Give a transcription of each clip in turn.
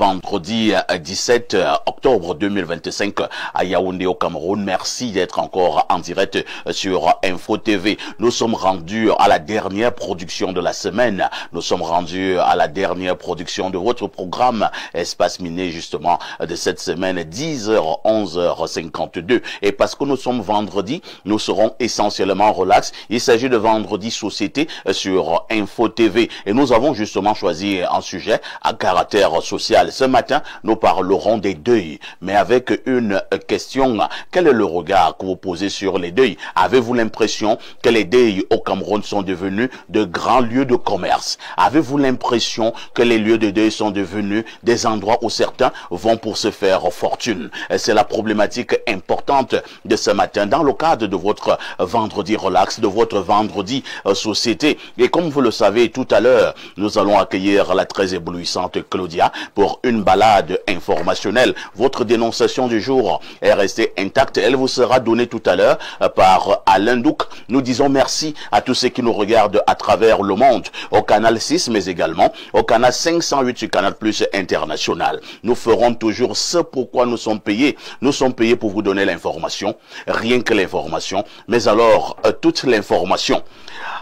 vendredi 17 octobre 2025 à Yaoundé au Cameroun. Merci d'être encore en direct sur Info TV. Nous sommes rendus à la dernière production de la semaine. Nous sommes rendus à la dernière production de votre programme Espace Miné, justement, de cette semaine, 10h, 11h52. Et parce que nous sommes vendredi, nous serons essentiellement relax. Il s'agit de Vendredi Société sur Info TV. Et nous avons justement choisi un sujet à caractère social. Ce matin, nous parlerons des deuils, mais avec une question. Quel est le regard que vous posez sur les deuils? Avez-vous l'impression que les deuils au Cameroun sont devenus de grands lieux de commerce? Avez-vous l'impression que les lieux de deuil sont devenus des endroits où certains vont pour se faire fortune? C'est la problématique importante de ce matin dans le cadre de votre vendredi relax, de votre vendredi société. Et comme vous le savez, tout à l'heure, nous allons accueillir la très éblouissante Claudia pour une balade informationnelle. Votre dénonciation du jour est restée intacte. Elle vous sera donnée tout à l'heure par Alain Douk. Nous disons merci à tous ceux qui nous regardent à travers le monde, au canal 6, mais également au canal 508 sur Canal Plus International. Nous ferons toujours ce pourquoi nous sommes payés. Nous sommes payés pour vous donner l'information, rien que l'information, mais alors toute l'information.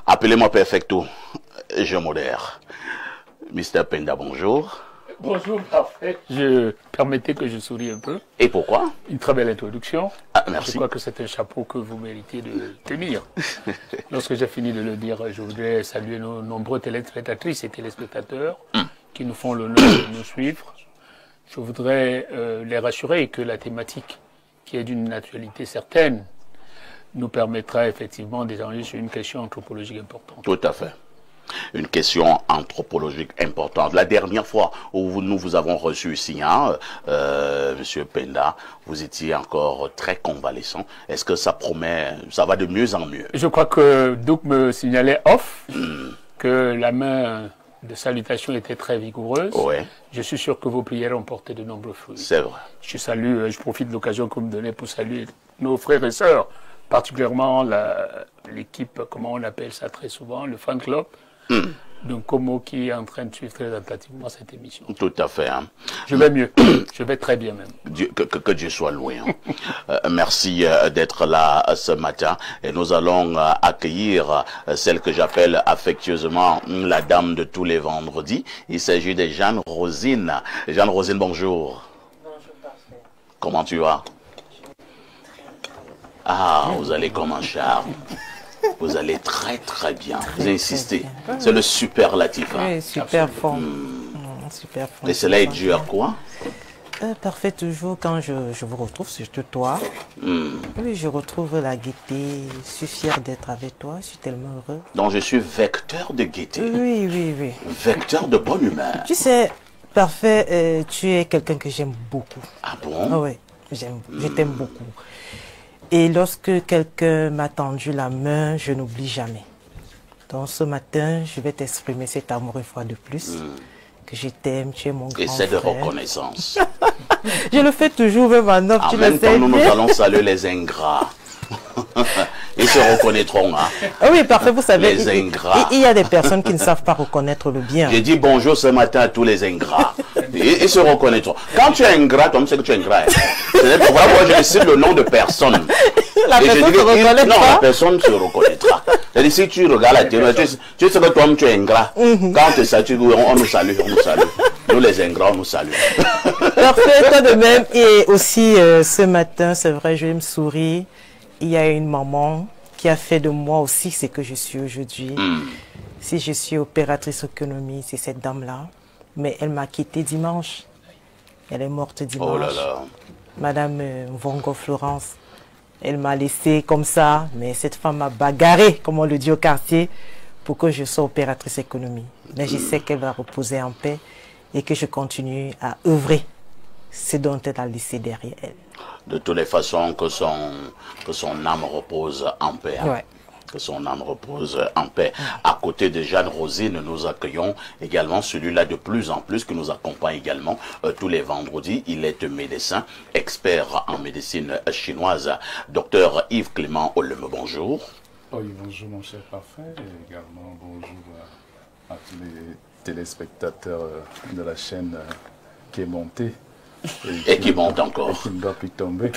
Appelez-moi Perfecto, je modère. Mr. Penda, bonjour. Bonjour, parfait. Permettez que je sourie un peu. Et pourquoi? Une très belle introduction. Ah, merci. Je crois que c'est un chapeau que vous méritez de tenir. Lorsque j'ai fini de le dire, je voudrais saluer nos nombreux téléspectatrices et téléspectateurs qui nous font l'honneur de nous suivre. Je voudrais les rassurer que la thématique, qui est d'une actualité certaine, nous permettra effectivement d'échanger sur une question anthropologique importante. Tout à fait. Une question anthropologique importante. La dernière fois où nous vous avons reçu ici, Monsieur Penda, vous étiez encore très convalescent. Est-ce que ça promet, ça va de mieux en mieux? Je crois que Douk me signalait que la main de salutation était très vigoureuse. Ouais. Je suis sûr que vos prières ont porté de nombreux fruits. C'est vrai. Je profite de l'occasion que vous me donnez pour saluer nos frères et sœurs, particulièrement l'équipe, comment on appelle ça très souvent, le fan club. Donc, Como qui est en train de suivre très attentivement cette émission. Tout à fait. Hein. Je vais mieux. Je vais très bien même. Que Dieu soit loué. Hein. Merci d'être là ce matin. Et nous allons accueillir celle que j'appelle affectueusement la dame de tous les vendredis. Il s'agit de Jeanne Rosine. Jeanne Rosine, bonjour. Bonjour, parfait. Comment tu vas? Ah, vous allez comme un charme. Vous allez très très bien. Vous insistez. C'est le superlatif. Hein. Oui, super fort. Super fort. Et cela est dû à quoi? Parfait, toujours quand je vous retrouve, surtout toi. Oui, je retrouve la gaieté. Je suis fier d'être avec toi. Je suis tellement heureux. Donc je suis vecteur de gaieté. Oui, oui, oui. Vecteur de bonne humeur. Tu sais, parfait, tu es quelqu'un que j'aime beaucoup. Ah bon? Ah oui, je t'aime beaucoup. Et lorsque quelqu'un m'a tendu la main, je n'oublie jamais. Donc ce matin, je vais t'exprimer cet amour une fois de plus. Que je t'aime, tu es mon grand frère. Et c'est de reconnaissance. Je le fais toujours, même en off, tu le sais. En même temps, nous allons saluer les ingrats. Ils se reconnaîtront. Hein. Ah oui, parfait, vous savez, les ingrats. Il y a des personnes qui ne savent pas reconnaître le bien. J'ai dit bonjour ce matin à tous les ingrats. Ils se reconnaîtront. Quand tu es ingrat, tu sais que tu es ingrat. C'est pourquoi moi je cite le nom de personne. La personne se reconnaîtra. Non, la personne se reconnaîtra. C'est-à-dire, si tu regardes la télé, tu sais que toi-même tu es ingrat. Quand tu sais, on nous salue, on nous salue. Nous les ingrats, on nous salue. Parfait, toi de même. Et aussi, ce matin, c'est vrai, je vais me sourire. Il y a une maman qui a fait de moi aussi ce que je suis aujourd'hui. Si je suis opératrice économie, c'est cette dame-là. Mais elle m'a quitté dimanche. Elle est morte dimanche. Oh là là. Madame Vongo Florence. Elle m'a laissé comme ça. Mais cette femme m'a bagarré, comme on le dit au quartier, pour que je sois opératrice économie. Mais je sais qu'elle va reposer en paix et que je continue à œuvrer ce dont elle a laissé derrière elle. De toutes les façons, que son âme repose en paix. Hein. Ouais. Que son âme repose en paix. À côté de Jeanne Rosine, nous accueillons également celui-là de plus en plus, qui nous accompagne également tous les vendredis. Il est médecin, expert en médecine chinoise. Docteur Yves Clément Oleme, bonjour. Oui, bonjour mon cher parfait, et également bonjour à tous les téléspectateurs de la chaîne qui est monté. Et qui monte Et encore. qui ne doit plus tomber.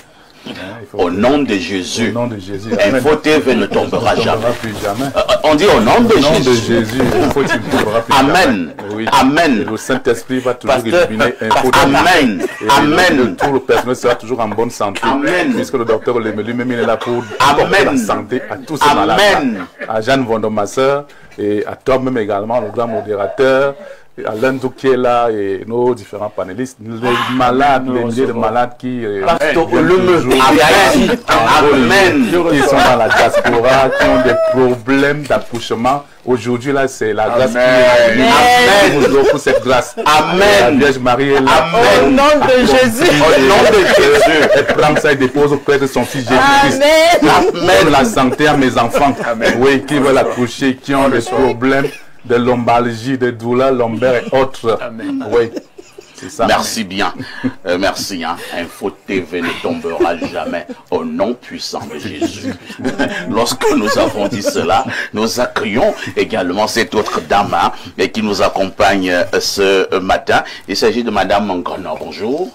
Hein, il faut Au que- nom de Au Jésus, nom de Jésus. Amen. Info TV ne tombera Ne jamais. tombera plus jamais. On dit au nom de Au nom de Jésus. Jésus, il faut qu'il ne tombera plus Amen. jamais. Oui. Amen. Et le Saint-Esprit va toujours Pasteur, illuminer Info TV. Amen. Et Amen. tout le personnel sera toujours en bonne santé. Amen. Puisque le docteur lui-même il est là pour Amen. apporter la santé à tous ces Amen. malades. À Jeanne Vondo, ma sœur, et à toi-même également, le grand modérateur, et à Lendo qui est là, et nos différents panélistes, les malades, les milliers de malades qui, Pasteur viennent Oleme, toujours- Amen. Amen. qui sont dans la diaspora, qui ont des problèmes d'accouchement. Aujourd'hui, là, c'est la grâce qui est venue. Amen. Je vous offre cette grâce. Amen. La Vierge Marie est là. Au Amen. nom de Jésus. Au nom de Jésus. Elle prend ça et dépose auprès de son fils Jésus-Christ. Amen. Donne la santé à mes enfants. Oui, qui veulent accoucher, qui ont des problèmes de lombalgie, de douleurs lombaires et autres. Amen. Oui, c'est ça. Merci bien. Merci. Hein. Info TV ne tombera jamais au nom puissant de Jésus. Lorsque nous avons dit cela, nous accueillons également cette autre dame hein, et qui nous accompagne ce matin. Il s'agit de Madame Ngono. Bonjour.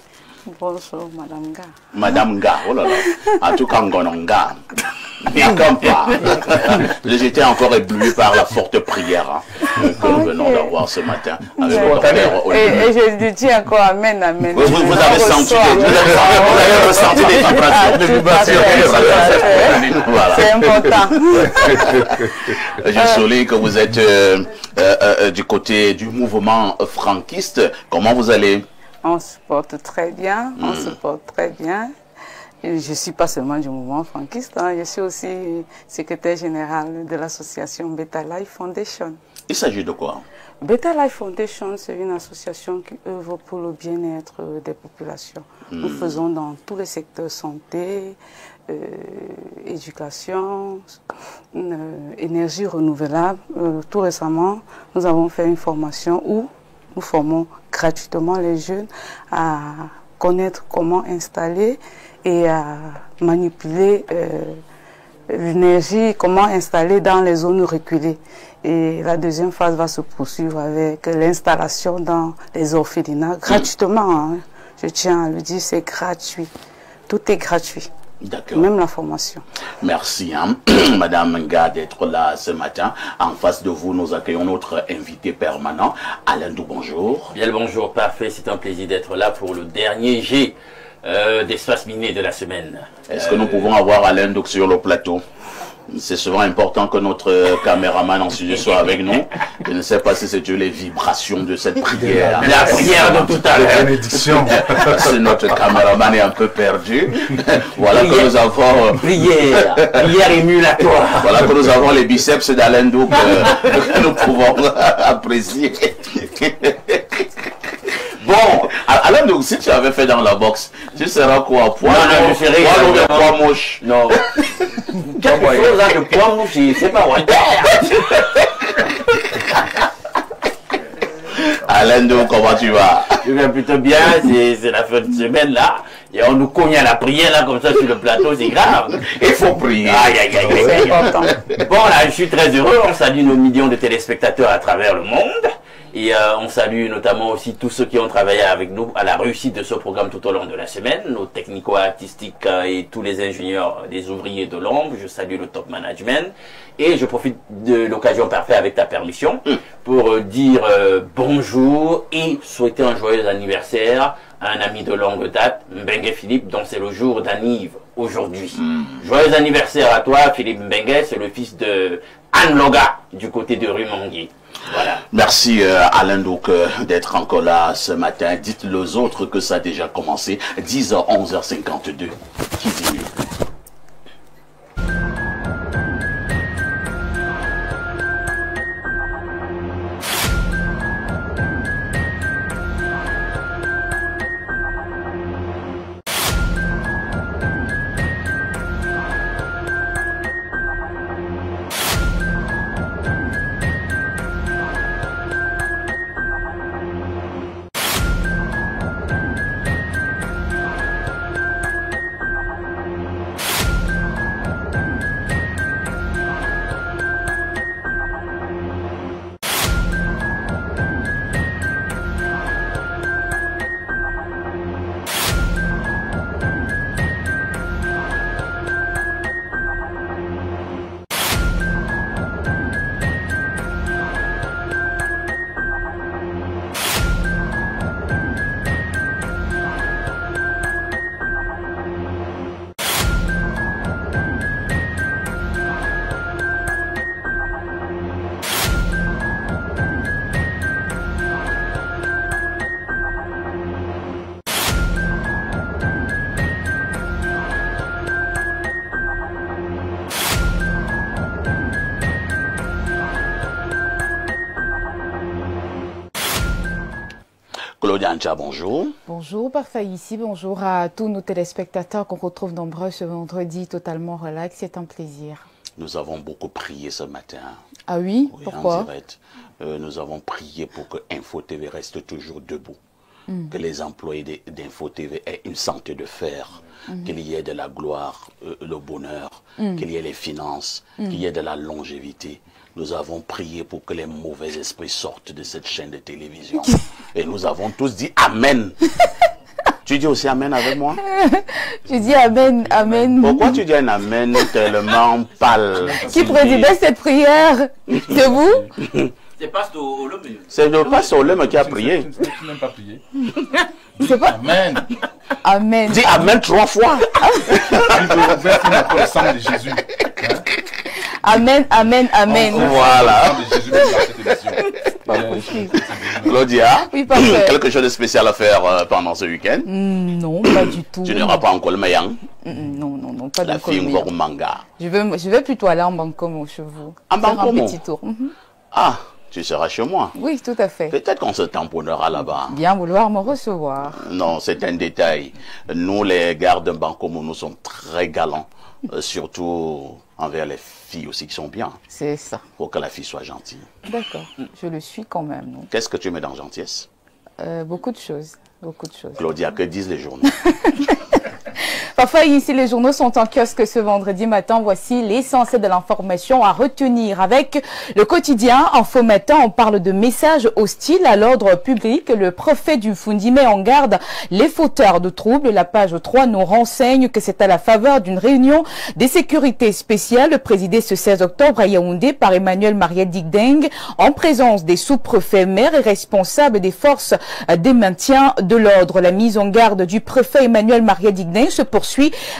Bonjour, Madame Ga. Madame Nga. Oh là là. En tout cas, Ngono Nga. Bien comme pas. J'étais encore ébloui par la forte prière hein, que nous venons d'avoir ce matin avec le docteur Oleme. Et je dis encore Amen, Amen. Vous avez senti ressenti des vibrations. Voilà. C'est important. Je souligne que vous êtes du côté du mouvement franquiste. Comment vous allez? On se porte très bien, on se porte très bien. Et je ne suis pas seulement du mouvement franquiste, hein, je suis aussi secrétaire général de l'association Beta Life Foundation. Il s'agit de quoi? Beta Life Foundation, c'est une association qui œuvre pour le bien-être des populations. Nous faisons dans tous les secteurs santé, éducation, énergie renouvelable. Tout récemment, nous avons fait une formation où nous formons gratuitement les jeunes à connaître comment installer et à manipuler l'énergie, comment installer dans les zones reculées. Et la deuxième phase va se poursuivre avec l'installation dans les orphelinats gratuitement. Hein. Je tiens à le dire, c'est gratuit. Tout est gratuit. D'accord. Même la formation. Merci, hein, Madame Nga, d'être là ce matin. En face de vous, nous accueillons notre invité permanent, Alain Dou. Bonjour. Bien le bonjour, parfait. C'est un plaisir d'être là pour le dernier jet d'espace miné de la semaine. Est-ce que nous pouvons avoir Alain Dou sur le plateau? C'est souvent important que notre caméraman en studio soit avec nous. Je ne sais pas si c'est les vibrations de cette prière. La prière de tout à l'heure. Bénédiction. Si notre caméraman est un peu perdu, voilà que nous avons... Prière, prière émulatoire. Voilà que nous avons les biceps d'Alain Dou que nous pouvons apprécier. Bon, Alain Dou, si tu avais fait dans la boxe, tu seras quoi? Poids Non, je serais poids moche. Non. Quelque chose là de poids mouché, c'est pas vrai. Alain Dou, comment tu vas? Je vais plutôt bien, c'est la fin de semaine là. Et on nous cogne à la prière là, comme ça sur le plateau, c'est grave. Il faut prier. Aïe, aïe, aïe, C'est aïe. important. Bon là, je suis très heureux, on salue nos millions de téléspectateurs à travers le monde. Et on salue notamment aussi tous ceux qui ont travaillé avec nous à la réussite de ce programme tout au long de la semaine, nos technico-artistiques et tous les ingénieurs, les ouvriers de l'ombre. Je salue le top management. Et je profite de l'occasion parfaite avec ta permission pour dire bonjour et souhaiter un joyeux anniversaire à un ami de longue date, Mbengue Philippe, dont c'est le jour d'anniv aujourd'hui. Joyeux anniversaire à toi, Philippe Mbengue, c'est le fils de Anne Loga, du côté de Rumangui. Voilà. Merci Alain Dou d'être encore là ce matin. Dites aux autres que ça a déjà commencé. 10h, 11h52. Qui dit mieux? Claudia Ancha, bonjour. Bonjour Parfait ici, bonjour à tous nos téléspectateurs qu'on retrouve nombreux ce vendredi totalement relax, c'est un plaisir. Nous avons beaucoup prié ce matin. Ah oui, Oui, pourquoi? en direct. Nous avons prié pour que Info TV reste toujours debout. Que les employés d'Info TV aient une santé de fer, qu'il y ait de la gloire, le bonheur, qu'il y ait les finances, qu'il y ait de la longévité. Nous avons prié pour que les mauvais esprits sortent de cette chaîne de télévision. Et nous avons tous dit Amen. Tu dis aussi Amen avec moi? Tu dis Amen, Amen. Pourquoi tu dis un Amen tellement pâle? Qui présidait cette prière? C'est vous? C'est Pasteur Olome. C'est le pasteur Olome qui a prié. Tu n'aimes pas prier. C'est pas Amen. Amen. Dis Amen 3 fois. Il veut verser le sang de Jésus. Amen, Amen, Amen. Voilà. Le sang de Jésus dans cette émission. Claudia, Oui, parfait. quelque chose de spécial à faire pendant ce week-end? Non, pas du tout. Tu n'iras pas en Colmayang? Non, pas La de fille Colombie. au manga. Je vais plutôt aller en Bancomo chez vous. En Faire Bancomo? un petit tour. Ah, tu seras chez moi. Oui, tout à fait. Peut-être qu'on se tamponnera là-bas. Bien vouloir me recevoir. Non, c'est un détail. Nous, les gardes de Bancomo, nous sommes très galants. Surtout envers les filles aussi qui sont bien. C'est ça. Pour que la fille soit gentille. D'accord. Je le suis quand même. Non? Qu'est-ce que tu mets dans gentillesse? Beaucoup de choses. Beaucoup de choses. Claudia, que disent les journaux? Parfois, ici, les journaux sont en kiosque ce vendredi matin. Voici l'essentiel de l'information à retenir. Avec le quotidien Info Matin, on parle de messages hostiles à l'ordre public. Le préfet du Fundi met en garde les fauteurs de troubles. La page 3 nous renseigne que c'est à la faveur d'une réunion des sécurités spéciales présidée ce 16 octobre à Yaoundé par Emmanuel Mariette-Digdeng en présence des sous-préfets, maires et responsables des forces des maintiens de l'ordre. La mise en garde du préfet Emmanuel Mariette-Digdeng se poursuit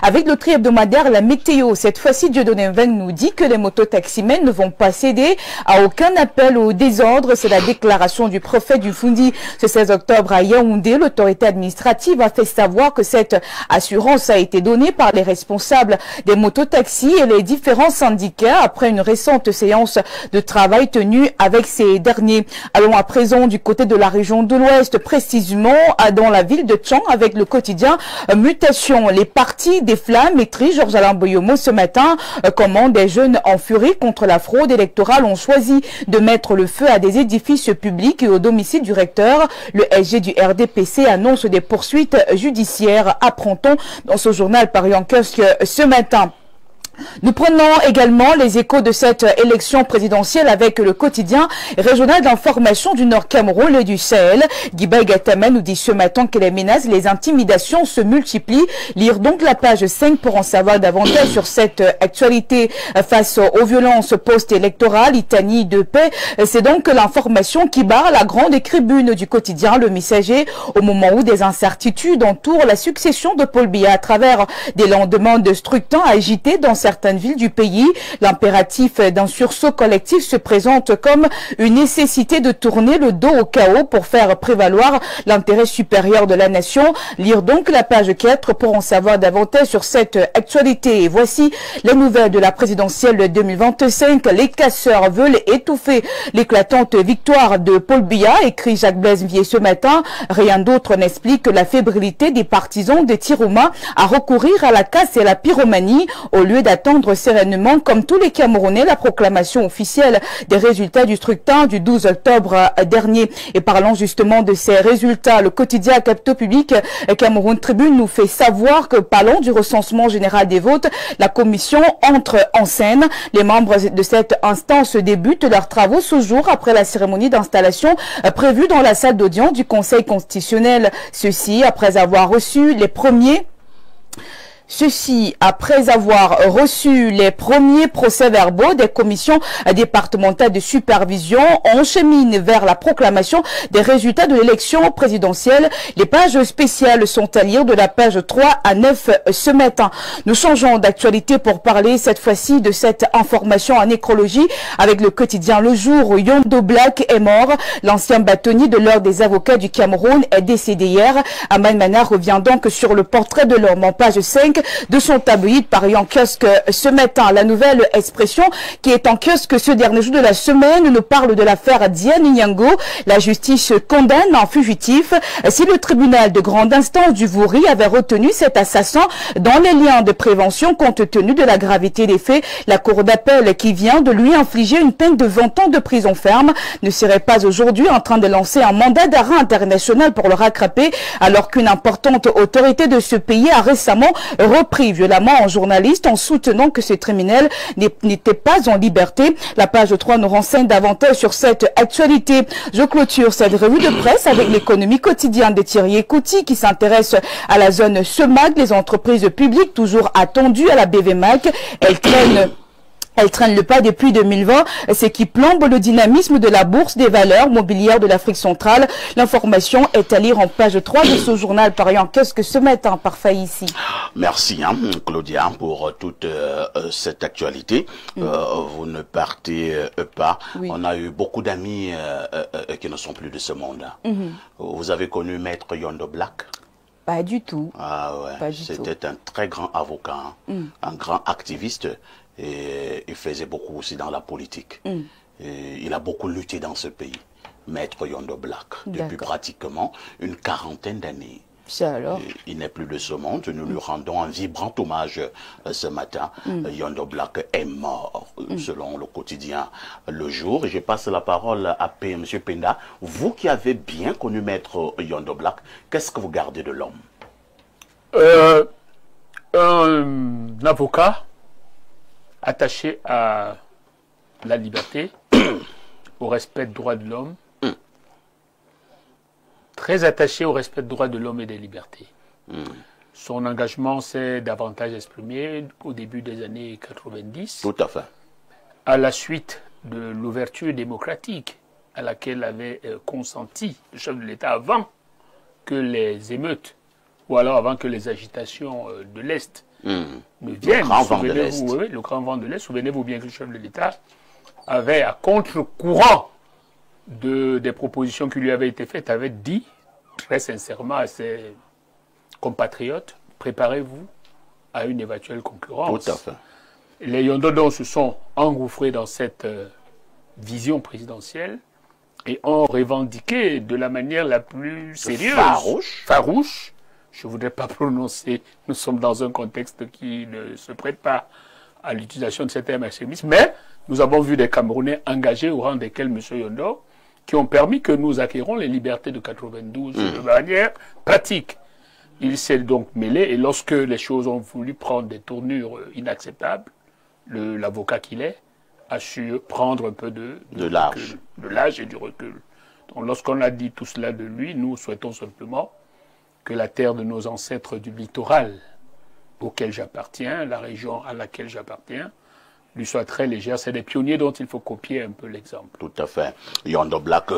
avec le tri-hebdomadaire La Météo. Cette fois-ci, Dieudonné Mveng nous dit que les mototaximens ne vont pas céder à aucun appel au désordre. C'est la déclaration du préfet du Fundi ce 16 octobre à Yaoundé. L'autorité administrative a fait savoir que cette assurance a été donnée par les responsables des mototaxis et les différents syndicats après une récente séance de travail tenue avec ces derniers. Allons à présent du côté de la région de l'Ouest, précisément dans la ville de Tchang avec le quotidien Mutation. Les partis des Flammes écrit Georges-Alain Boyomo ce matin comment des jeunes en furie contre la fraude électorale ont choisi de mettre le feu à des édifices publics et au domicile du recteur. Le SG du RDPC annonce des poursuites judiciaires, apprend-on dans ce journal paru en kiosque ce matin. Nous prenons également les échos de cette élection présidentielle avec le quotidien régional d'information du Nord Cameroun et du Sahel. Guiba Gatama nous dit ce matin que les menaces et les intimidations se multiplient. Lire donc la page 5 pour en savoir davantage sur cette actualité face aux violences post-électorales. Itanie de paix, c'est donc l'information qui barre la grande tribune du quotidien Le Messager au moment où des incertitudes entourent la succession de Paul Biya à travers des lendemains de scrutin agités dans certaines villes du pays. L'impératif d'un sursaut collectif se présente comme une nécessité de tourner le dos au chaos pour faire prévaloir l'intérêt supérieur de la nation. Lire donc la page 4 pour en savoir davantage sur cette actualité. Et voici les nouvelles de la présidentielle 2025. Les casseurs veulent étouffer l'éclatante victoire de Paul Biya, écrit Jacques Blaise Vier ce matin. Rien d'autre n'explique la fébrilité des partisans de Tiruma à recourir à la casse et à la pyromanie au lieu d'attendre sereinement, comme tous les Camerounais, la proclamation officielle des résultats du scrutin du 12 octobre dernier. Et parlant justement de ces résultats, le quotidien Capitaux Public Cameroun Tribune nous fait savoir que, parlant du recensement général des votes, la commission entre en scène. Les membres de cette instance débutent leurs travaux ce jour après la cérémonie d'installation prévue dans la salle d'audience du Conseil constitutionnel. Ceci après avoir reçu les premiers procès-verbaux des commissions départementales de supervision, on chemine vers la proclamation des résultats de l'élection présidentielle. Les pages spéciales sont à lire de la page 3 à 9 ce matin. Nous changeons d'actualité pour parler cette fois-ci de cette information en nécrologie avec le quotidien Le Jour où Yondo Black est mort. L'ancien bâtonnier de l'ordre des avocats du Cameroun est décédé hier. Aman Mana revient donc sur le portrait de l'homme en page 5 5 de son tabloïd paru en kiosque ce matin. La nouvelle expression qui est en kiosque ce dernier jour de la semaine nous parle de l'affaire Diane Nyango. La justice condamne un fugitif. Si le tribunal de grande instance du Vouri avait retenu cet assassin dans les liens de prévention compte tenu de la gravité des faits, la cour d'appel qui vient de lui infliger une peine de 20 ans de prison ferme ne serait pas aujourd'hui en train de lancer un mandat d'arrêt international pour le rattraper, alors qu'une importante autorité de ce pays a récemment repris violemment un journaliste en soutenant que ce criminel n'était pas en liberté. La page 3 nous renseigne davantage sur cette actualité. Je clôture cette revue de presse avec l'économie quotidienne de Thierry Ekouti qui s'intéresse à la zone SEMAG, les entreprises publiques toujours attendues à la BVMAC. Elle traîne le pas depuis 2020, ce qui plombe le dynamisme de la bourse des valeurs mobilières de l'Afrique centrale. L'information est à lire en page 3 de ce journal paru en kiosque ce matin par Faïssi. Merci Claudia pour toute cette actualité. Vous ne partez pas. Oui. On a eu beaucoup d'amis qui ne sont plus de ce monde. Vous avez connu Maître Yondo Black? Pas du tout. Ah ouais. C'était un très grand avocat, un grand activiste. Et il faisait beaucoup aussi dans la politique. Et il a beaucoup lutté dans ce pays. Maître Yondo Black, depuis pratiquement une quarantaine d'années. Il n'est plus de ce monde. Nous lui rendons un vibrant hommage ce matin. Yondo Black est mort, selon le quotidien Le Jour. Et je passe la parole à M. Penda. Vous qui avez bien connu Maître Yondo Black, qu'est-ce que vous gardez de l'homme? Un avocat attaché à la liberté, au respect des droits de l'homme, très attaché au respect des droits de l'homme et des libertés. Son engagement s'est davantage exprimé au début des années 90. Tout à fait. À la suite de l'ouverture démocratique à laquelle avait consenti le chef de l'État avant que les émeutes, ou alors avant que les agitations de l'Est ne viennent. Le grand vent de l'Est. Oui, le grand vent de l'Est. Souvenez-vous bien que le chef de l'État avait, à contre-courant des propositions qui lui avaient été faites, avait dit très sincèrement à ses compatriotes, préparez-vous à une éventuelle concurrence. Tout à fait. Les Yondodons se sont engouffrés dans cette vision présidentielle et ont revendiqué de la manière la plus sérieuse. Farouche. Je ne voudrais pas prononcer, nous sommes dans un contexte qui ne se prête pas à l'utilisation de ce terme extrémiste, mais nous avons vu des Camerounais engagés au rang desquels M. Yondo, qui ont permis que nous acquérons les libertés de 92 de manière pratique. Il s'est donc mêlé et lorsque les choses ont voulu prendre des tournures inacceptables, l'avocat qu'il est a su prendre un peu de l'âge et du recul. Donc lorsqu'on a dit tout cela de lui, nous souhaitons simplement que la terre de nos ancêtres du littoral auquel j'appartiens, la région à laquelle j'appartiens, lui soit très légère. C'est des pionniers dont il faut copier un peu l'exemple. Tout à fait. Yondo Black,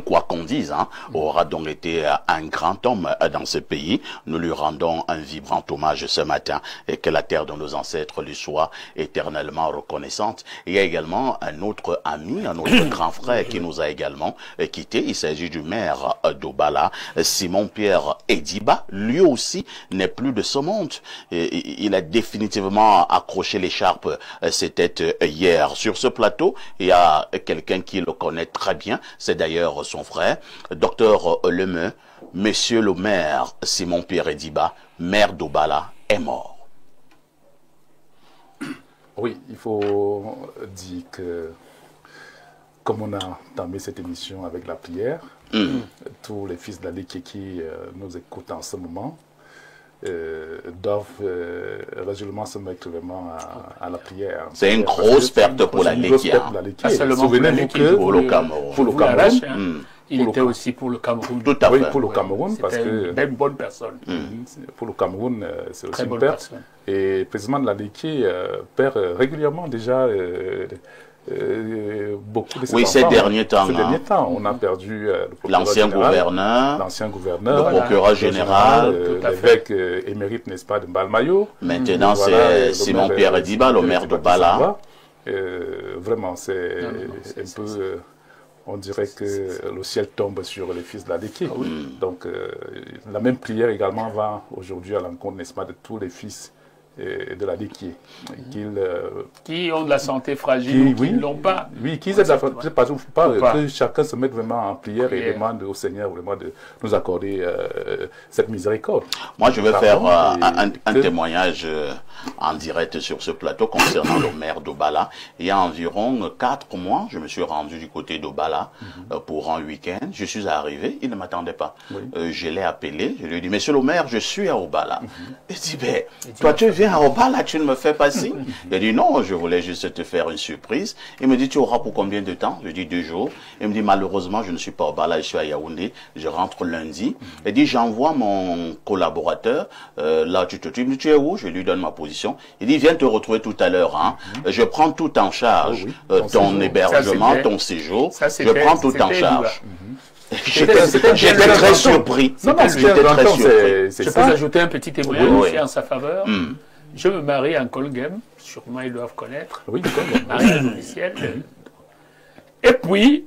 quoi qu'on dise, aura donc été un grand homme dans ce pays. Nous lui rendons un vibrant hommage ce matin et que la terre de nos ancêtres lui soit éternellement reconnaissante. Il y a également un autre ami, un autre grand frère qui nous a également quittés. Il s'agit du maire d'Obala, Simon-Pierre Ediba. Lui aussi n'est plus de ce monde. Il a définitivement accroché l'écharpe. C'était hier sur ce plateau. Il y a quelqu'un qui le connaît très bien, c'est d'ailleurs son frère, Docteur Lemeu. Monsieur le maire Simon-Pierre Ediba, maire d'Obala, est mort. Oui, il faut dire que, comme on a entamé cette émission avec la prière, tous les fils d'Aliki qui nous écoutent en ce moment, doivent résolument se mettre vraiment à la prière. C'est une grosse perte pour la Léki. Pas seulement souvenez-vous que pour le Cameroun. Pour le Cameroun. Il était aussi pour le Cameroun. Tout à fait. Oui, pour le Cameroun, parce que une bonne personne. Pour le Cameroun, c'est aussi très une perte. Et le président de la Léki perd régulièrement déjà beaucoup de ses enfants. Ces derniers temps. On a perdu l'ancien gouverneur, le procureur général, l'évêque émérite, n'est-ce pas, de Mbalmayo. Maintenant, c'est Simon-Pierre Ediba, le maire de Bala. Vraiment, c'est un peu... On dirait que le ciel tombe sur les fils de la Léki. Donc, la même prière également va aujourd'hui à l'encontre, n'est-ce pas, de tous les fils de la Léquier. Qui ont de la santé fragile, qui ne l'ont pas. Oui, que chacun se mette vraiment en prière et demande au Seigneur vraiment de nous accorder cette miséricorde. Moi, je vais faire un témoignage en direct sur ce plateau concernant le maire d'Obala. Il y a environ 4 mois, je me suis rendu du côté d'Obala pour un week-end. Je suis arrivé, il ne m'attendait pas. Je l'ai appelé, je lui ai dit, monsieur le maire, je suis à Obala. Il dit, ben, toi tu viens à Obala, tu ne me fais pas signe. Il dit, non, je voulais juste te faire une surprise. Il me dit, tu auras pour combien de temps? Je dis 2 jours. Il me dit, malheureusement, je ne suis pas à Obala, je suis à Yaoundé. Je rentre lundi. Il dit, j'envoie mon collaborateur. Là, tu me dis, tu es où? Je lui donne ma position. Il dit, viens te retrouver tout à l'heure. Hein. Je prends tout en charge. Ton hébergement, ton séjour. Je prends tout en charge. J'étais très surpris. Je peux ajouter un petit témoignage aussi en sa faveur. Je me marie en Colgem, sûrement ils doivent connaître. Oui, mariage officiel. Et puis,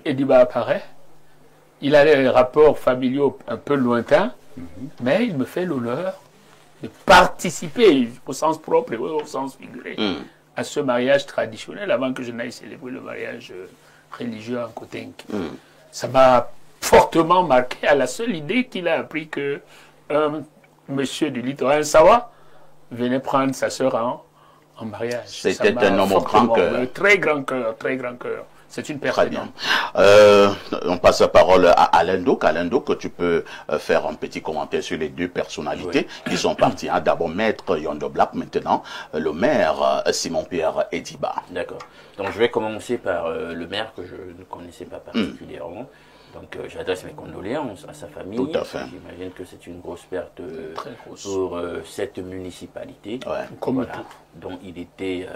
Ediba apparaît. Il a des rapports familiaux un peu lointains, mais il me fait l'honneur de participer, au sens propre et au sens figuré, à ce mariage traditionnel avant que je n'aille célébrer le mariage religieux en Kotenki. Ça m'a fortement marqué à la seule idée qu'il a appris que un monsieur du littoral Sawa venait prendre sa sœur en mariage. C'était un homme au grand cœur. Très grand cœur, très grand cœur. C'est une personne. Très bien. On passe la parole à Alain Douk. Alain Douk, tu peux faire un petit commentaire sur les 2 personnalités qui sont parties. Hein. D'abord, Maître Yondo Black, maintenant le maire Simon-Pierre Ediba. D'accord. Donc je vais commencer par le maire que je ne connaissais pas particulièrement. Donc j'adresse mes condoléances à sa famille. Tout à fait. J'imagine que c'est une grosse perte pour cette municipalité. Comme dont il était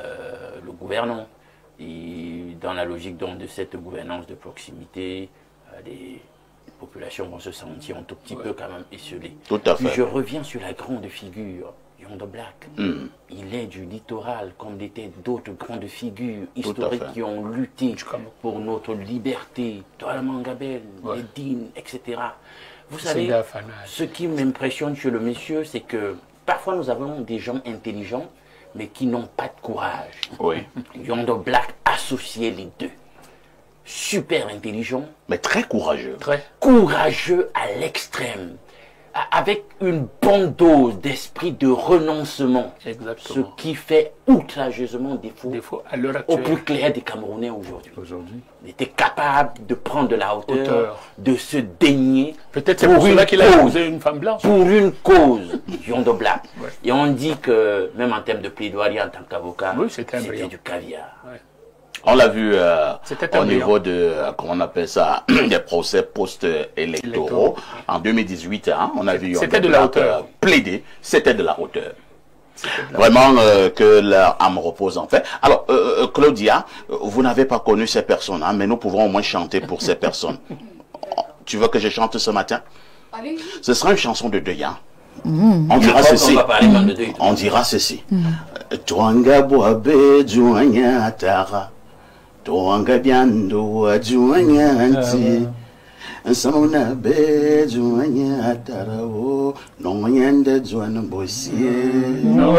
le gouvernant. Et dans la logique donc, de cette gouvernance de proximité, les populations vont se sentir un tout petit peu quand même esselées. Tout à fait. Puis je reviens sur la grande figure, Yondo Black. Il est du littoral, comme l'étaient d'autres grandes figures historiques qui ont lutté pour notre liberté, Toala Mangabel, Edine, etc. Vous savez, ce qui m'impressionne chez le monsieur, c'est que parfois nous avons des gens intelligents, mais qui n'ont pas de courage. Yondo Black associait les 2. Super intelligent. Mais très courageux. Très courageux à l'extrême. Avec une bonne dose d'esprit de renoncement. Exactement. Ce qui fait outrageusement défaut à l'heure au actuelle. plus clair des Camerounais aujourd'hui. Il était capable de prendre de la hauteur. De se dénier. Peut-être c'est pour cela qu'il a épousé une femme blanche. Pour une cause, Yondo Black. Et on dit que, même en termes de plaidoirie en tant qu'avocat, c'était du caviar. On l'a vu au niveau de, comment on appelle ça, des procès post-électoraux. En 2018, hein, on a vu c'était de la hauteur. Plaider, c'était de la hauteur. Vraiment que leur âme repose en fait. Alors, Claudia, vous n'avez pas connu ces personnes, hein, mais nous pouvons au moins chanter pour ces personnes. Tu veux que je chante ce matin? Allez. Ce sera une chanson de deuil. Hein. On dira ceci. On dira ceci. Twanga boabe juanya tara. Twanga biando juanya anti. Sauna be juanya tara o. Non yende juana bosie. Non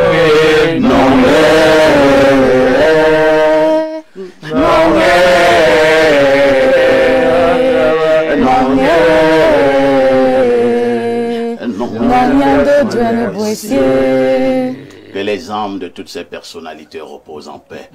que les âmes de toutes ces personnalités reposent en paix.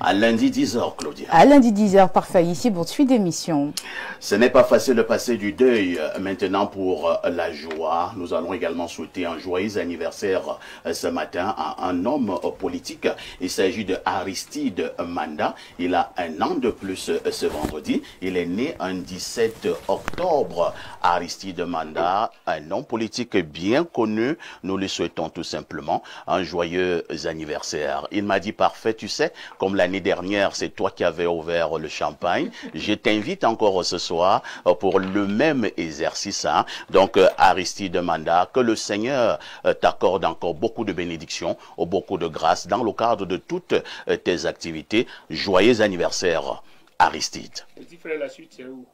À lundi 10h, Claudia. À lundi 10h, parfait. Ici, pour suite d'émission. Ce n'est pas facile de passer du deuil. Maintenant, pour la joie, nous allons également souhaiter un joyeux anniversaire ce matin à un homme politique. Il s'agit de Aristide Manda. Il a 1 an de plus ce vendredi. Il est né un 17 octobre. Aristide Manda, un homme politique bien connu. Nous lui souhaitons tout simplement un joyeux anniversaire. Il m'a dit, parfait, tu sais, comme l'année dernière, c'est toi qui avais ouvert le champagne. Je t'invite encore ce soir pour le même exercice. Hein. Donc, Aristide Manda, que le Seigneur t'accorde encore beaucoup de bénédictions, beaucoup de grâce dans le cadre de toutes tes activités. Joyeux anniversaire, Aristide. La suite, c'est où?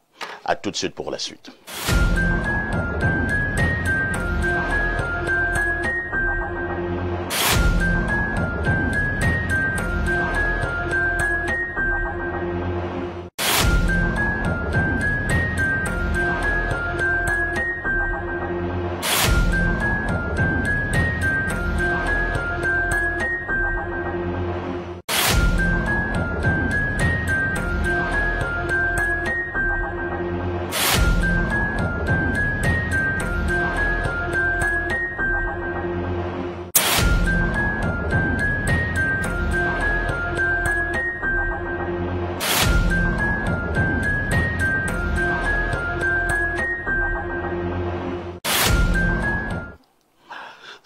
À tout de suite pour la suite.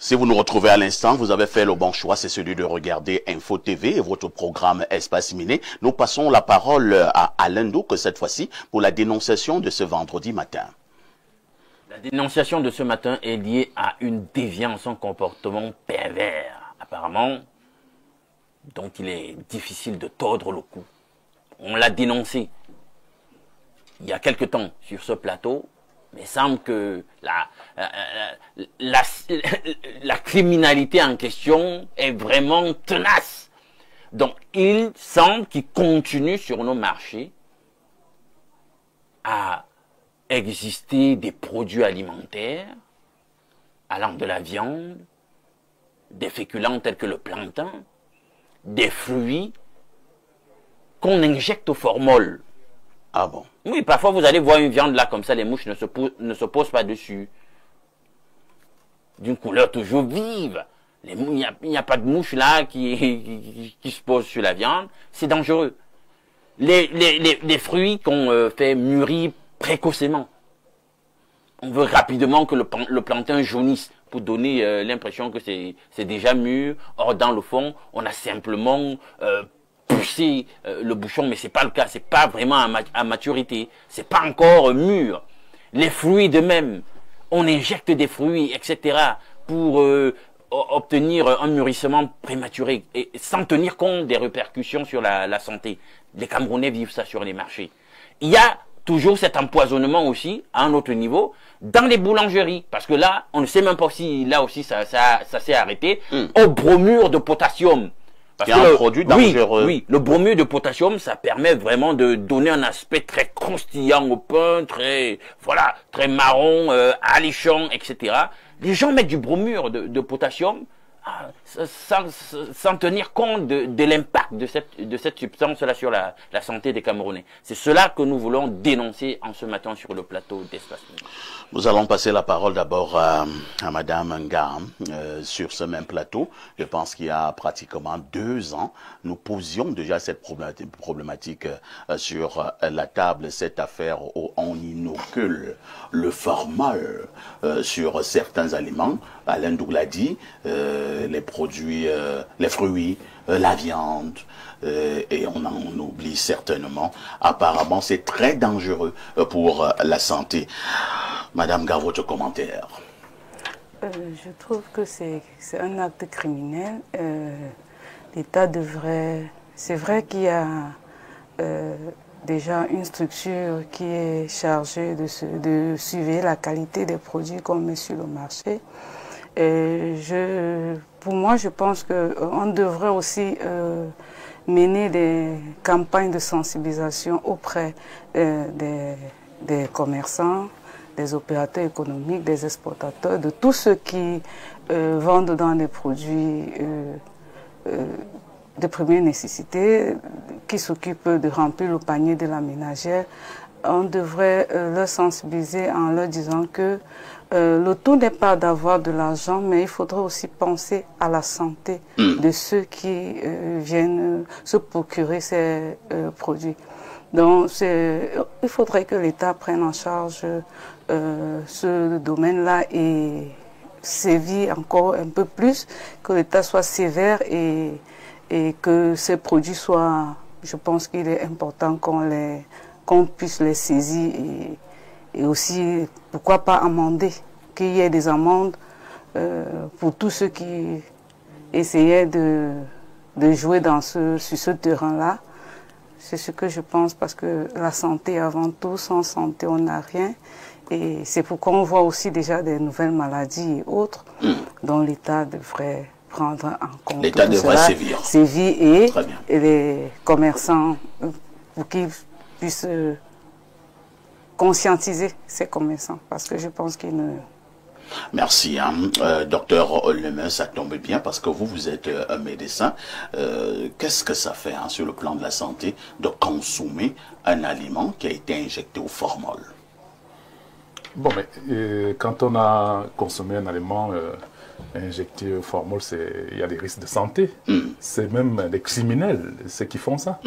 Si vous nous retrouvez à l'instant, vous avez fait le bon choix, c'est celui de regarder Info TV et votre programme Espace Miné. Nous passons la parole à Alain Douk cette fois-ci pour la dénonciation de ce vendredi matin. La dénonciation de ce matin est liée à une déviance, un comportement pervers, apparemment, dont il est difficile de tordre le cou. On l'a dénoncé il y a quelque temps sur ce plateau, mais il semble que la criminalité en question est vraiment tenace. Donc, il semble qu'il continue sur nos marchés à exister des produits alimentaires allant de la viande, des féculents tels que le plantain, des fruits qu'on injecte au formol. Ah bon? Oui, parfois vous allez voir une viande là comme ça, les mouches ne se posent pas dessus. D'une couleur toujours vive. Il n'y a pas de mouche là qui se pose sur la viande. C'est dangereux. Les fruits qu'on fait mûrir précocement. On veut rapidement que le plantain jaunisse pour donner l'impression que c'est déjà mûr. Or, dans le fond, on a simplement pousser le bouchon, mais c'est pas le cas, c'est pas vraiment à maturité, c'est pas encore mûr. Les fruits de même, on injecte des fruits, etc., pour obtenir un mûrissement prématuré, et sans tenir compte des répercussions sur la santé. Les Camerounais vivent ça sur les marchés. Il y a toujours cet empoisonnement aussi, à un autre niveau, dans les boulangeries, parce que là, on ne sait même pas si là aussi ça s'est arrêté, au bromure de potassium. Parce que un produit dangereux. Oui, le bromure de potassium, ça permet vraiment de donner un aspect très croustillant au pain, très marron, alléchant, etc. Les gens mettent du bromure de potassium sans tenir compte de l'impact de cette substance-là sur la santé des Camerounais. C'est cela que nous voulons dénoncer en ce matin sur le plateau d'Espace Miné. Nous allons passer la parole d'abord à Madame Nga sur ce même plateau. Je pense qu'il y a pratiquement 2 ans, nous posions déjà cette problématique sur la table, cette affaire où on inocule le formol sur certains aliments. Alain Douk l'a dit, les produits, les fruits, la viande, et on en oublie certainement. Apparemment, c'est très dangereux pour la santé. Madame Ga, votre commentaire. Je trouve que c'est un acte criminel. L'État devrait... C'est vrai qu'il y a déjà une structure qui est chargée de suivre la qualité des produits qu'on met sur le marché. Pour moi, je pense qu'on devrait aussi mener des campagnes de sensibilisation auprès des commerçants, des opérateurs économiques, des exportateurs, de tous ceux qui vendent dans des produits de première nécessité, qui s'occupent de remplir le panier de la ménagère. On devrait leur sensibiliser en leur disant que le tout n'est pas d'avoir de l'argent, mais il faudrait aussi penser à la santé de ceux qui viennent se procurer ces produits. Donc, il faudrait que l'État prenne en charge ce domaine-là et sévit encore un peu plus, que l'État soit sévère et que ces produits soient... Je pense qu'il est important qu'on puisse les saisir et aussi, pourquoi pas amender, qu'il y ait des amendes pour tous ceux qui essayaient de jouer sur ce terrain-là. C'est ce que je pense, parce que la santé avant tout, sans santé on n'a rien. Et c'est pourquoi on voit aussi déjà des nouvelles maladies et autres dont l'État devrait prendre en compte. L'État devrait sévir et les commerçants pour qu'ils puissent conscientiser ces commerçants, parce que je pense qu'ils ne... Merci, docteur Oleme, ça tombe bien parce que vous êtes un médecin. Qu'est-ce que ça fait sur le plan de la santé de consommer un aliment qui a été injecté au formol? Bon, mais quand on a consommé un aliment injecté au formol, il y a des risques de santé. C'est même des criminels, ceux qui font ça.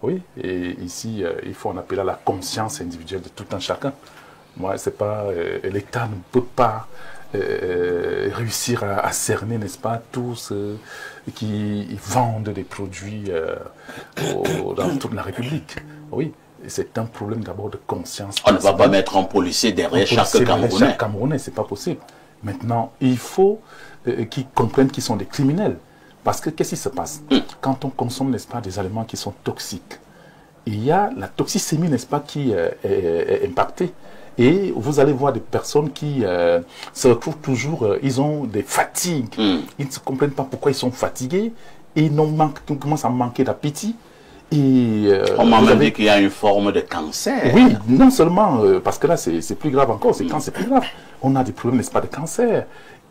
Oui, et ici, il faut en appeler à la conscience individuelle de tout un chacun. Moi, c'est pas... l'État ne peut pas réussir à cerner, n'est-ce pas, tous ceux qui vendent des produits dans toute la République. Oui, c'est un problème d'abord de conscience. On ne va pas mettre un policier derrière chaque Camerounais. Chaque Camerounais, c'est pas possible. Maintenant, il faut qu'ils comprennent qu'ils sont des criminels. Parce que qu'est-ce qui se passe quand on consomme, n'est-ce pas, des aliments qui sont toxiques? Il y a la toxicémie, n'est-ce pas, qui est impactée. Et vous allez voir des personnes qui se retrouvent toujours, ils ont des fatigues. Ils ne se comprennent pas pourquoi ils sont fatigués. Et ils commencent à manquer d'appétit. On m'a même dit qu'il y a une forme de cancer. Oui, non seulement, parce que là c'est plus grave encore, c'est quand c'est plus grave. On a des problèmes, n'est-ce pas, de cancer.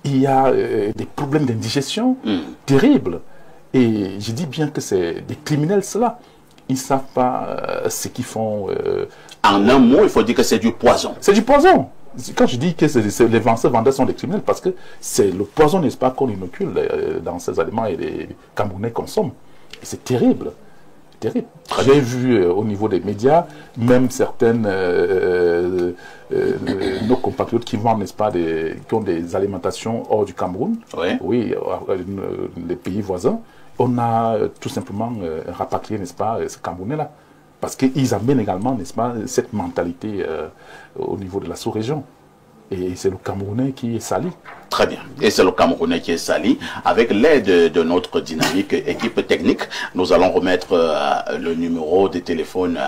Il y a des problèmes d'indigestion terribles. Et je dis bien que c'est des criminels, cela. Ils ne savent pas ce qu'ils font. En un mot, il faut dire que c'est du poison. C'est du poison. Quand je dis que les vendeurs sont des criminels, parce que c'est le poison, n'est-ce pas, qu'on inocule dans ces aliments et les Camerounais consomment. C'est terrible. Terrible. J'ai vu au niveau des médias, même certaines nos compatriotes qui vendent, n'est-ce pas, qui ont des alimentations hors du Cameroun, oui, les pays voisins, on a tout simplement rapatrié, n'est-ce pas, ce Camerounais-là. Parce qu'ils amènent également, n'est-ce pas, cette mentalité au niveau de la sous-région. Et c'est le Camerounais qui est sali. Très bien. Et c'est le Camerounais qui est sali. Avec l'aide de notre dynamique équipe technique, nous allons remettre le numéro de téléphone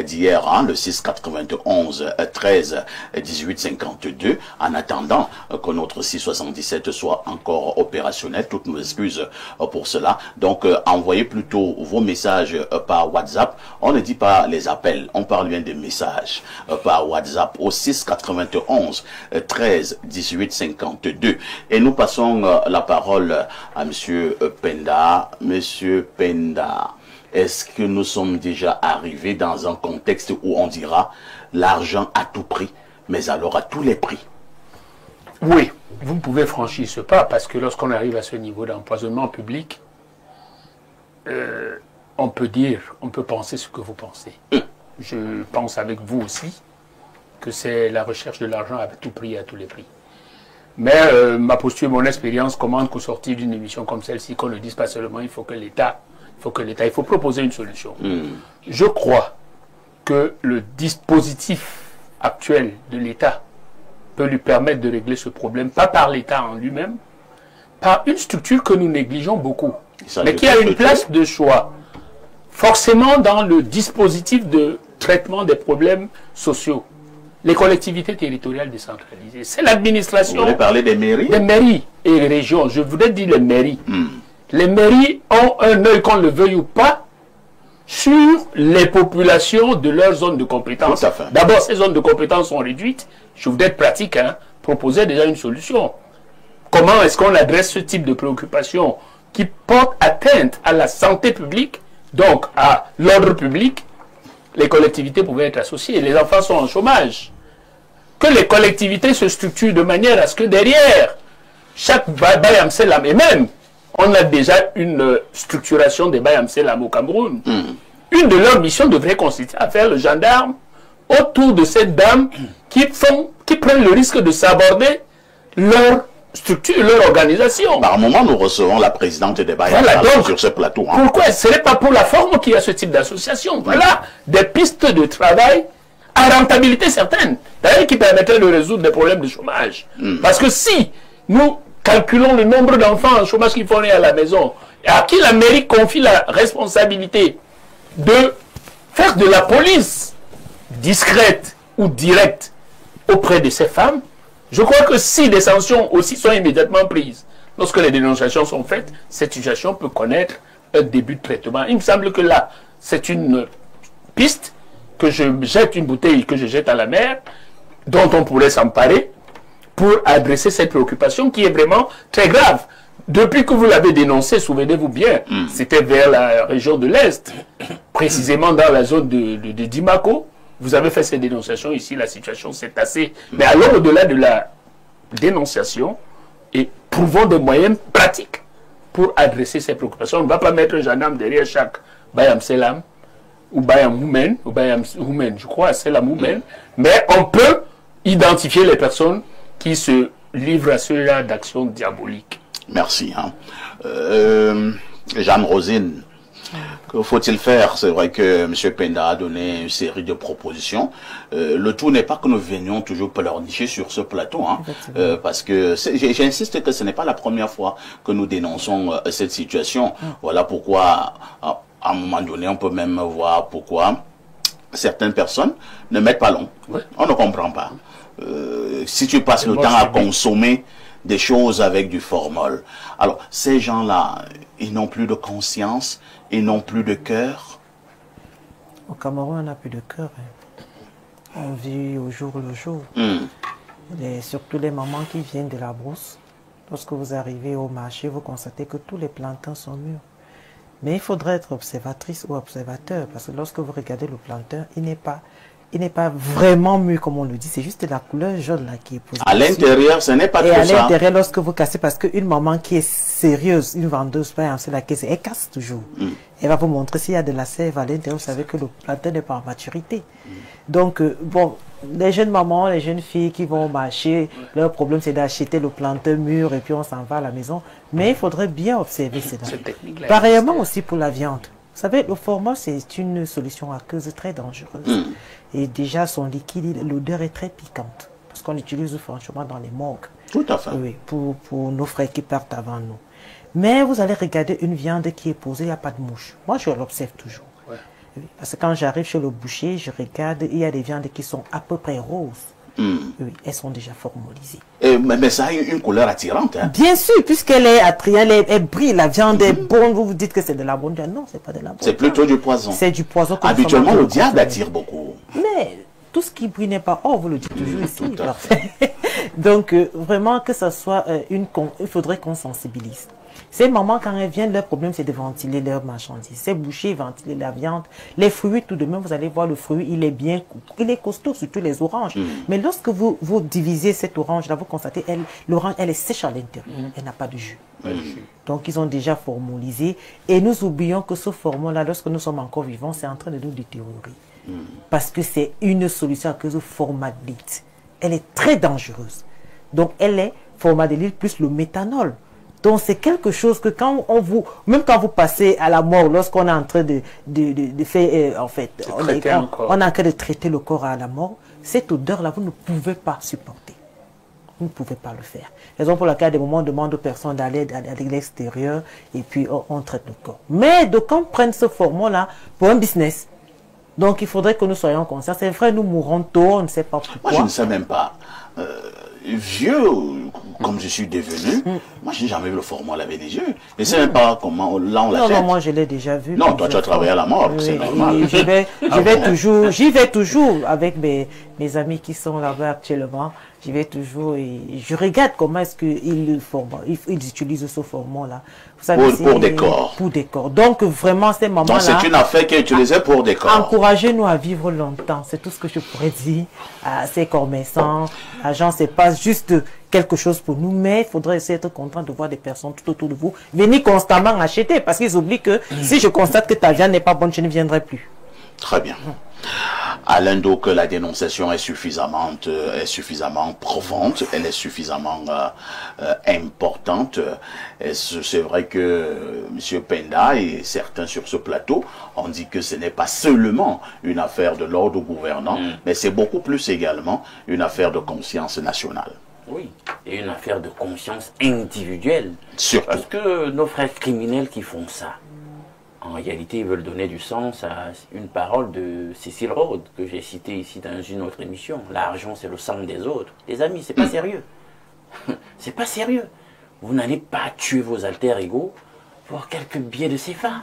d'hier, le 691 13 18 52. En attendant que notre 677 soit encore opérationnel, toutes nos excuses pour cela. Donc, envoyez plutôt vos messages par WhatsApp. On ne dit pas les appels, on parle bien des messages par WhatsApp au 691 13 18 52. Et nous passons la parole à Monsieur Penda. Monsieur Penda, est-ce que nous sommes déjà arrivés dans un contexte où on dira l'argent à tout prix, mais alors à tous les prix? Oui, vous pouvez franchir ce pas, parce que lorsqu'on arrive à ce niveau d'empoisonnement public, on peut dire, on peut penser ce que vous pensez. Je pense avec vous aussi que c'est la recherche de l'argent à tout prix et à tous les prix. Mais ma posture, mon expérience commande qu'au sortir d'une émission comme celle-ci, qu'on ne dise pas seulement, il faut proposer une solution. Je crois que le dispositif actuel de l'État peut lui permettre de régler ce problème, pas par l'État en lui-même, par une structure que nous négligeons beaucoup, mais qui a une place de choix, forcément dans le dispositif de traitement des problèmes sociaux. Les collectivités territoriales décentralisées, c'est l'administration. Vous voulez parler des mairies? Des mairies et les régions. Je voudrais dire les mairies. Les mairies ont un œil, qu'on le veuille ou pas, sur les populations de leur zone de compétence. D'abord, ces zones de compétence sont réduites. Je voudrais être pratique, proposer déjà une solution. Comment est-ce qu'on adresse ce type de préoccupation qui porte atteinte à la santé publique, donc à l'ordre public? Les collectivités pouvaient être associées. Les enfants sont en chômage. Que les collectivités se structurent de manière à ce que derrière chaque Bayam Selam, et même, on a déjà une structuration des Bayam Selam au Cameroun. Une de leurs missions devrait consister à faire le gendarme autour de cette dame qui prennent le risque de s'aborder leur structure, leur organisation. Par moment, nous recevons la présidente des Bayam sur ce plateau. Pourquoi ce n'est pas pour la forme qu'il y a ce type d'association? Voilà des pistes de travail à rentabilité certaine, d'ailleurs qui permettraient de résoudre des problèmes de chômage. Parce que si nous calculons le nombre d'enfants en chômage qui font à la maison, et à qui la mairie confie la responsabilité de faire de la police discrète ou directe auprès de ces femmes, je crois que si des sanctions aussi sont immédiatement prises, lorsque les dénonciations sont faites, cette situation peut connaître un début de traitement. Il me semble que là, c'est une piste, que je jette une bouteille, que je jette à la mer, dont on pourrait s'emparer pour adresser cette préoccupation qui est vraiment très grave. Depuis que vous l'avez dénoncé, souvenez-vous bien, c'était vers la région de l'Est, précisément dans la zone de Dimako. Vous avez fait ces dénonciations ici, la situation s'est assez... Mais alors, au-delà de la dénonciation, et trouvons des moyens pratiques pour adresser ces préoccupations. On ne va pas mettre un gendarme derrière chaque Bayam Selam, ou Bayam Houmen, je crois, Selam Houmen, mais on peut identifier les personnes qui se livrent à ceux-là d'actions diaboliques. Merci. Hein. Jeanne Rosine, que faut-il faire? C'est vrai que M. Penda a donné une série de propositions. Le tout n'est pas que nous venions toujours pleurnicher sur ce plateau, hein, parce que j'insiste que ce n'est pas la première fois que nous dénonçons cette situation. Voilà pourquoi, à un moment donné, on peut même voir pourquoi certaines personnes ne mettent pas long. On ne comprend pas. Si tu passes le temps à consommer des choses avec du formol. Alors, ces gens-là, ils n'ont plus de conscience, ils n'ont plus de cœur. Au Cameroun, on n'a plus de cœur. Hein. On vit au jour le jour. Et surtout les mamans qui viennent de la brousse. Lorsque vous arrivez au marché, vous constatez que tous les plantains sont mûrs. Mais il faudrait être observatrice ou observateur, parce que lorsque vous regardez le plantain, il n'est pas vraiment mûr comme on le dit, c'est juste la couleur jaune là qui est posée. À l'intérieur, ce n'est pas tout ça. Et à l'intérieur, lorsque vous cassez, parce qu'une maman qui est sérieuse, une vendeuse, par exemple, la caisse, elle casse toujours. Elle va vous montrer s'il y a de la sève à l'intérieur, vous savez que le plantain n'est pas en maturité. Donc, bon, les jeunes mamans, les jeunes filles qui vont marcher, leur problème c'est d'acheter le plantain mûr et puis on s'en va à la maison. Mais il faudrait bien observer cela. Pareillement aussi pour la viande. Vous savez, le formol, c'est une solution aqueuse très dangereuse. Et déjà, son liquide, l'odeur est très piquante. Parce qu'on l'utilise franchement dans les morgues. Tout à fait. Oui, pour nos frères qui partent avant nous. Mais vous allez regarder une viande qui est posée, il n'y a pas de mouche. Moi, je l'observe toujours. Oui, parce que quand j'arrive chez le boucher, je regarde, il y a des viandes qui sont à peu près roses. Oui, elles sont déjà formolisées. Mais ça a une couleur attirante. Hein? Bien sûr, puisqu'elle est attrayante, elle brille, la viande est bonne, vous vous dites que c'est de la bonne viande. Non, c'est pas de la bonne viande. C'est plutôt du poison. C'est du poison. Habituellement, le diable attire beaucoup. Mais tout ce qui brille n'est pas or, vous le dites toujours ici. Donc, vraiment, que ce soit il faudrait qu'on sensibilise. Ces mamans, quand elles viennent, leur problème, c'est de ventiler leurs marchandises. Ces bouchers, ventiler la viande. Les fruits, tout de même, vous allez voir, le fruit, il est bien, il est costaud, surtout les oranges. Mais lorsque vous divisez cette orange-là, vous constatez, l'orange, elle est sèche à l'intérieur. Elle n'a pas de jus. Donc, ils ont déjà formolisé. Et nous oublions que ce formol-là, lorsque nous sommes encore vivants, c'est en train de nous détériorer. Parce que c'est une solution à cause de formaldéhyde. Elle est très dangereuse. Donc, elle est formaldéhyde plus le méthanol. Donc, c'est quelque chose que quand même quand vous passez à la mort, lorsqu'on est en train de faire, en fait, on est en train de traiter le corps à la mort, cette odeur-là, vous ne pouvez pas supporter. Vous ne pouvez pas le faire. Raison pour laquelle, à des moments, on demande aux personnes d'aller à l'extérieur et puis on traite le corps. Mais de qu'on prenne ce formol-là pour un business. Donc, il faudrait que nous soyons conscients. C'est vrai, nous mourrons tôt, on ne sait pas pourquoi. Moi, je ne sais même pas. Vieux, comme je suis devenu, moi, je n'ai jamais vu le formol laver les yeux. Je ne sais même pas comment, là, on l'achète. Non, moi, je l'ai déjà vu. Non, toi, tu as travaillé à la mort, c'est normal. J'y vais toujours avec mes amis qui sont là-bas actuellement. J'y vais toujours et je regarde comment est-ce qu'ils utilisent ce format-là. Pour des corps. Pour des corps. Donc, vraiment, ces moments-là... Donc, c'est une affaire qui est utilisée pour des corps. Encouragez-nous à vivre longtemps. C'est tout ce que je pourrais dire à ces commerçants. À gens, c'est pas juste quelque chose pour nous, mais il faudrait essayer d'être content de voir des personnes tout autour de vous venir constamment acheter parce qu'ils oublient que si je constate que ta viande n'est pas bonne, je ne viendrai plus. Très bien. Alain, donc la dénonciation est suffisamment profonde, elle est suffisamment importante. C'est vrai que M. Penda et certains sur ce plateau ont dit que ce n'est pas seulement une affaire de l'ordre gouvernant, mais c'est beaucoup plus également une affaire de conscience nationale. Oui, et une affaire de conscience individuelle. Surtout. Parce que nos frères criminels qui font ça, en réalité, ils veulent donner du sens à une parole de Cécile Rhodes, que j'ai citée ici dans une autre émission. L'argent, c'est le sang des autres. Les amis, c'est pas sérieux. C'est pas sérieux. Vous n'allez pas tuer vos alter-ego pour quelques billets de CFA.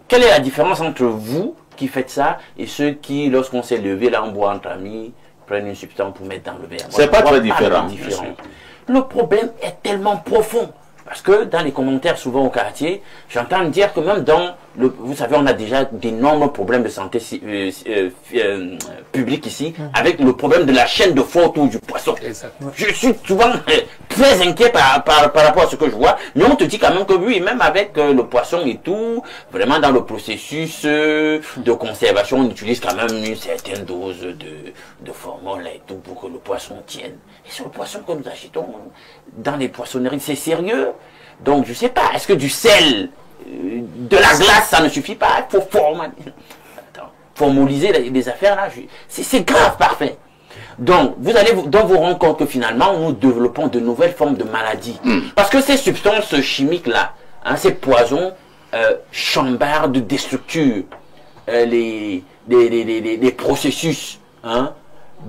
Quelle est la différence entre vous qui faites ça et ceux qui, lorsqu'on s'est levé là en bois entre amis, prennent une substance pour mettre dans le verre? C'est pas très différent. Le problème est tellement profond. Parce que dans les commentaires, souvent au quartier, j'entends dire que même dans vous savez, on a déjà d'énormes problèmes de santé publique ici, avec le problème de la chaîne de fond autour du poisson. Exactement. Je suis souvent très inquiet par rapport à ce que je vois, mais on te dit quand même que oui, même avec le poisson et tout, vraiment dans le processus de conservation, on utilise quand même une certaine dose de formol et tout pour que le poisson tienne. Et c'est le poisson que nous achetons dans les poissonneries, c'est sérieux. Donc je sais pas, est-ce que du sel, de la glace, ça ne suffit pas? Il faut formaliser les affaires là. C'est grave, parfait. Donc, vous allez vous rendre compte que finalement, nous développons de nouvelles formes de maladies. Parce que ces substances chimiques-là, hein, ces poisons, chambardent, déstructurent les processus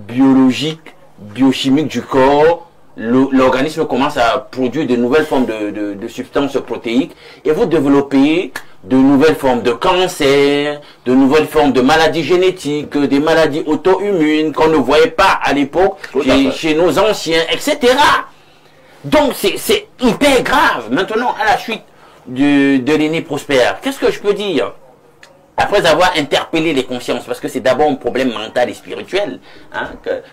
biologiques, biochimiques du corps. L'organisme commence à produire de nouvelles formes de substances protéiques et vous développez de nouvelles formes de cancer, de nouvelles formes de maladies génétiques, des maladies auto-immunes qu'on ne voyait pas à l'époque chez nos anciens, etc. Donc c'est hyper grave. Maintenant, à la suite de l'aîné Prospère, qu'est-ce que je peux dire? Après avoir interpellé les consciences, parce que c'est d'abord un problème mental et spirituel, hein,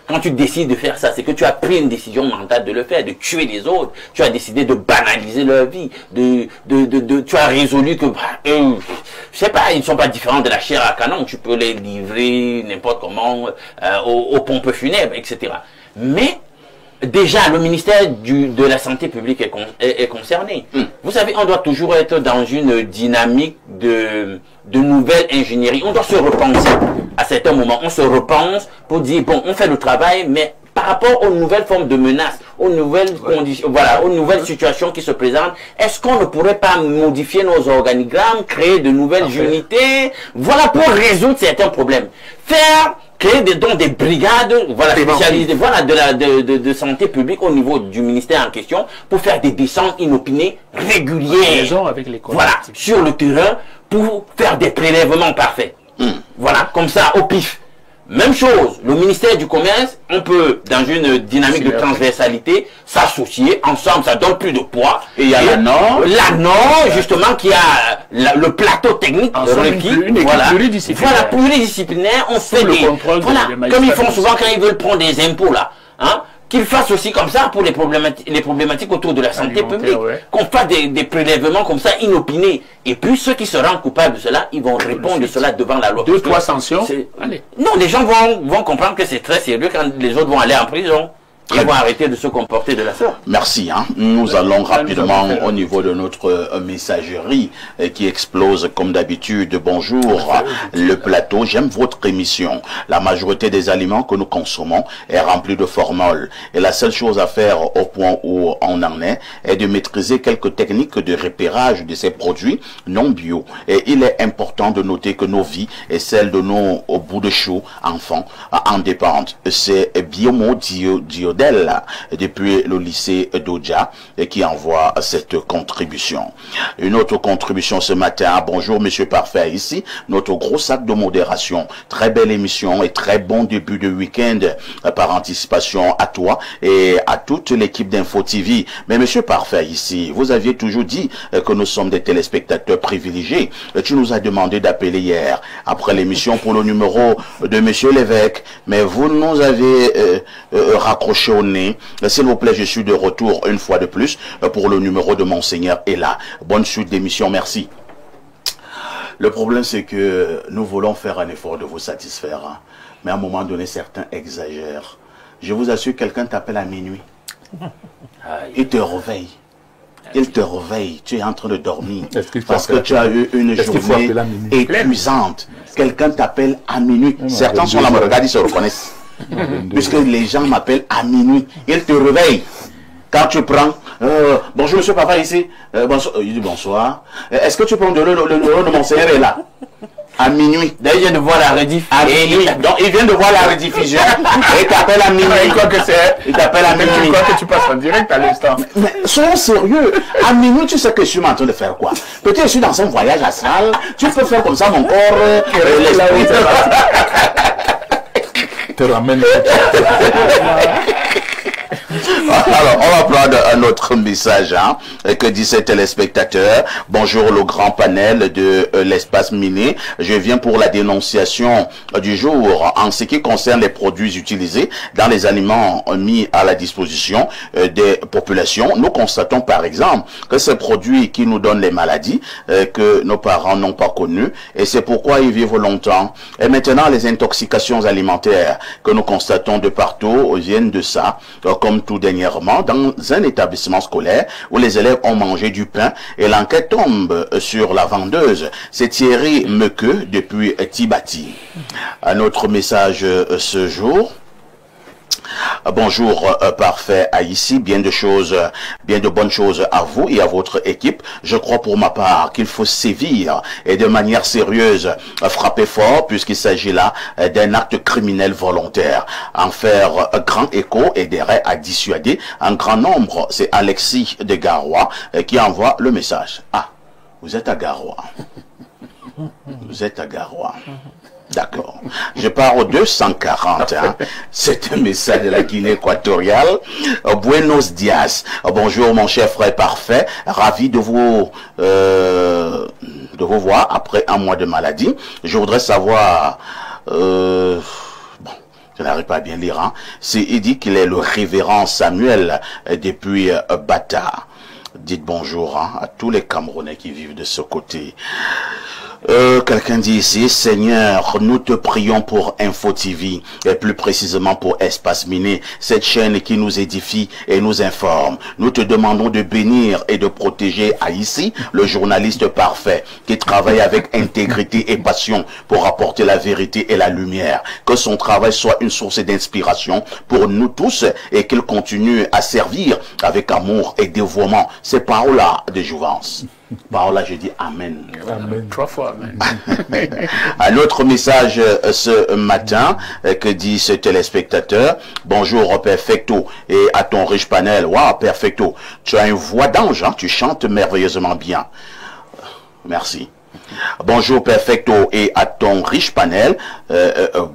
quand tu décides de faire ça, c'est que tu as pris une décision mentale de le faire, de tuer les autres, tu as décidé de banaliser leur vie, tu as résolu que, je sais pas, ils ne sont pas différents de la chair à canon, tu peux les livrer n'importe comment, aux pompes funèbres, etc. Mais, déjà, le ministère de la Santé publique est concerné. Vous savez, on doit toujours être dans une dynamique de nouvelle ingénierie. On doit se repenser à certains moments. On se repense pour dire, bon, on fait le travail, mais par rapport aux nouvelles formes de menaces, aux nouvelles conditions, voilà, aux nouvelles situations qui se présentent, est-ce qu'on ne pourrait pas modifier nos organigrammes, créer de nouvelles unités, voilà, pour résoudre certains problèmes. Créer des brigades, voilà, spécialisées, voilà, de santé publique au niveau du ministère en question, pour faire des descentes inopinées régulières. Avec les voilà, sur le terrain, pour faire des prélèvements parfaits. Voilà, comme ça, au pif. Même chose, le ministère du Commerce, on peut, dans une dynamique de transversalité, s'associer ensemble, ça donne plus de poids. Et il y a l'ANOR, justement, qui a le plateau technique requis. Une équipe pluridisciplinaire. Voilà, pluridisciplinaire, on fait des... Voilà, comme ils font souvent quand ils veulent prendre des impôts, là. Hein, qu'ils fassent aussi comme ça pour les problématiques autour de la santé publique. Qu'on fasse des prélèvements comme ça, inopinés. Et puis ceux qui se rendent coupables de cela, ils vont répondre de cela devant la loi. 2-3 sanctions. Allez. Non, les gens vont comprendre que c'est très sérieux quand les autres vont aller en prison. Ils vont arrêter de se comporter de la sorte. Merci. Nous allons rapidement au niveau de notre messagerie qui explose comme d'habitude. Bonjour, le plateau. J'aime votre émission. La majorité des aliments que nous consommons est remplie de formol. Et la seule chose à faire au point où on en est de maîtriser quelques techniques de repérage de ces produits non bio. Et il est important de noter que nos vies et celles de nos bouts de chou enfants en dépendent. C'est Biomo Diodel depuis le lycée d'Odja qui envoie cette contribution. Une autre contribution ce matin. Bonjour Monsieur Parfait, ici notre gros sac de modération. Très belle émission et très bon début de week-end par anticipation à toi et à toute l'équipe d'Info TV. Mais Monsieur Parfait, ici, vous aviez toujours dit que nous sommes des téléspectateurs privilégiés. Tu nous as demandé d'appeler hier après l'émission pour le numéro de Monsieur l'évêque, mais vous nous avez raccroché au nez. S'il vous plaît, je suis de retour une fois de plus pour le numéro de Monseigneur est là. Bonne suite d'émission, merci. Le problème, c'est que nous voulons faire un effort de vous satisfaire, mais à un moment donné, certains exagèrent. Je vous assure, quelqu'un t'appelle à minuit. Il te réveille. Il te réveille. Tu es en train de dormir parce que tu as eu une journée épuisante. Quelqu'un t'appelle à minuit. Certains sont là, me regardent, ils se reconnaissent. Puisque les gens m'appellent à minuit, ils te réveillent. Quand tu prends, bonjour monsieur papa ici, bonsoir, il dit bonsoir. Est-ce que tu prends le numéro de Monseigneur est là? À minuit. D'ailleurs, il vient de voir la rediff. À minuit. Donc, il vient de voir la rediffusion et il t'appelle à minuit. Il t'appelle à minuit. Tu crois que tu passes en direct à l'instant? Mais soyons sérieux. À minuit, tu sais que je suis en train de faire quoi? Peut-être que je suis dans un voyage astral. Tu peux faire comme ça mon corps. L'esprit te ramène. Alors, on va prendre un autre message, hein, que dit ces téléspectateurs. Bonjour le grand panel de l'espace miné. Je viens pour la dénonciation du jour en ce qui concerne les produits utilisés dans les aliments mis à la disposition des populations. Nous constatons par exemple que ces produits qui nous donnent les maladies que nos parents n'ont pas connues, et c'est pourquoi ils vivent longtemps. Et maintenant, les intoxications alimentaires que nous constatons de partout viennent de ça, comme tout dernièrement dans un établissement scolaire où les élèves ont mangé du pain et l'enquête tombe sur la vendeuse. C'est Thierry Mequeux depuis Tibati. Un autre message ce jour. Bonjour, parfait à ici, bien de bonnes choses à vous et à votre équipe. Je crois pour ma part qu'il faut sévir et de manière sérieuse frapper fort puisqu'il s'agit là d'un acte criminel volontaire. En faire grand écho aiderait à dissuader un grand nombre. C'est Alexis de Garoua qui envoie le message. Ah, vous êtes à Garoua. Vous êtes à Garoua. D'accord. Je pars au 240. Hein. C'est un message de la Guinée équatoriale. Buenos dias. Bonjour mon cher frère parfait. Ravi de vous voir après un mois de maladie. Je voudrais savoir... bon, je n'arrive pas à bien lire. Hein. Il dit qu'il est le révérend Samuel depuis Bata. Dites bonjour hein, à tous les Camerounais qui vivent de ce côté. Quelqu'un dit ici, Seigneur, nous te prions pour Info TV, et plus précisément pour Espace Miné, cette chaîne qui nous édifie et nous informe. Nous te demandons de bénir et de protéger Aïssi, le journaliste parfait, qui travaille avec intégrité et passion pour apporter la vérité et la lumière. Que son travail soit une source d'inspiration pour nous tous et qu'il continue à servir avec amour et dévouement. C'est Paola de Jouvence. Paola, je dis Amen. Amen. 3 fois Amen. Un autre message ce matin que dit ce téléspectateur. Bonjour Perfecto et à ton riche panel. Waouh Perfecto, tu as une voix d'ange, hein? Tu chantes merveilleusement bien. Merci. Bonjour Perfecto et à ton riche panel.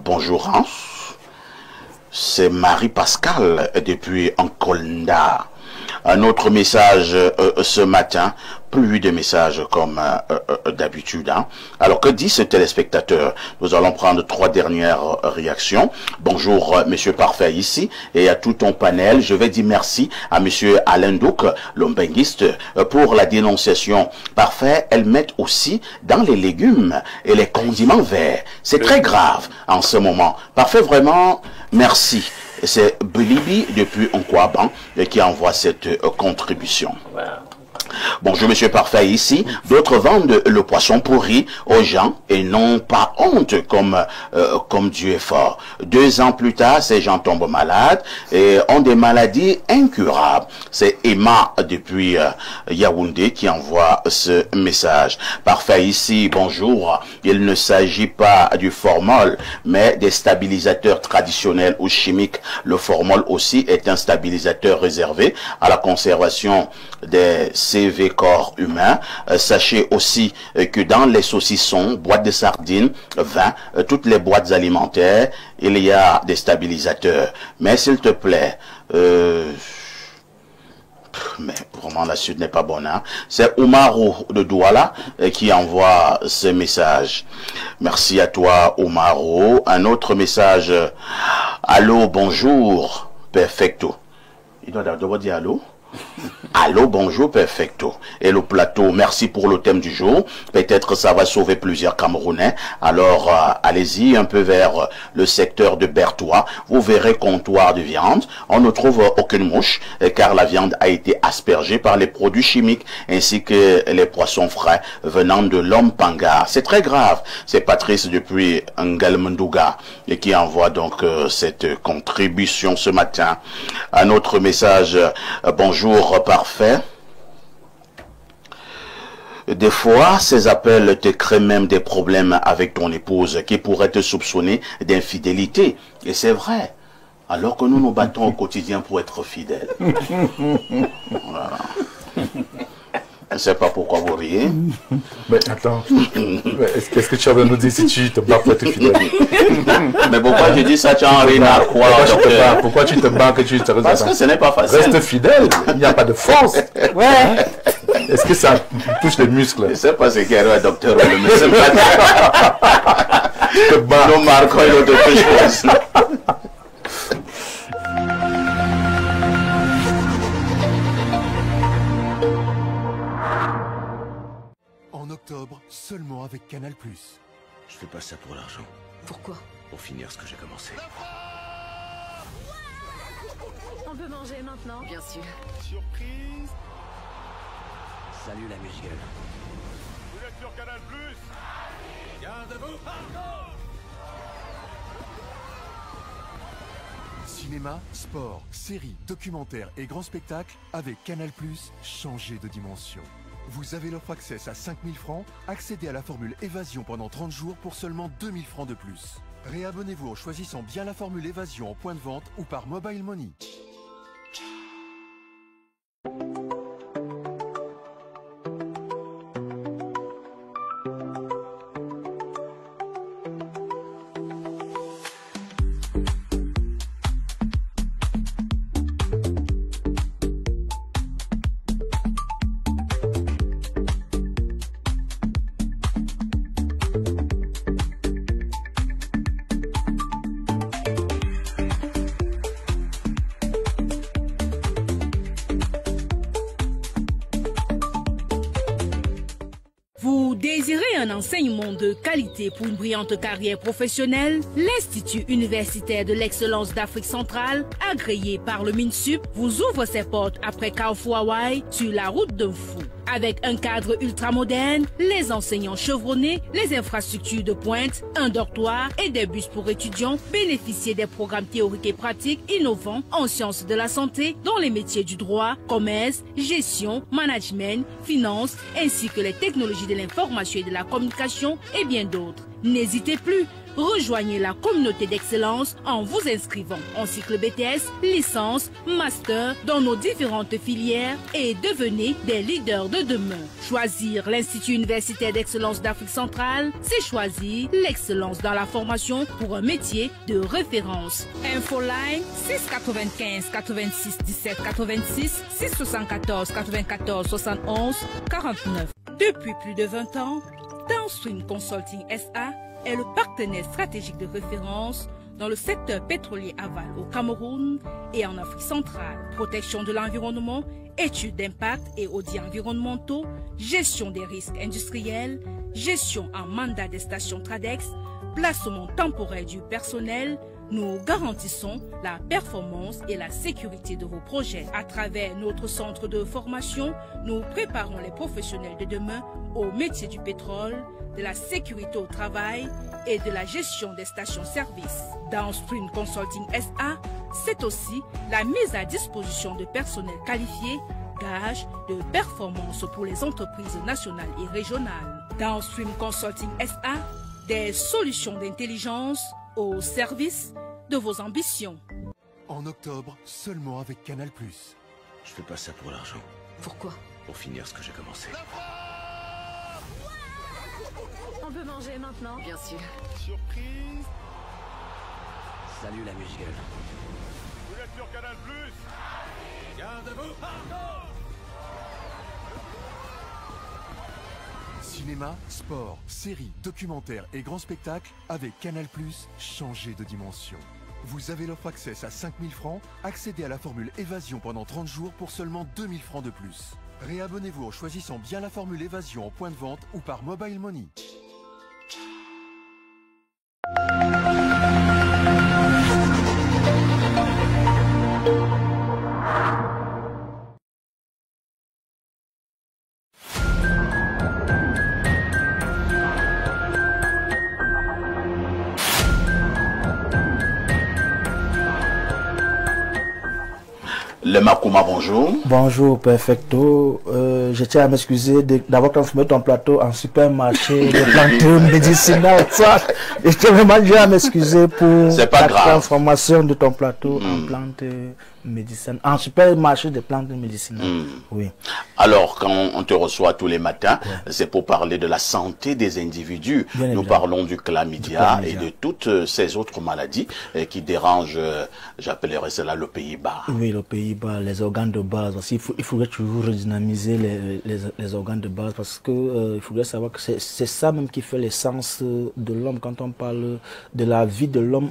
Bonjour hein? C'est Marie-Pascale depuis Ancolda. Un autre message ce matin, plus de messages comme d'habitude. Hein. Alors, que dit ce téléspectateur? Nous allons prendre 3 dernières réactions. Bonjour, monsieur Parfait ici, et à tout ton panel. Je vais dire merci à monsieur Alain Douk, l'ombenguiste, pour la dénonciation. Parfait, elles mettent aussi dans les légumes et les condiments verts. C'est très grave en ce moment. Parfait, vraiment, merci. C'est Bilibi depuis Nkwaban qui envoie cette contribution. Bonjour monsieur Parfait ici. D'autres vendent le poisson pourri aux gens et n'ont pas honte comme Dieu est fort. 2 ans plus tard, ces gens tombent malades et ont des maladies incurables. C'est Emma depuis Yaoundé qui envoie ce message. Parfait ici, bonjour. Il ne s'agit pas du formol, mais des stabilisateurs traditionnels ou chimiques. Le formol aussi est un stabilisateur réservé à la conservation des CV corps humain. Sachez aussi que dans les saucissons, boîtes de sardines, vin, toutes les boîtes alimentaires, il y a des stabilisateurs. Mais s'il te plaît, mais vraiment la suite n'est pas bonne. Hein? C'est Oumarou de Douala qui envoie ce message. Merci à toi Oumarou. Un autre message. Allô, bonjour, perfecto. Il doit d'abord dire allô. Allô, bonjour, perfecto. Et le plateau, merci pour le thème du jour. Peut-être ça va sauver plusieurs Camerounais. Alors, allez-y un peu vers le secteur de Bertois. Vous verrez comptoir de viande. On ne trouve aucune mouche, car la viande a été aspergée par les produits chimiques, ainsi que les poissons frais venant de l'Ompanga. C'est très grave. C'est Patrice depuis Ngalmandouga qui envoie donc cette contribution ce matin. Un autre message, bonjour, parfait. Des fois, ces appels te créent même des problèmes avec ton épouse qui pourrait te soupçonner d'infidélité. Et c'est vrai. Alors que nous nous battons au quotidien pour être fidèles. Voilà. ne sais pas pourquoi vous riez. Mais attends, est-ce que tu vas nous dire si tu te bats pour être fidèle? Mais pourquoi je dis ça, tu en ris à quoi, docteur? Pourquoi tu te bats que tu te restes? Parce que ce n'est pas facile. Reste fidèle, il n'y a pas de force. Ouais. Est-ce que ça touche les muscles? Je ne sais pas ce qu'il y a, docteur, mais c'est pas... Nous marquons une autre chose. En octobre, seulement avec Canal+. Je fais pas ça pour l'argent. Pourquoi? Pour finir ce que j'ai commencé. On peut manger maintenant? Bien sûr. Surprise. Salut la musique. Vous êtes sur Canal+. Gardez-vous. Cinéma, sport, séries, documentaires et grands spectacles avec Canal+, changez de dimension. Vous avez l'offre Access à 5 000 francs, accédez à la formule Évasion pendant 30 jours pour seulement 2 000 francs de plus. Réabonnez-vous en choisissant bien la formule Évasion en point de vente ou par Mobile Money. Un enseignement de qualité pour une brillante carrière professionnelle, l'Institut universitaire de l'excellence d'Afrique centrale, agréé par le MINSUP, vous ouvre ses portes après Carrefour Hawaii sur la route d'un fou. Avec un cadre ultramoderne, les enseignants chevronnés, les infrastructures de pointe, un dortoir et des bus pour étudiants, bénéficiez des programmes théoriques et pratiques innovants en sciences de la santé dans les métiers du droit, commerce, gestion, management, finance, ainsi que les technologies de l'information et de la communication et bien d'autres. N'hésitez plus, rejoignez la communauté d'excellence en vous inscrivant en cycle BTS, licence, master dans nos différentes filières et devenez des leaders de demain. Choisir l'Institut universitaire d'excellence d'Afrique centrale, c'est choisir l'excellence dans la formation pour un métier de référence. Infoline 695 86 17 86 674 94 71 49. Depuis plus de 20 ans, Downstream Consulting SA est le partenaire stratégique de référence dans le secteur pétrolier aval au Cameroun et en Afrique centrale. Protection de l'environnement, études d'impact et audits environnementaux, gestion des risques industriels, gestion en mandat des stations Tradex, placement temporaire du personnel. Nous garantissons la performance et la sécurité de vos projets. À travers notre centre de formation, nous préparons les professionnels de demain au métier du pétrole, de la sécurité au travail et de la gestion des stations-service. Downstream Consulting SA, c'est aussi la mise à disposition de personnel qualifié, gage de performance pour les entreprises nationales et régionales. Downstream Consulting SA, des solutions d'intelligence au service de vos ambitions. En octobre, seulement avec Canal+. Je fais pas ça pour l'argent. Pourquoi? Pour finir ce que j'ai commencé. On peut manger maintenant? Bien sûr. Surprise. Salut la musique. Vous êtes sur Canal+. Gardez-vous. Cinéma, sport, séries, documentaires et grands spectacles avec Canal+, changez de dimension. Vous avez l'offre Access à 5 000 francs, accédez à la formule Évasion pendant 30 jours pour seulement 2 000 francs de plus. Réabonnez-vous en choisissant bien la formule Évasion en point de vente ou par Mobile Money. Le Makuma, bonjour. Bonjour, perfecto. Je tiens à m'excuser d'avoir transformé ton plateau en supermarché de plantes médicinales. Je tiens vraiment à m'excuser pour la transformation de ton plateau en plante médicinales, en supermarché de plantes médicinales. Oui. Alors, quand on te reçoit tous les matins, c'est pour parler de la santé des individus. Nous parlons du chlamydia et de toutes ces autres maladies qui dérangent, j'appellerais cela le Pays-Bas. Oui, le Pays-Bas, les organes de base aussi. Il faudrait toujours redynamiser les organes de base parce que il faudrait savoir que c'est ça même qui fait l'essence de l'homme. Quand on parle de la vie de l'homme,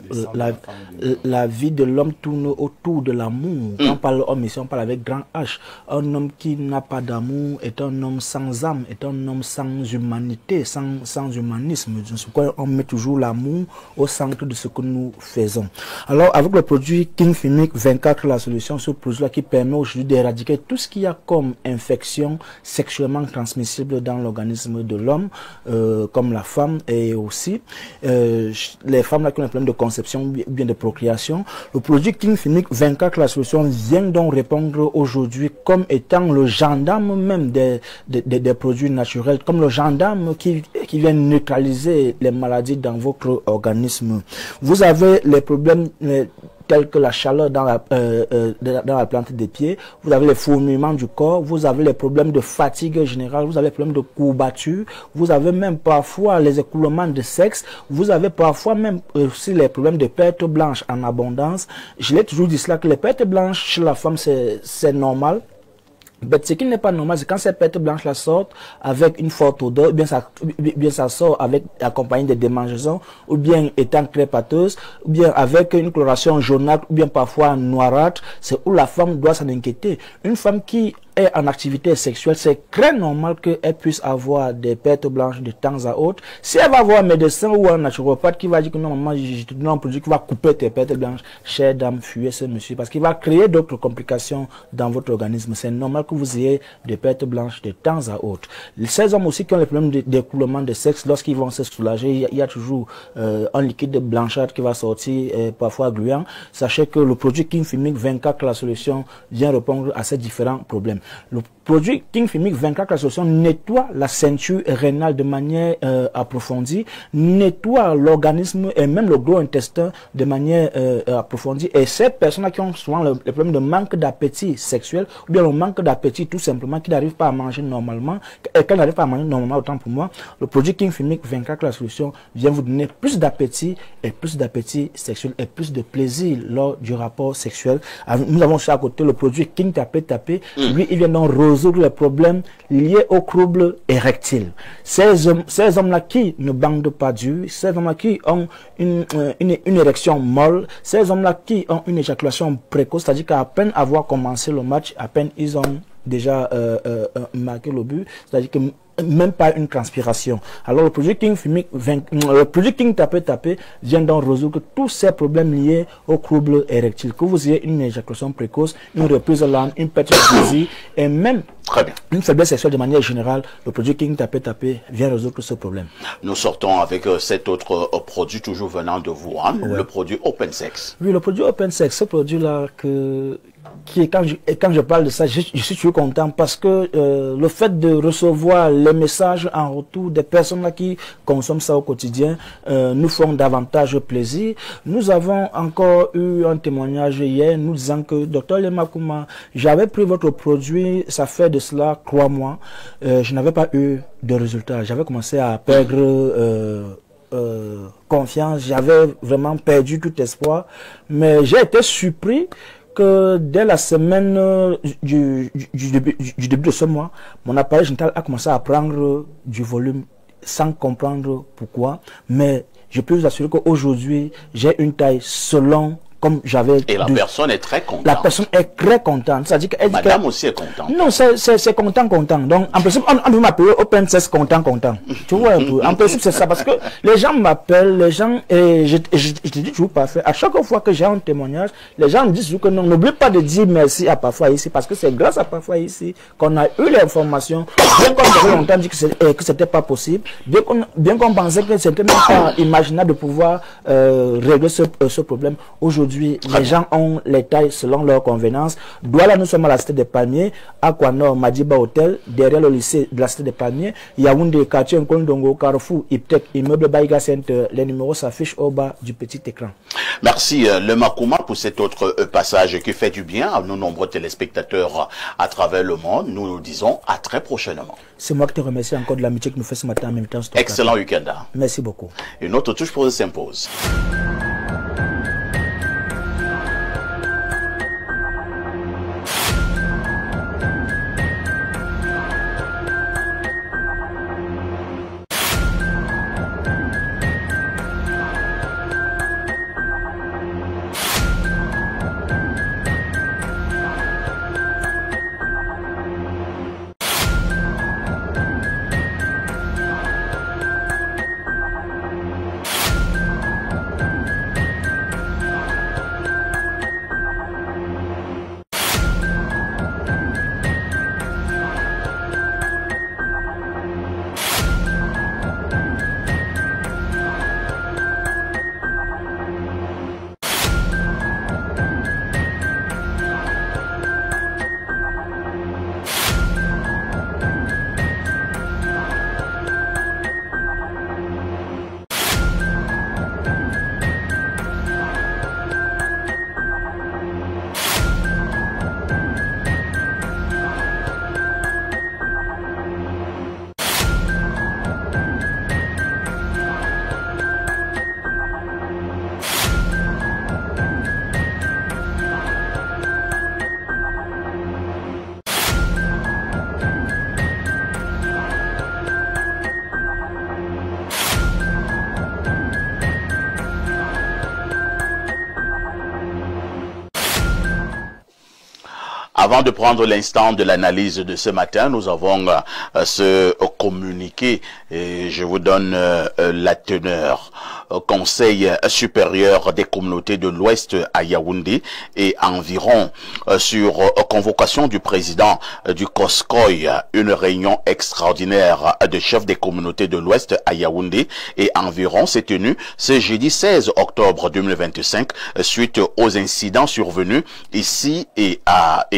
la vie de l'homme tourne autour de l'amour. Quand on parle homme ici, on parle avec grand H. Un homme qui n'a pas d'amour est un homme sans âme, est un homme sans humanité, sans humanisme. On met toujours l'amour au centre de ce que nous faisons. Alors, avec le produit King Finic 24, la solution, ce produit-là qui permet aujourd'hui d'éradiquer tout ce qu'il y a comme infection sexuellement transmissible dans l'organisme de l'homme, comme la femme et aussi les femmes là qui ont un problème de conception ou bien de procréation. Le produit King Finic 24, la solution, vient donc répondre aujourd'hui comme étant le gendarme même des produits naturels, comme le gendarme qui vient neutraliser les maladies dans votre organisme. Vous avez les problèmes tels que la chaleur dans la plante des pieds, vous avez les fourmillements du corps, vous avez les problèmes de fatigue générale, vous avez les problèmes de courbature, vous avez même parfois les écoulements de sexe, vous avez parfois même aussi les problèmes de pertes blanches en abondance. Je l'ai toujours dit cela, que les pertes blanches chez la femme, c'est normal. Mais ce qui n'est pas normal, c'est quand ces pertes blanches la sortent avec une forte odeur, ou bien ça sort avec accompagné de démangeaisons, ou bien étant très pâteuse, ou bien avec une coloration jaunâtre, ou bien parfois noirâtre. C'est où la femme doit s'en inquiéter. Une femme qui est en activité sexuelle, c'est très normal qu'elle puisse avoir des pertes blanches de temps à autre. Si elle va voir un médecin ou un naturopathe qui va dire que normalement, je te donne un produit qui va couper tes pertes blanches, chère dame, fuyez ce monsieur, parce qu'il va créer d'autres complications dans votre organisme. C'est normal que vous ayez des pertes blanches de temps à autre. Ces hommes aussi qui ont les problèmes d'écoulement de sexe, lorsqu'ils vont se soulager, il y a toujours un liquide blanchâtre qui va sortir, parfois gluant. Sachez que le produit King Finic 24, la solution, vient répondre à ces différents problèmes. Le produit King Finic 24, la solution, nettoie la ceinture rénale de manière approfondie, nettoie l'organisme et même le gros intestin de manière approfondie. Et ces personnes qui ont souvent le problème de manque d'appétit sexuel, ou bien le manque d'appétit tout simplement, qui n'arrivent pas à manger normalement, et qu'elles n'arrivent pas à manger normalement, autant pour moi, le produit King Finic 24, la solution, vient vous donner plus d'appétit sexuel et plus de plaisir lors du rapport sexuel. Nous avons sur à côté le produit King Tapé. Lui, il vient donc résoudre les problèmes liés aux troubles érectiles. Ces hommes-là qui ne bandent pas dur, ces hommes-là qui ont une érection molle, ces hommes-là qui ont une éjaculation précoce, c'est-à-dire qu'à peine avoir commencé le match, à peine ils ont déjà marqué le but, c'est-à-dire que même pas une transpiration. Alors le produit King Finic, le produit King Tapé vient donc résoudre tous ces problèmes liés aux troubles érectiles. Que vous ayez une éjaculation précoce, une reprise lente, une perte de plaisir et même une faiblesse sexuelle de manière générale, le produit King Tapé vient résoudre ce problème. Nous sortons avec cet autre produit toujours venant de Wuhan, le produit Open Sex. Oui, le produit Open Sex, ce produit-là quand je parle de ça, je suis toujours content parce que le fait de recevoir les messages en retour des personnes là qui consomment ça au quotidien nous font davantage plaisir. Nous avons encore eu un témoignage hier nous disant que Dr Lemakouma, j'avais pris votre produit, ça fait de cela 3 mois, je n'avais pas eu de résultat. J'avais commencé à perdre confiance, j'avais vraiment perdu tout espoir, mais j'ai été surpris que dès la semaine du début de ce mois, mon appareil génital a commencé à prendre du volume sans comprendre pourquoi. Mais je peux vous assurer qu'aujourd'hui, j'ai une taille selon comme j'avais... Et la personne est très contente. La personne est très contente. C'est-à-dire qu'elle dit Madame aussi est contente. Non, c'est content. Donc, en principe, on peut m'appeler Open Sex content. Tu vois un peu. En principe, c'est ça. Parce que les gens m'appellent, les gens... Et je te dis toujours parfait. À chaque fois que j'ai un témoignage, les gens me disent toujours que non, n'oublie pas de dire merci à Parfois Ici. Parce que c'est grâce à Parfois Ici qu'on a eu l'information. Bien qu'on avait longtemps dit que c'était pas possible. Bien qu'on pensait que c'était même pas imaginable de pouvoir régler ce problème. Aujourd'hui, Aujourd'hui, les gens ont les tailles selon leur convenance. Douala, nous sommes à la cité des Palmiers, Aquanor, Madiba Hotel, derrière le lycée de la cité des Palmiers, Yaoundé, quartier Nkondongo, Carrefour, Iptek, immeuble Baïga Center. Les numéros s'affichent au bas du petit écran. Merci le Makuma pour cet autre passage qui fait du bien à nos nombreux téléspectateurs à travers le monde. Nous nous disons à très prochainement. C'est moi qui te remercie encore de l'amitié que nous fait ce matin en même temps. Excellent week-end. Merci beaucoup. Une autre touche pour s'impose. Avant de prendre l'instant de l'analyse de ce matin, nous avons ce communiqué et je vous donne la teneur. Conseil supérieur des communautés de l'Ouest à Yaoundé et environ sur convocation du président du COSCOI, une réunion extraordinaire de chefs des communautés de l'Ouest à Yaoundé et environ s'est tenue ce jeudi 16 octobre 2025 suite aux incidents survenus ici et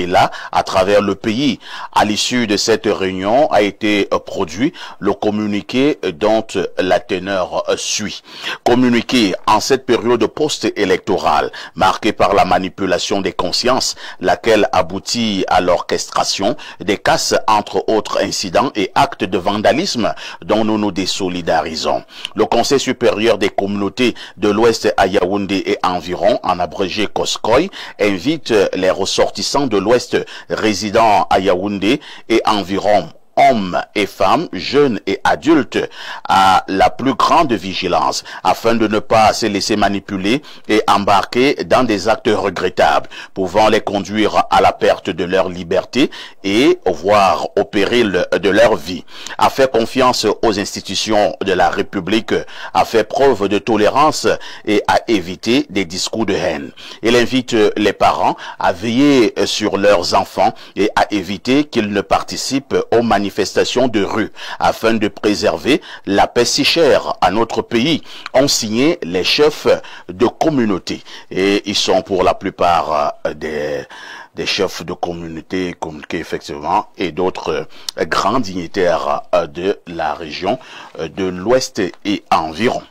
là à travers le pays. À l'issue de cette réunion a été produit le communiqué dont la teneur suit. Communiqué en cette période post-électorale marquée par la manipulation des consciences, laquelle aboutit à l'orchestration des casses entre autres incidents et actes de vandalisme dont nous nous désolidarisons. Le Conseil supérieur des communautés de l'Ouest à Yaoundé et environ, en abrégé COSCOI, invite les ressortissants de l'Ouest résidant à Yaoundé et environ hommes et femmes, jeunes et adultes, à la plus grande vigilance afin de ne pas se laisser manipuler et embarquer dans des actes regrettables pouvant les conduire à la perte de leur liberté et voire au péril de leur vie. A fait confiance aux institutions de la République, a fait preuve de tolérance et à éviter des discours de haine. Il invite les parents à veiller sur leurs enfants et à éviter qu'ils ne participent aux manifestations de rue afin de préserver la paix si chère à notre pays, ont signé les chefs de communauté et ils sont pour la plupart des chefs de communauté effectivement et d'autres grands dignitaires de la région de l'Ouest et environ.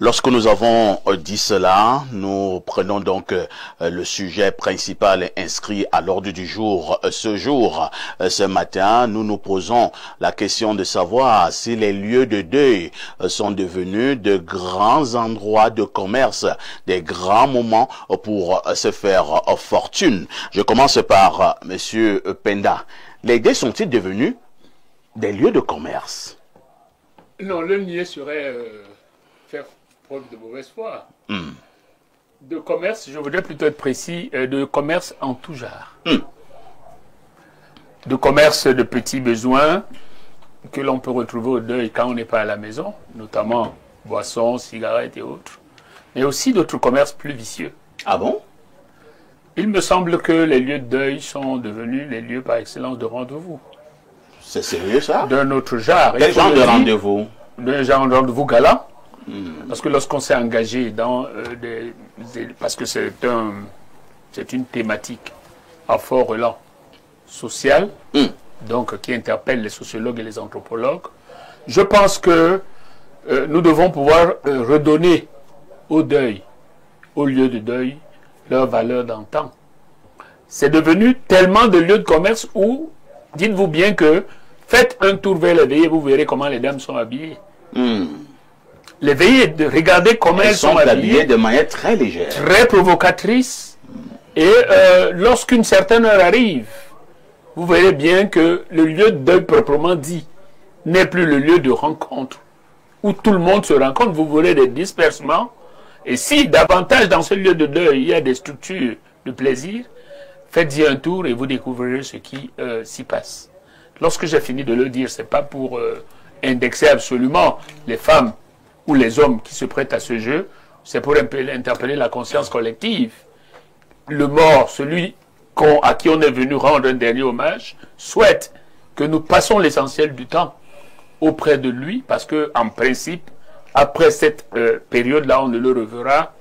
Lorsque nous avons dit cela, nous prenons donc le sujet principal inscrit à l'ordre du jour. Ce matin, nous nous posons la question de savoir si les lieux de deuil sont devenus de grands endroits de commerce, des grands moments pour se faire fortune. Je commence par Monsieur Penda. Les deuils sont-ils devenus des lieux de commerce? Non, le nier serait faire preuve de mauvaise foi. De commerce, je voudrais plutôt être précis, de commerce en tout genre. De commerce de petits besoins que l'on peut retrouver au deuil quand on n'est pas à la maison, notamment boissons, cigarettes et autres, mais aussi d'autres commerces plus vicieux. Ah bon? Il me semble que les lieux de deuil sont devenus les lieux par excellence de rendez-vous. C'est sérieux ça? D'un autre genre. Quel genre de rendez-vous? D'un genre de rendez-vous galant. Parce que lorsqu'on s'est engagé dans parce que c'est une thématique à fort relent social, donc qui interpelle les sociologues et les anthropologues, je pense que nous devons pouvoir redonner au deuil, au lieu de deuil, leur valeur d'antan. C'est devenu tellement de lieux de commerce où, dites-vous bien que, faites un tour vers les veillées, vous verrez comment les dames sont habillées. Les veillées, regardez comment elles sont habillées de manière très légère. Très provocatrice. Et lorsqu'une certaine heure arrive, vous verrez bien que le lieu de deuil proprement dit n'est plus le lieu de rencontre où tout le monde se rencontre. Vous verrez des dispersements. Et si davantage dans ce lieu de deuil, il y a des structures de plaisir, faites-y un tour et vous découvrirez ce qui s'y passe. Lorsque j'ai fini de le dire, ce n'est pas pour indexer absolument les femmes ou les hommes qui se prêtent à ce jeu, c'est pour interpeller la conscience collective. Le mort, celui à qui on est venu rendre un dernier hommage, souhaite que nous passons l'essentiel du temps auprès de lui, parce que en principe, après cette période-là, on ne le reverra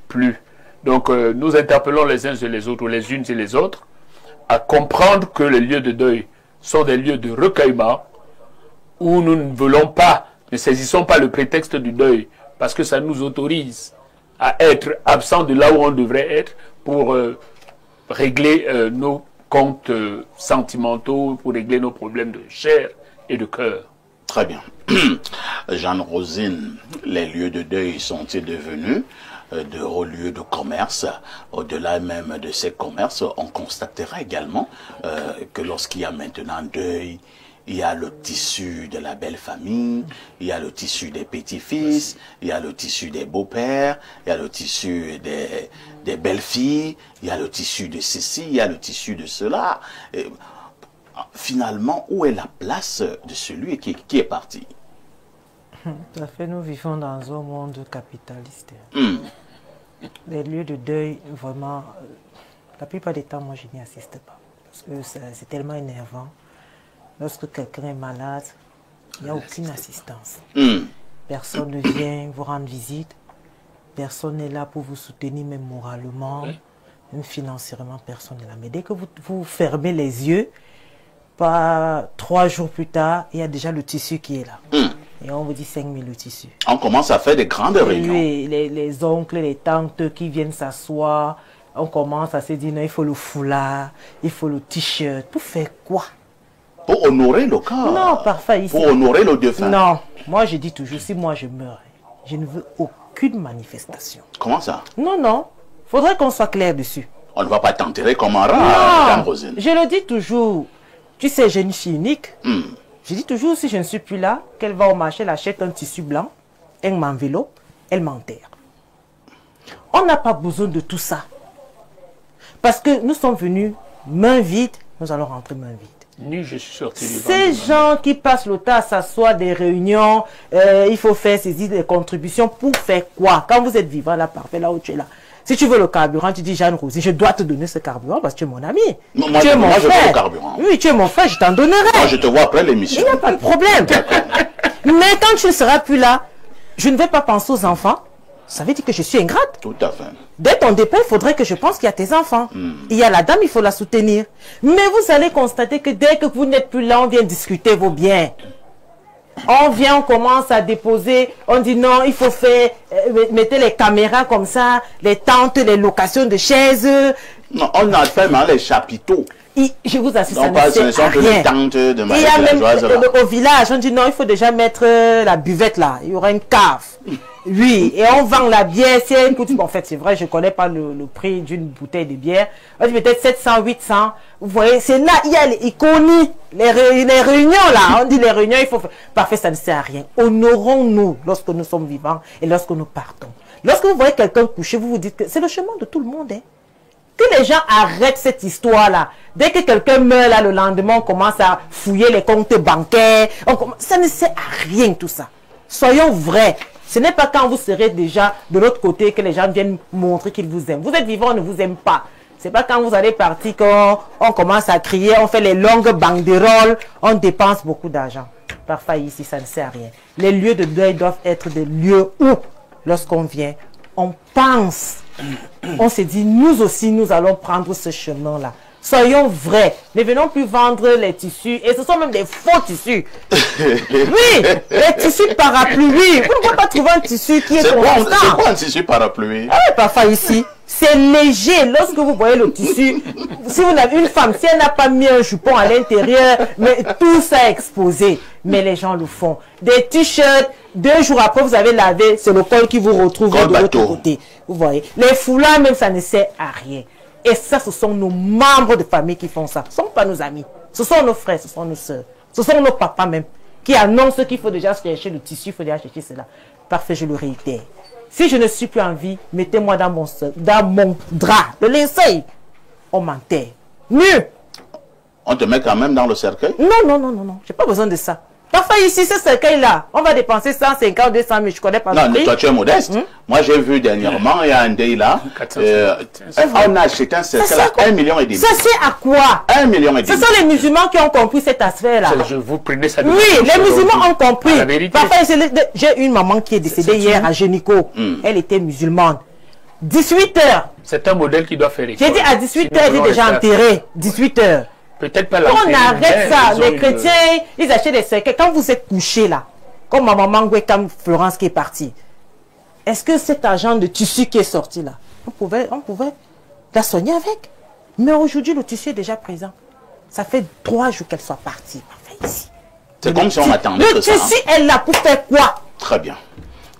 plus. Donc nous interpellons les uns et les autres, ou les unes et les autres, à comprendre que les lieux de deuil sont des lieux de recueillement, où nous ne saisissons pas le prétexte du deuil, parce que ça nous autorise à être absents de là où on devrait être, pour régler nos comptes sentimentaux, pour régler nos problèmes de chair et de cœur. Très bien. Jeanne-Rosine, les lieux de deuil sont-ils devenus de hauts lieux de commerce? Au-delà même de ces commerces, on constatera également que lorsqu'il y a maintenant un deuil, il y a le tissu de la belle famille, il y a le tissu des petits-fils, il y a le tissu des beaux-pères, il y a le tissu des belles-filles, il y a le tissu de ceci, il y a le tissu de cela. Et, finalement, où est la place de celui qui est parti? Tout à fait, nous vivons dans un monde capitaliste. Les lieux de deuil, vraiment, la plupart des temps, moi, je n'y assiste pas. Parce que c'est tellement énervant. Lorsque quelqu'un est malade, il n'y a aucune assistance. Personne ne vient vous rendre visite. Personne n'est là pour vous soutenir, même moralement, même financièrement, personne n'est là. Mais dès que vous fermez les yeux, pas 3 jours plus tard, il y a déjà le tissu qui est là. Et on vous dit 5 000 le tissu. On commence à faire des grandes réunions. Oui, les oncles, les tantes qui viennent s'asseoir, on commence à se dire, non, il faut le foulard, il faut le t-shirt. Pour faire quoi? Pour honorer le corps. Non, parfait. Ici. Pour honorer le défunt. Non, moi je dis toujours, si moi je meurs, je ne veux aucune manifestation. Comment ça? Non, non. Faudrait qu'on soit clair dessus. On ne va pas t'enterrer comme un rat, Madame Rosine. Je le dis toujours. Tu sais, j'ai une fille unique. Je dis toujours, si je ne suis plus là, qu'elle va au marché, elle achète un tissu blanc, elle m'enveloppe, elle m'enterre. On n'a pas besoin de tout ça. Parce que nous sommes venus main vide, nous allons rentrer main vide. Ni je suis sorti du Ces gens qui passent le temps à s'asseoir des réunions, il faut faire saisir des contributions pour faire quoi? Quand vous êtes vivant là, parfait, là où tu es là. Si tu veux le carburant, tu dis Jeanne-Rosine, je dois te donner ce carburant parce que tu es mon ami. Moi, tu es mon frère. Je veux le carburant. Oui, tu es mon frère, je t'en donnerai. Moi, je te vois après l'émission. Il n'y a pas de problème. Mais quand tu ne seras plus là, je ne vais pas penser aux enfants. Ça veut dire que je suis ingrate. Tout à fait. Dès ton départ, il faudrait que je pense qu'il y a tes enfants. Il y a la dame, il faut la soutenir. Mais vous allez constater que dès que vous n'êtes plus là, on vient discuter vos biens. On vient, on commence à déposer, on dit non, il faut faire, mettez les caméras comme ça, les tentes, les locations de chaises. Non, on a fait mal les chapiteaux. Je vous assiste, ça ne sert à rien. Tentes de il y a même au village, on dit non, il faut déjà mettre la buvette là, il y aura une cave. Oui, et on vend la bière, si elle coûte, bon, en fait c'est vrai, je ne connais pas le prix d'une bouteille de bière, on dit peut-être 700, 800, vous voyez, c'est là, il y a les iconies, les réunions là, on dit les réunions, il faut faire, parfait, ça ne sert à rien. Honorons-nous lorsque nous sommes vivants et lorsque nous partons. Lorsque vous voyez quelqu'un coucher, vous vous dites que c'est le chemin de tout le monde, hein. Que les gens arrêtent cette histoire-là. Dès que quelqu'un meurt, là, le lendemain, on commence à fouiller les comptes bancaires. Ça ne sert à rien, tout ça. Soyons vrais. Ce n'est pas quand vous serez déjà de l'autre côté que les gens viennent montrer qu'ils vous aiment. Vous êtes vivant, on ne vous aime pas. C'est pas quand vous allez partir qu'on commence à crier, on fait les longues banderoles, on dépense beaucoup d'argent. Parfois, ici, ça ne sert à rien. Les lieux de deuil doivent être des lieux où lorsqu'on vient, on pense, on se dit, nous aussi, nous allons prendre ce chemin-là. Soyons vrais, ne venons plus vendre les tissus, et ce sont même des faux tissus. Oui, les tissus parapluies, oui. Vous ne pouvez pas trouver un tissu qui est constant. C'est quoi un tissu parapluie? Ah, parfois ici, c'est léger. Lorsque vous voyez le tissu, si vous avez une femme, si elle n'a pas mis un jupon à l'intérieur, mais tout ça est exposé. Mais les gens le font. Des t-shirts, 2 jours après, vous avez lavé, c'est le col qui vous retrouve de l'autre côté. Vous voyez. Les foulards, même, ça ne sert à rien. Et ça, ce sont nos membres de famille qui font ça. Ce ne sont pas nos amis. Ce sont nos frères, ce sont nos soeurs. Ce sont nos papas même qui annoncent qu'il faut déjà chercher le tissu, il faut déjà chercher cela. Parfait, je le réitère. Si je ne suis plus en vie, mettez-moi dans mon drap, le linceul. On m'enterre. Mieux. On te met quand même dans le cercueil? Non, non, non, non, non. J'ai pas besoin de ça. Parfois ici, ce cercueil-là, on va dépenser 150, 200 000, je connais pas. Non, mais toi tu es modeste. Moi j'ai vu dernièrement, il y a un day là, on a acheté un cercueil à 1,5 million. Ça c'est à quoi? 1,5 million. Ce sont les musulmans qui ont compris cette affaire-là. Je vous prenez ça de oui, les musulmans ont compris. Parfois, j'ai une maman qui est décédée hier à Génico. Elle était musulmane. 18 h. C'est un modèle qui doit faire école. J'ai dit à 18 h, j'ai déjà enterré. 18 h. Peut-être pas on arrête ça. Les chrétiens, ils achètent des cercueils. Quand vous êtes couché là, comme ma maman Gwekam Florence qui est partie, est-ce que cet argent de tissu qui est sorti là, on pouvait la soigner avec? Mais aujourd'hui, le tissu est déjà présent. Ça fait 3 jours qu'elle soit partie. C'est comme si on attendait que ça. Le tissu est là pour faire quoi? Très bien.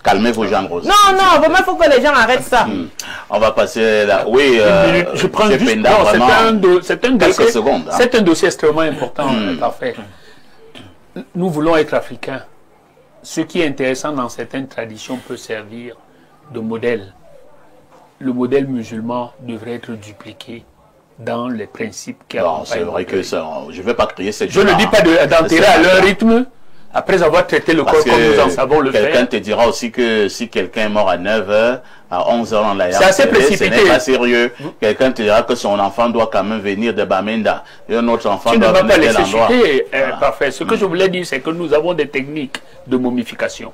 Calmez-vous, Jean-Rose. Non, non, vraiment, il faut que les gens arrêtent ça. On va passer là. Oui, je prends juste c'est un dossier extrêmement important. Parfait. Nous voulons être africains. Ce qui est intéressant dans certaines traditions peut servir de modèle. Le modèle musulman devrait être dupliqué dans les principes qui accompagnent. C'est vrai que ça, je ne vais pas crier cette Je ne dis pas d'enterrer à leur rythme. Après avoir traité le corps comme nous en savons le faire. Quelqu'un te dira aussi que si quelqu'un est mort à 9 h, à 11 h, on l'a c'est assez précipité. Ce n'est pas sérieux. Quelqu'un te dira que son enfant doit quand même venir de Bamenda. Et un autre enfant doit venir de l'endroit. Parfait. Ce que je voulais dire, c'est que nous avons des techniques de momification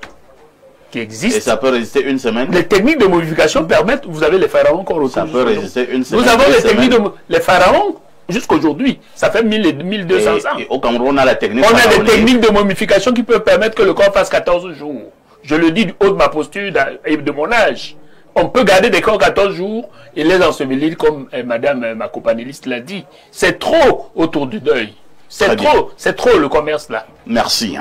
qui existent. Et ça peut résister une semaine? Les techniques de momification permettent, vous avez les pharaons qu'on retrouve. Ça peut résister une semaine. Nous avons les techniques de les pharaons. Jusqu'aujourd'hui, ça fait 1000 et 1200 ans. Et au Cameroun, on a la technique. On a des techniques de momification qui peuvent permettre que le corps fasse 14 jours. Je le dis du haut de ma posture et de mon âge. On peut garder des corps 14 jours et les ensevelir comme madame, ma copanéliste l'a dit. C'est trop autour du deuil. C'est trop le commerce là. Merci.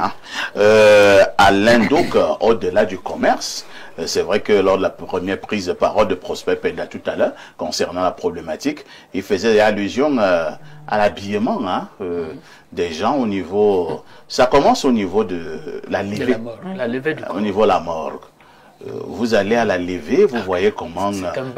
Alain, donc, au-delà du commerce, c'est vrai que lors de la première prise de parole de Prosper Penda tout à l'heure, concernant la problématique, il faisait allusion à l'habillement des gens au niveau... Ça commence au niveau de la levée. La levée du corps. Au niveau de la morgue. Vous allez à la levée, vous voyez comment...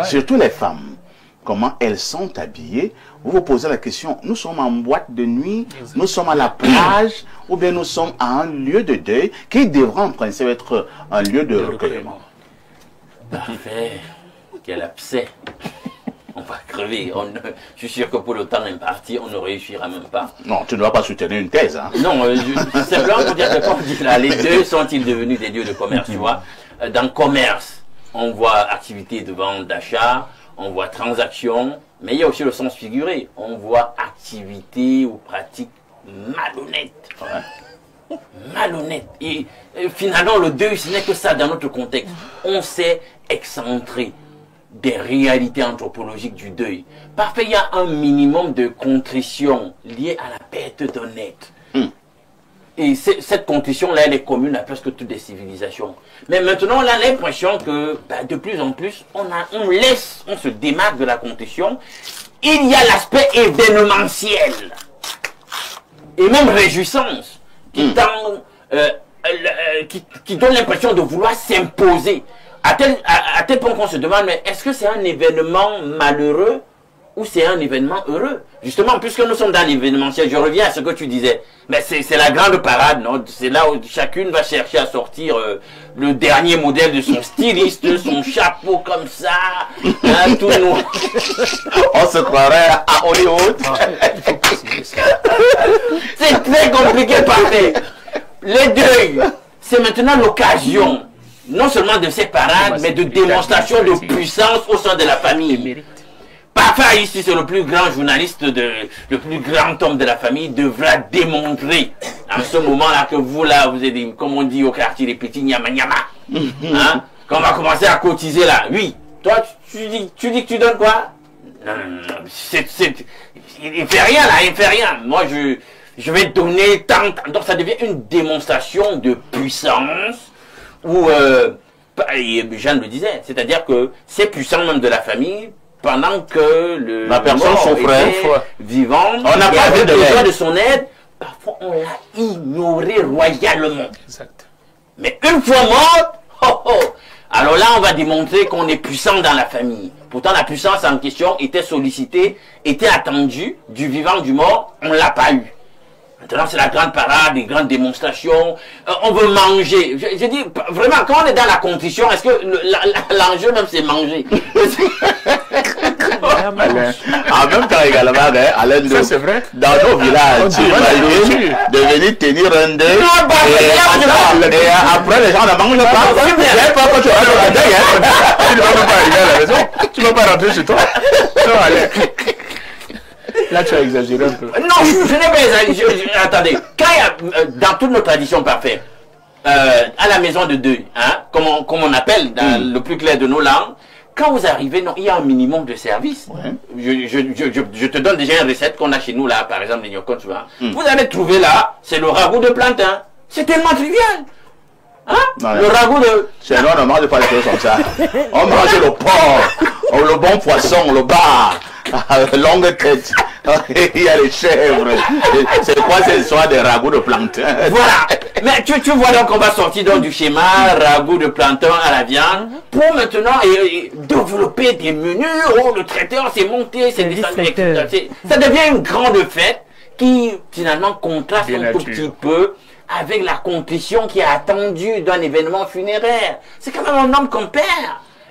surtout les femmes, comment elles sont habillées. Vous vous posez la question, nous sommes en boîte de nuit, nous sommes à la plage, ou bien nous sommes à un lieu de deuil qui devrait en principe être un lieu de recueillement. Parfait. Quel abcès. On va crever. Je suis sûr que pour le temps imparti, on ne réussira même pas. Non, tu ne vas pas soutenir une thèse. Hein. Non, simplement pour dire que, comme dit là, les deux sont-ils devenus des lieux de commerce, tu vois. Dans le commerce, on voit activité de vente, d'achat, on voit transaction, mais il y a aussi le sens figuré. On voit activité ou pratique malhonnête. Ouais. Malhonnête. Et finalement, le deuil, ce n'est que ça dans notre contexte. On s'est excentré des réalités anthropologiques du deuil. Parfait, il y a un minimum de contrition liée à la perte d'un être. Et cette contrition-là, elle est commune à presque toutes les civilisations. Mais maintenant, on a l'impression que de plus en plus, on se démarque de la contrition. Il y a l'aspect événementiel et même réjouissance qui donne l'impression de vouloir s'imposer. À tel point qu'on se demande, mais est-ce que c'est un événement malheureux ou c'est un événement heureux? Justement, puisque nous sommes dans l'événementiel, je reviens à ce que tu disais. Mais c'est la grande parade, non? C'est là où chacune va chercher à sortir le dernier modèle de son styliste, son chapeau comme ça, hein, tout noir. On se croirait à Hollywood. C'est très compliqué, parfait. Les deuils, c'est maintenant l'occasion non seulement de ces parades, mais de démonstrations de puissance au sein de la famille. Parfois, ici, c'est le plus grand journaliste, le plus grand homme de la famille, devra démontrer en ce moment-là que vous, là, vous êtes, comme on dit au quartier, les petits nyama nyama. Hein? Quand on va commencer à cotiser là, oui, toi, tu dis que tu donnes quoi? Non, il fait rien là, il fait rien. Moi, je vais donner tant. Donc, ça devient une démonstration de puissance où, Jeanne le disait, c'est-à-dire que c'est puissant même de la famille. Pendant que la personne souffrait, vivante, on n'a pas besoin de son aide, parfois on l'a ignoré royalement. Exact. Mais une fois morte, alors là on va démontrer qu'on est puissant dans la famille. Pourtant la puissance en question était sollicitée, était attendue, du vivant, du mort, on ne l'a pas eu. Maintenant, c'est la grande parade, les grandes démonstrations. On veut manger. Je dis, vraiment, quand on est dans la condition, est-ce que l'enjeu même, c'est manger? En même temps également, Alain, ça c'est vrai. Dans nos villages, tu imagines de venir tenir un deuil et après les gens ne mangent pas. Tu ne vas même pas arriver à la maison. Tu ne vas pas rentrer chez toi. Non, allez. Là, tu as exagéré un peu. Non, je n'ai pas exagéré. Attendez, quand il y a, dans toutes nos traditions parfaites, à la maison de deuil, hein, comme on appelle dans le plus clair de nos langues, quand vous arrivez, non, il y a un minimum de service. Ouais. Je te donne déjà une recette qu'on a chez nous, là, par exemple, les Nyokon, souvent. Vous allez trouver là, c'est le ragoût de plantain. C'est tellement trivial. Hein? Le ragoût de... Chez nous, on ne mange pas les choses comme ça. On mange le porc, le bon poisson, le bar, longue tête. Il y a les chèvres. C'est quoi cette histoire des ragoûts de plantain? Voilà. Mais tu vois donc qu'on va sortir donc du schéma ragoût de plantain à la viande pour maintenant développer des menus. Oh, le traiteur s'est monté, c'est ça devient une grande fête qui finalement contraste un tout petit peu avec la condition qui est attendue d'un événement funéraire. C'est quand même un homme qu'on perd.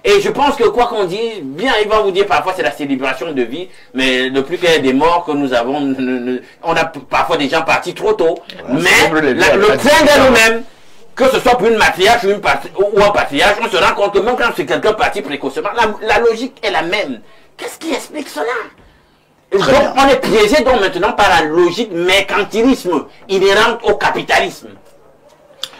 Et je pense que quoi qu'on dise, bien, il va vous dire parfois c'est la célébration de vie, mais le plus clair des morts que nous avons, on a parfois des gens partis trop tôt. Ouais, mais le train de nous-mêmes, que ce soit pour une matriarche ou un patriarche, on se rend compte que même quand c'est quelqu'un parti précocement, la logique est la même. Qu'est-ce qui explique cela? Donc on est piégé donc maintenant par la logique mercantilisme inhérente au capitalisme.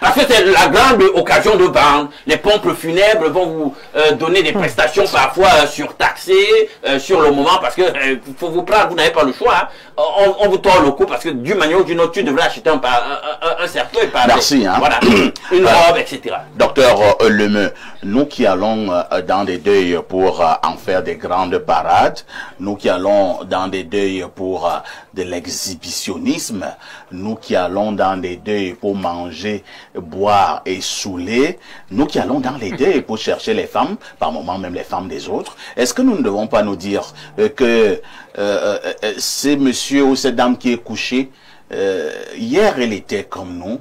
Parce que c'est la grande occasion de vendre. Les pompes funèbres vont vous donner des prestations parfois surtaxées sur le moment parce que faut vous prendre, vous n'avez pas le choix. Hein. On vous tord le coup parce que d'une manière ou d'une autre, tu devrais acheter un cercueil. Merci. Hein. Voilà, une robe, etc. Docteur Lemeu, nous qui allons dans des deuils pour en faire des grandes parades, nous qui allons dans des deuils pour de l'exhibitionnisme, nous qui allons dans des deuils pour manger, boire et saouler, nous qui allons dans les deuils pour chercher les femmes, par moments même les femmes des autres, est-ce que nous ne devons pas nous dire que c'est monsieur ou cette dame qui est couchée, hier elle était comme nous,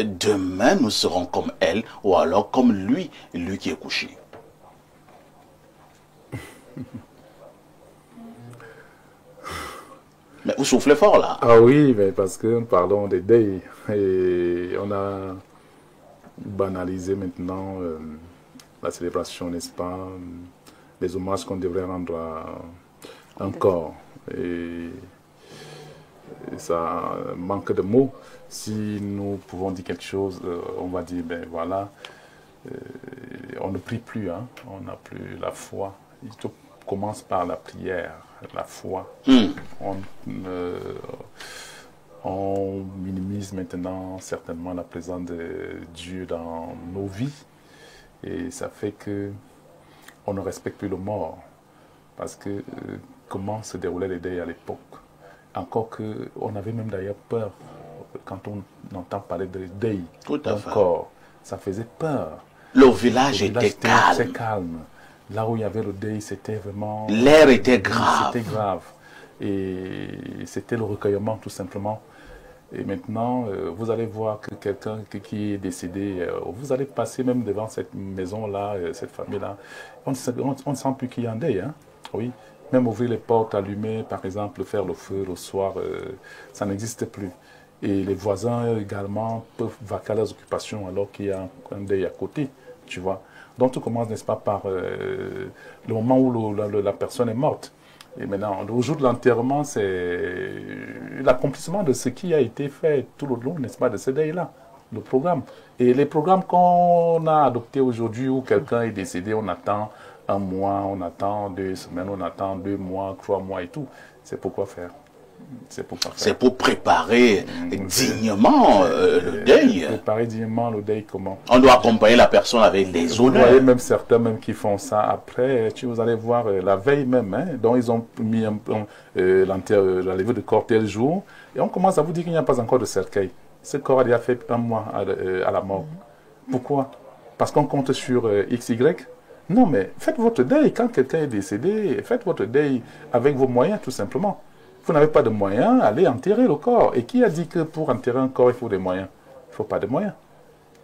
demain nous serons comme elle, ou alors comme lui qui est couché? Mais vous soufflez fort là. Ah oui, mais parce que nous parlons des deuils et on a banalisé maintenant la célébration, n'est-ce pas, les hommages qu'on devrait rendre à un corps. Et ça manque de mots. Si nous pouvons dire quelque chose, on va dire, ben voilà, on ne prie plus, hein, on n'a plus la foi. Tout commence par la prière, la foi. On minimise maintenant certainement la présence de Dieu dans nos vies et ça fait que on ne respecte plus le mort parce que comment se déroulaient les deuils à l'époque, encore que on avait même d'ailleurs peur quand on entend parler de deuil d'un corps, ça faisait peur. Le village était calme. Très calme. Là où il y avait le deuil, c'était vraiment... L'air était grave. C'était grave. Et c'était le recueillement, tout simplement. Et maintenant, vous allez voir que quelqu'un qui est décédé, vous allez passer même devant cette maison-là, cette famille-là, on ne sent plus qu'il y a un deuil. Hein? Oui. Même ouvrir les portes, allumer, par exemple, faire le feu le soir, ça n'existe plus. Et les voisins également peuvent vaquer à leurs occupations alors qu'il y a un deuil à côté. tu vois. Donc tout commence, n'est-ce pas, par le moment où la personne est morte. Et maintenant, au jour de l'enterrement, c'est l'accomplissement de ce qui a été fait tout le long, n'est-ce pas, de ce deuil-là, le programme. Et les programmes qu'on a adoptés aujourd'hui, où quelqu'un est décédé, on attend 1 mois, on attend 2 semaines, on attend 2 mois, 3 mois et tout. C'est pourquoi faire. C'est pour préparer dignement le deuil. Préparer dignement le deuil, comment? On doit accompagner la personne avec des honneurs. Vous voyez même certains même qui font ça après. Vous allez voir la veille même. Hein, donc ils ont mis la levée de corps tel jour. Et on commence à vous dire qu'il n'y a pas encore de cercueil. Ce corps a déjà fait 1 mois à la mort. Pourquoi? Parce qu'on compte sur XY. Non, mais faites votre deuil. Quand quelqu'un est décédé, faites votre deuil avec vos moyens, tout simplement. Vous n'avez pas de moyens, allez enterrer le corps. Et qui a dit que pour enterrer un corps, il faut des moyens? Il ne faut pas de moyens.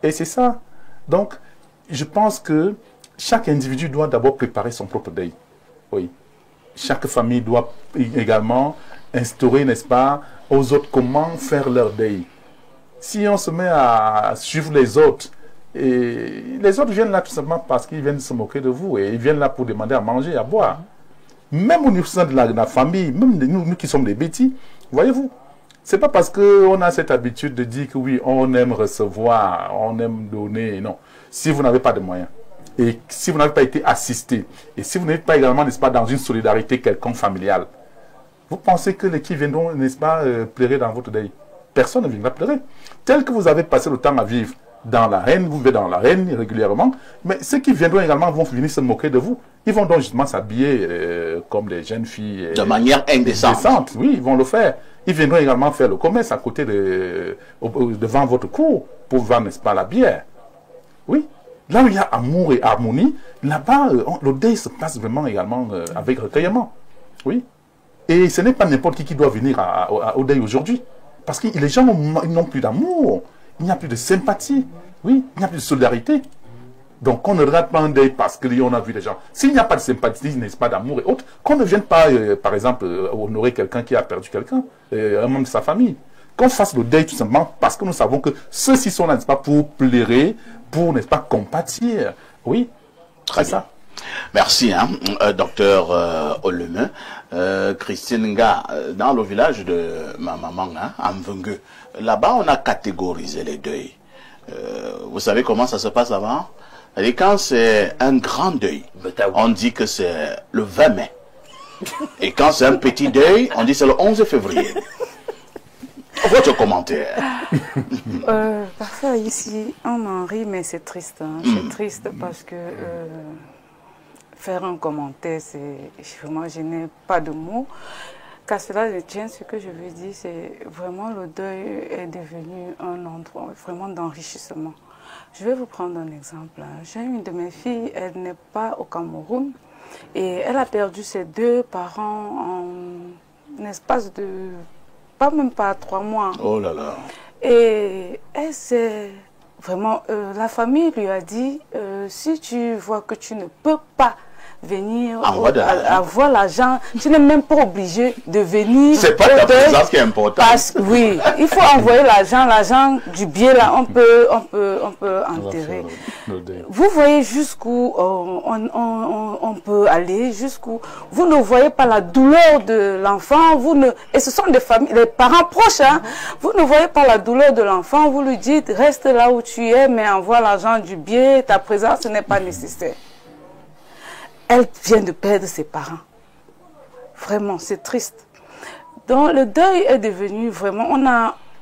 Et c'est ça. Donc, je pense que chaque individu doit d'abord préparer son propre deuil. Oui. Chaque famille doit également instaurer, n'est-ce pas, aux autres comment faire leur deuil. Si on se met à suivre les autres, et les autres viennent là tout simplement parce qu'ils viennent se moquer de vous et ils viennent là pour demander à manger, à boire. Même au niveau de la famille, même nous qui sommes des bêtis, voyez-vous, c'est pas parce qu'on a cette habitude de dire que oui, on aime recevoir, on aime donner, non. Si vous n'avez pas de moyens, et si vous n'avez pas été assisté, et si vous n'êtes pas également, n'est-ce pas, dans une solidarité quelconque familiale, vous pensez que les qui viendront, n'est-ce pas, pleurer dans votre deuil? Personne ne viendra pleurer. Tel que vous avez passé le temps à vivre dans l'arène, vous vivez dans l'arène régulièrement, mais ceux qui viendront également vont venir se moquer de vous. Ils vont donc justement s'habiller comme des jeunes filles. De manière indécente. Oui, ils vont le faire. Ils viendront également faire le commerce à côté devant votre cour pour vendre, n'est-ce pas, la bière. Oui. Là où il y a amour et harmonie, là-bas, le deuil se passe vraiment également avec recueillement. Oui. Et ce n'est pas n'importe qui doit venir au deuil aujourd'hui. Parce que les gens n'ont plus d'amour. Il n'y a plus de sympathie, oui, il n'y a plus de solidarité. Donc, on ne regarde pas un deuil parce qu'on a vu les gens. S'il n'y a pas de sympathie, n'est-ce pas, d'amour et autres, qu'on ne vienne pas, par exemple, honorer quelqu'un qui a perdu quelqu'un, un membre de sa famille. Qu'on fasse le deuil tout simplement parce que nous savons que ceux-ci sont là, n'est-ce pas, pour pleurer, pour, n'est-ce pas, compatir. Oui, très bien. Ça. Merci, hein, docteur Oleme. Christine Nga, dans le village de ma maman, hein, à Mvengue, là-bas, on a catégorisé les deuils. Vous savez comment ça se passe avant? Et quand c'est un grand deuil, on dit que c'est le 20 mai. Et quand c'est un petit deuil, on dit que c'est le 11 février. Votre commentaire? Parfois, ici, on en rit, mais c'est triste. Hein. C'est triste parce que faire un commentaire, vraiment, je n'ai pas de mots. Qu'à cela ne tient, ce que je veux dire, c'est vraiment le deuil est devenu un endroit vraiment d'enrichissement. Je vais vous prendre un exemple. J'ai une de mes filles, elle n'est pas au Cameroun et elle a perdu ses 2 parents en espace de même pas 3 mois. Oh là là. Et elle s'est vraiment, la famille lui a dit, si tu vois que tu ne peux pas venir avoir l'argent, tu n'es même pas obligé de venir. C'est pas ta présence qui est importante. Parce que oui, il faut envoyer l'argent du billet là, on peut enterrer. Vous voyez jusqu'où on peut aller, jusqu'où vous ne voyez pas la douleur de l'enfant, et ce sont des familles, les parents proches, hein, vous ne voyez pas la douleur de l'enfant, vous lui dites reste là où tu es, mais envoie l'argent du billet, ta présence n'est pas nécessaire. Elle vient de perdre ses parents. Vraiment, c'est triste. Donc, le deuil est devenu vraiment...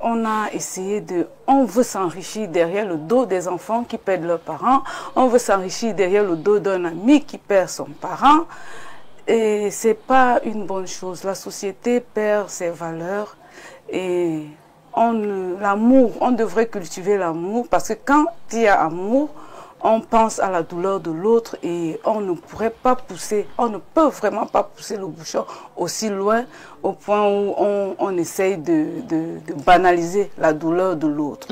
On a essayé de... On veut s'enrichir derrière le dos des enfants qui perdent leurs parents. On veut s'enrichir derrière le dos d'un ami qui perd son parent. Et ce n'est pas une bonne chose. La société perd ses valeurs. Et l'amour, on devrait cultiver l'amour. Parce que quand il y a amour, on pense à la douleur de l'autre et on ne pourrait pas pousser, on ne peut vraiment pas pousser le bouchon aussi loin au point où on essaye de banaliser la douleur de l'autre.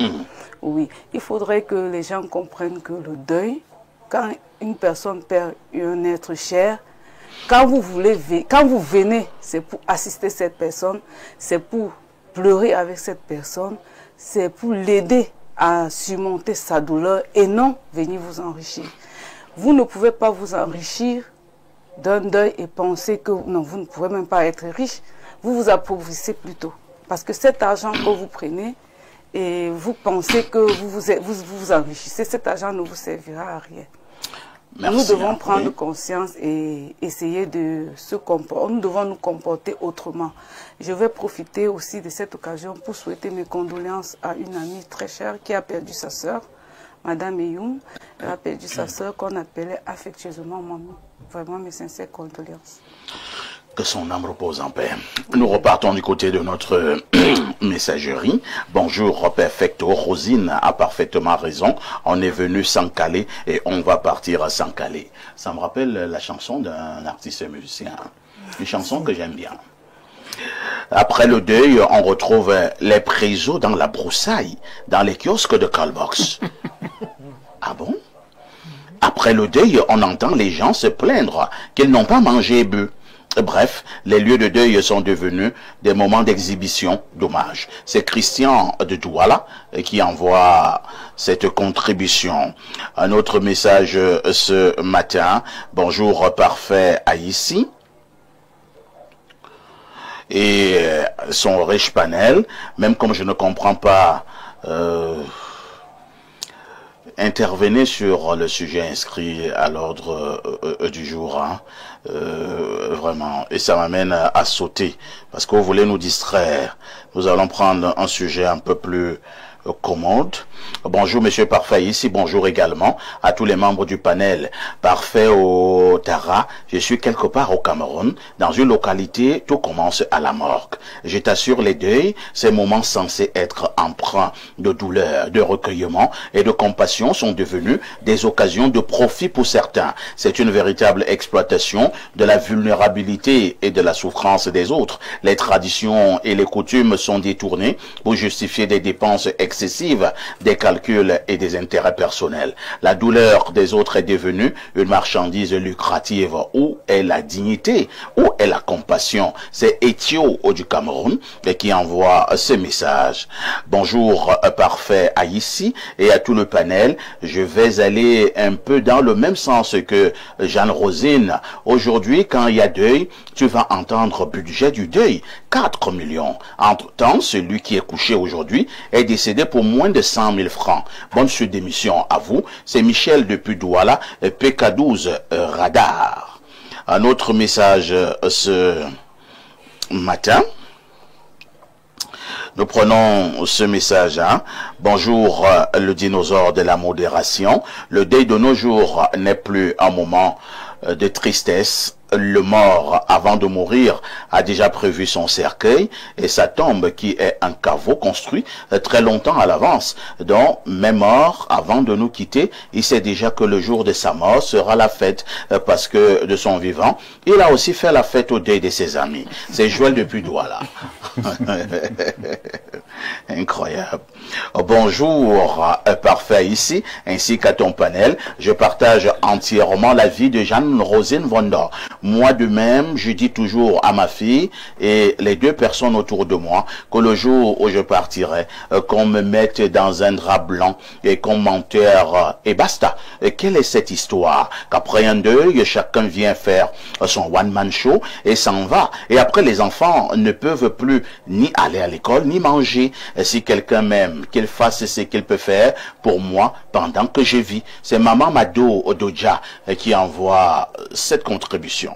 Oui, il faudrait que les gens comprennent que le deuil, quand une personne perd un être cher, quand vous venez, c'est pour assister cette personne, c'est pour pleurer avec cette personne, c'est pour l'aider à surmonter sa douleur et non venir vous enrichir. Vous ne pouvez pas vous enrichir d'un deuil et penser que non, vous ne pouvez même pas être riche. Vous vous appauvrissez plutôt. Parce que cet argent que vous prenez et vous pensez que vous enrichissez, cet argent ne vous servira à rien. Merci, nous devons prendre conscience et essayer de se comporter. Nous devons nous comporter autrement. Je vais profiter aussi de cette occasion pour souhaiter mes condoléances à une amie très chère qui a perdu sa sœur, Madame Eyoum. Elle a perdu sa sœur qu'on appelait affectueusement Mamie. Vraiment mes sincères condoléances. Que son âme repose en paix. Nous repartons du côté de notre messagerie. Bonjour, Perfecto. Rosine a parfaitement raison. On est venu sans caler et on va partir sans caler. Ça me rappelle la chanson d'un artiste musicien. Une chanson que j'aime bien. Après le deuil, on retrouve les présos dans la broussaille, dans les kiosques de Callbox. Ah bon? Après le deuil, on entend les gens se plaindre qu'ils n'ont pas mangé et bu. Bref, les lieux de deuil sont devenus des moments d'exhibition, d'hommage. C'est Christian de Douala qui envoie cette contribution. Un autre message ce matin. Bonjour, parfait Haïti. Et son riche panel, même comme je ne comprends pas... intervenez sur le sujet inscrit à l'ordre du jour, hein. Vraiment, et ça m'amène à sauter, parce que vous voulez nous distraire. Nous allons prendre un sujet un peu plus commode. Bonjour Monsieur Parfait ici, bonjour également à tous les membres du panel. Parfait au Tara, je suis quelque part au Cameroun, dans une localité, tout commence à la morgue. Je t'assure, les deuils, ces moments censés être empreints de douleur, de recueillement et de compassion sont devenus des occasions de profit pour certains. C'est une véritable exploitation de la vulnérabilité et de la souffrance des autres. Les traditions et les coutumes sont détournées pour justifier des dépenses excessives, des calculs et des intérêts personnels. La douleur des autres est devenue une marchandise lucrative. Où est la dignité? Où est la compassion? C'est Ethio du Cameroun qui envoie ce message. Bonjour, parfait Haïti et à tout le panel. Je vais aller un peu dans le même sens que Jeanne Rosine. Aujourd'hui, quand il y a deuil, tu vas entendre budget du deuil, 4 millions. Entre-temps, celui qui est couché aujourd'hui est décédé pour moins de 100 000 francs. Bonne suite d'émission à vous. C'est Michel depuis Douala, PK12 Radar. Un autre message ce matin. Nous prenons ce message. Hein. Bonjour, le dinosaure de la modération. Le deuil de nos jours n'est plus un moment de tristesse. Le mort, avant de mourir, a déjà prévu son cercueil et sa tombe qui est un caveau construit très longtemps à l'avance. Donc, même mort, avant de nous quitter, il sait déjà que le jour de sa mort sera la fête parce que de son vivant, il a aussi fait la fête au deuil de ses amis. C'est Joël depuis Douala. Incroyable. Bonjour, parfait ici, ainsi qu'à ton panel. Je partage entièrement la vie de Jeanne Rosine Vonda. Moi de même, je dis toujours à ma fille et les deux personnes autour de moi que le jour où je partirai, qu'on me mette dans un drap blanc et qu'on m'enterre et basta. Et quelle est cette histoire? Qu'après un deuil, chacun vient faire son one-man show et s'en va. Et après, les enfants ne peuvent plus ni aller à l'école, ni manger. Et si quelqu'un m'aime, qu'il fasse ce qu'il peut faire pour moi pendant que je vis. C'est Maman Mado Odoja qui envoie cette contribution.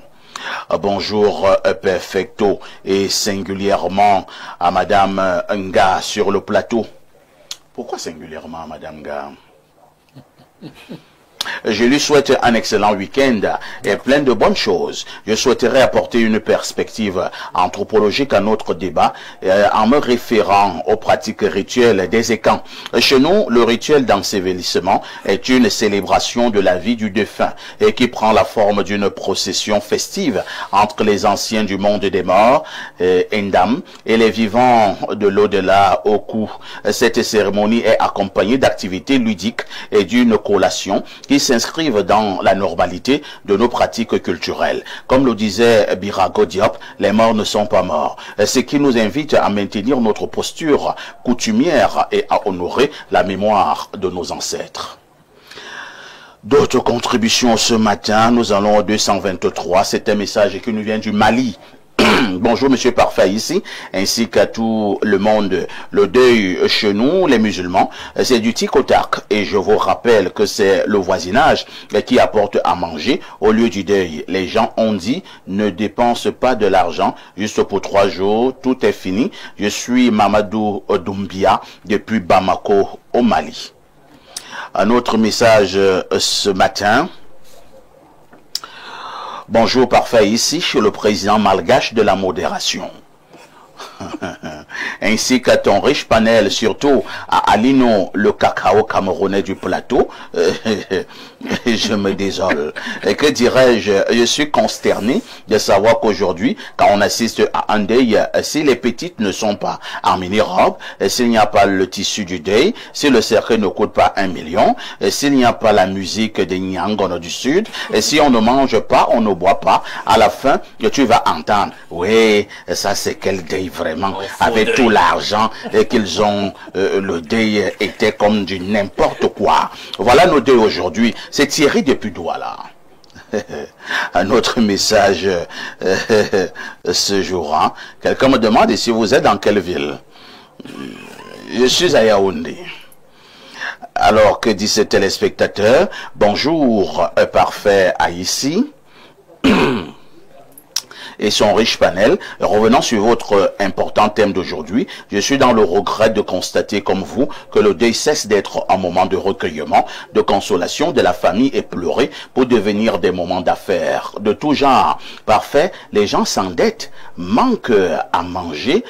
Bonjour Perfecto et singulièrement à Madame Nga sur le plateau. Pourquoi singulièrement à Madame Nga? Je lui souhaite un excellent week-end et plein de bonnes choses. Je souhaiterais apporter une perspective anthropologique à notre débat en me référant aux pratiques rituelles des Ekans. Chez nous, le rituel d'ensevelissement est une célébration de la vie du défunt et qui prend la forme d'une procession festive entre les anciens du monde des morts, Endam, et les vivants de l'au-delà au cou. Cette cérémonie est accompagnée d'activités ludiques et d'une collation qui qui s'inscrivent dans la normalité de nos pratiques culturelles. Comme le disait Birago Diop, les morts ne sont pas morts. Ce qui nous invite à maintenir notre posture coutumière et à honorer la mémoire de nos ancêtres. D'autres contributions ce matin, nous allons au 223, c'est un message qui nous vient du Mali. Bonjour Monsieur Parfait ici, ainsi qu'à tout le monde. Le deuil chez nous, les musulmans, c'est du tic au tac. Et je vous rappelle que c'est le voisinage qui apporte à manger au lieu du deuil. Les gens ont dit, ne dépense pas de l'argent juste pour 3 jours, tout est fini. Je suis Mamadou Doumbia depuis Bamako au Mali. Un autre message ce matin. Bonjour Parfait, ici chez le président malgache de la modération. Ainsi qu'à ton riche panel, surtout à Alino, le cacao camerounais du plateau. Je me désole. Et que dirais-je, je suis consterné de savoir qu'aujourd'hui, quand on assiste à un deuil, si les petites ne sont pas en mini-robe, s'il n'y a pas le tissu du deuil, si le cercueil ne coûte pas 1 million, s'il n'y a pas la musique des Nyangono du Sud, et si on ne mange pas, on ne boit pas, à la fin, tu vas entendre, oui, ça c'est quel deuil vraiment, avec tout l'argent qu'ils ont, le deuil était comme du n'importe quoi. Voilà nos deuils aujourd'hui. C'est Thierry depuis Douala. Un autre message ce jour. Hein. Quelqu'un me demande si vous êtes dans quelle ville. Je suis à Yaoundé. Alors, que dit ce téléspectateur? Bonjour, Parfait à ici. Et son riche panel. Revenant sur votre important thème d'aujourd'hui, je suis dans le regret de constater comme vous que le deuil cesse d'être un moment de recueillement, de consolation de la famille éplorée pour devenir des moments d'affaires de tout genre. Parfait, les gens s'endettent, manquent à manger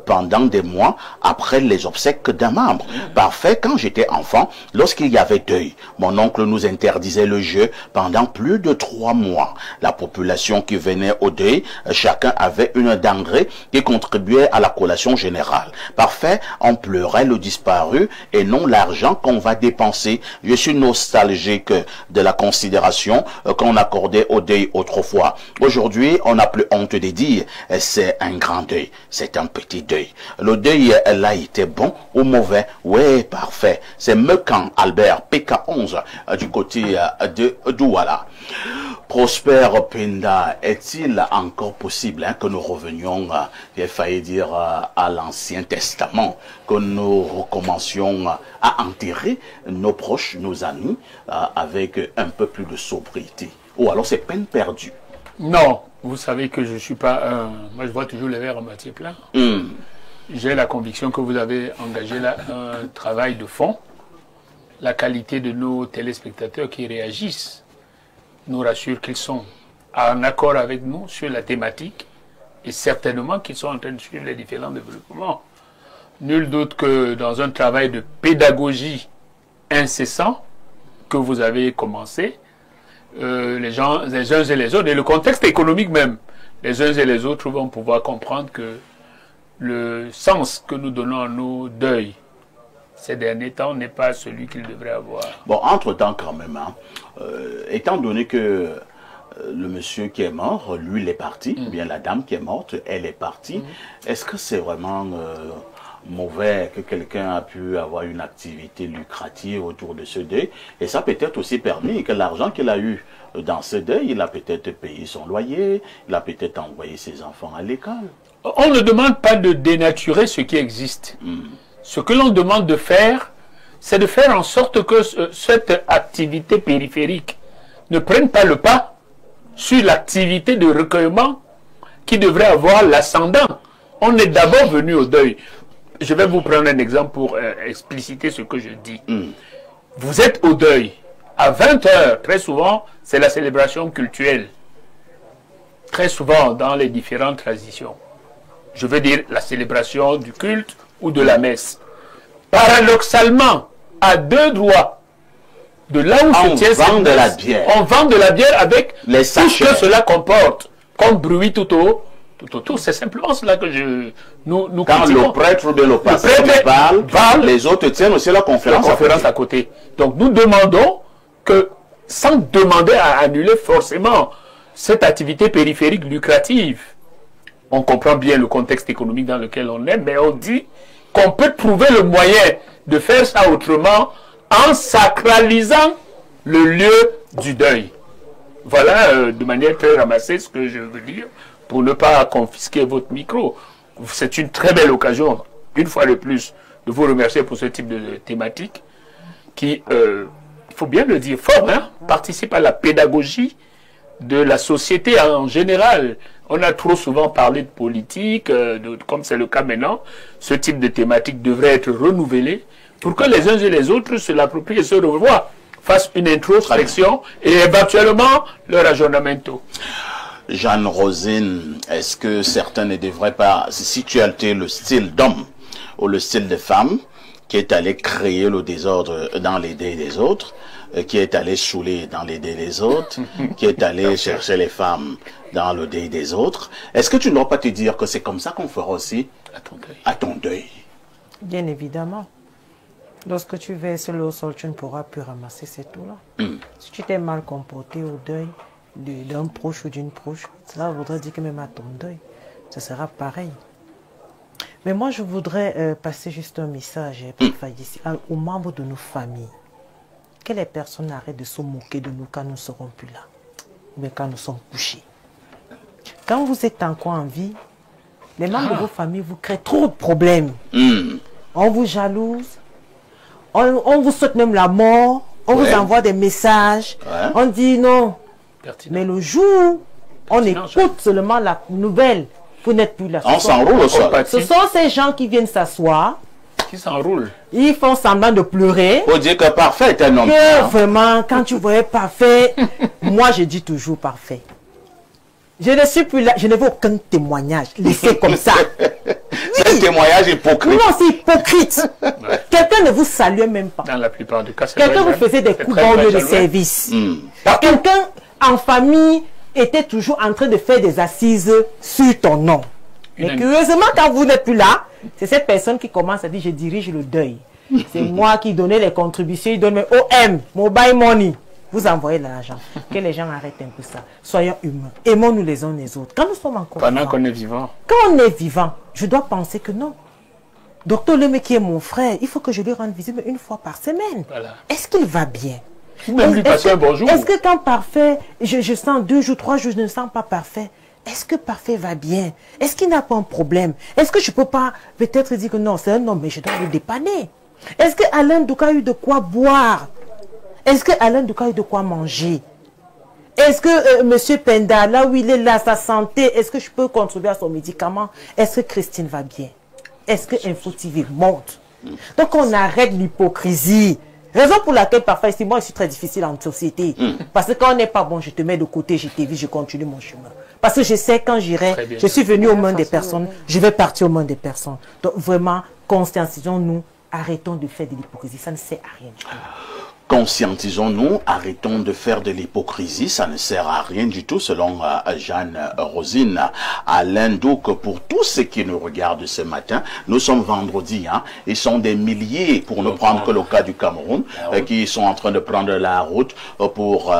pendant des mois après les obsèques d'un membre. Parfait, quand j'étais enfant, lorsqu'il y avait deuil, mon oncle nous interdisait le jeu pendant plus de 3 mois. La population qui venait au deuil, chacun avait une denrée qui contribuait à la collation générale. Parfait, on pleurait le disparu et non l'argent qu'on va dépenser. Je suis nostalgique de la considération qu'on accordait au deuil autrefois. Aujourd'hui, on n'a plus honte de dire c'est un grand deuil, c'est un petit deuil. Le deuil, elle a été bon ou mauvais? Oui, parfait. C'est Mekan Albert, PK11, du côté de Douala. Prosper Penda, est-il encore possible que nous revenions, j'ai failli dire, à l'Ancien Testament, que nous recommencions à enterrer nos proches, nos amis, avec un peu plus de sobriété? Ou alors c'est peine perdue? Non, vous savez que je ne suis pas un... Moi, je vois toujours les verres à moitié plein. J'ai la conviction que vous avez engagé là un travail de fond. La qualité de nos téléspectateurs qui réagissent nous rassure qu'ils sont en accord avec nous sur la thématique et certainement qu'ils sont en train de suivre les différents développements. Nul doute que dans un travail de pédagogie incessant que vous avez commencé, les uns et les autres, et le contexte économique même, les uns et les autres vont pouvoir comprendre que le sens que nous donnons à nos deuils ces derniers temps n'est pas celui qu'il devrait avoir. Bon, entre-temps quand même, hein, étant donné que le monsieur qui est mort, lui, il est parti, ou bien la dame qui est morte, elle est partie, est-ce que c'est vraiment mauvais que quelqu'un a pu avoir une activité lucrative autour de ce deuil? Et ça peut-être aussi permis que l'argent qu'il a eu dans ce deuil, il a peut-être payé son loyer, il a peut-être envoyé ses enfants à l'école. On ne demande pas de dénaturer ce qui existe. Ce que l'on demande de faire, c'est de faire en sorte que cette activité périphérique ne prenne pas le pas sur l'activité de recueillement qui devrait avoir l'ascendant. On est d'abord venu au deuil. Je vais vous prendre un exemple pour expliciter ce que je dis. Vous êtes au deuil. À 20 h, très souvent, c'est la célébration cultuelle. Très souvent, dans les différentes traditions. Je veux dire la célébration du culte ou de la messe. Paradoxalement, à 2 doigts de là où se tient cette messe, on vend de la bière avec tout ce que cela comporte, comme bruit tout autour. C'est simplement cela que nous quand critiquons. Le prêtre ou bien le pasteur parle, les autres tiennent aussi la conférence à côté. Donc nous demandons que sans demander à annuler forcément cette activité périphérique lucrative. On comprend bien le contexte économique dans lequel on est, mais on dit qu'on peut trouver le moyen de faire ça autrement en sacralisant le lieu du deuil. Voilà de manière très ramassée ce que je veux dire pour ne pas confisquer votre micro. C'est une très belle occasion, une fois de plus, de vous remercier pour ce type de thématique qui, il faut bien le dire fort, hein, participe à la pédagogie de la société en général. On a trop souvent parlé de politique, comme c'est le cas maintenant. Ce type de thématique devrait être renouvelé pour que les uns et les autres se l'approprient et se revoient, fassent une introspection et éventuellement leur aggiornamento. Jeanne Rosine, est-ce que certains ne devraient pas, si tu as été le style d'homme ou le style de femme qui est allé créer le désordre dans les dés des autres, qui est allé saouler dans les dés des autres, qui est allé chercher les femmes dans le deuil des autres, est-ce que tu ne dois pas te dire que c'est comme ça qu'on fera aussi à ton deuil? Bien évidemment. Lorsque tu verses l'eau au sol, tu ne pourras plus ramasser cette eau-là. Si tu t'es mal comporté au deuil d'un proche ou d'une proche, cela voudrait dire que même à ton deuil, ce sera pareil. Mais moi, je voudrais passer juste un message aux membres de nos familles. Que les personnes arrêtent de se moquer de nous quand nous ne serons plus là, ou bien quand nous sommes couchés. Quand vous êtes encore en vie, les membres de vos familles vous créent trop de problèmes. On vous jalouse, on vous souhaite même la mort, on vous envoie des messages, on dit non. Mais le jour où on écoute seulement la nouvelle, vous n'êtes plus là. On s'enroule au sol. Ce sont ces gens qui viennent s'asseoir. Qui s'enroulent. Ils font semblant de pleurer. Faut dire que parfait est un homme. Que vraiment, quand tu voyais parfait, moi je dis toujours parfait. Je ne suis plus là, je ne veux aucun témoignage. Laissez comme ça. C'est un témoignage hypocrite. Non, c'est hypocrite. Quelqu'un ne vous salue même pas. Dans la plupart des cas, c'est quelqu'un vous faisait des coups bas au lieu de service. Quelqu'un en famille était toujours en train de faire des assises sur ton nom. Mais curieusement, quand vous n'êtes plus là, c'est cette personne qui commence à dire je dirige le deuil. C'est moi qui donnais les contributions, il donne mes OM, mobile money. Vous envoyez de l'argent. Que les gens arrêtent un peu ça. Soyons humains. Aimons-nous les uns les autres. Quand nous sommes encore pendant qu'on est vivant. Quand on est vivant, je dois penser que non. Docteur Lemé qui est mon frère, il faut que je lui rende visite une fois par semaine. Voilà. Est-ce qu'il va bien? Même lui passer un bonjour. Est-ce que quand parfait, je sens 2 jours, 3 jours, je ne sens pas parfait? Est-ce que parfait va bien? Est-ce qu'il n'a pas un problème? Est-ce que je ne peux pas peut-être dire que non, c'est un homme, mais je dois le dépanner? Est-ce que Alain Douka a eu de quoi boire? Est-ce que Alain Douka a eu de quoi manger? Est-ce que Monsieur Penda, là où il est là, sa santé, est-ce que je peux contribuer à son médicament? Est-ce que Christine va bien? Est-ce que Info TV monte? Donc on arrête l'hypocrisie. Raison pour laquelle parfois ici, moi je suis très difficile en société. Parce que quand on n'est pas bon, je te mets de côté, je t'évite, je continue mon chemin. Parce que je sais quand j'irai, je suis venu au monde des personnes, je vais partir au monde des personnes. Donc vraiment, conscientisons-nous, arrêtons de faire de l'hypocrisie, ça ne sert à rien du tout. Conscientisons-nous, arrêtons de faire de l'hypocrisie, ça ne sert à rien du tout, selon Jeanne Rosine. Alain Douka, pour tous ceux qui nous regardent ce matin, nous sommes vendredi, hein, ils sont des milliers, pour ne prendre que le cas du Cameroun, qui sont en train de prendre la route pour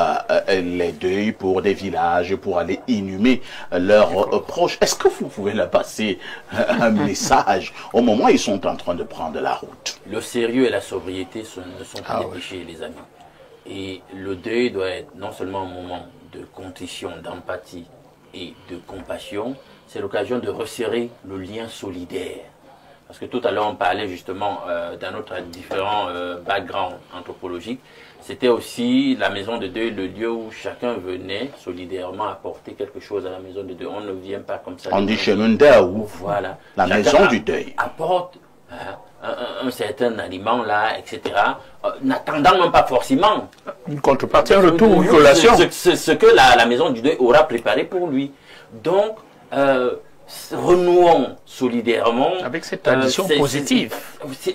les deuils, pour des villages, pour aller inhumer leurs proches. Est-ce que vous pouvez leur passer un message au moment où ils sont en train de prendre la route? Le sérieux et la sobriété ne sont pas des péchés, les amis. Et le deuil doit être non seulement un moment de contrition, d'empathie et de compassion, c'est l'occasion de resserrer le lien solidaire. Parce que tout à l'heure, on parlait justement d'un autre différent background anthropologique. C'était aussi la maison de deuil, le lieu où chacun venait solidairement apporter quelque chose à la maison de deuil. On ne vient pas comme ça. On dit chez Nunda ou voilà. La maison du deuil. Apporte un certain aliment là, etc. N'attendant même pas forcément une contrepartie, un retour, une collation. Ce que la maison du deuil aura préparé pour lui. Donc, renouons solidairement. Avec cette tradition positive.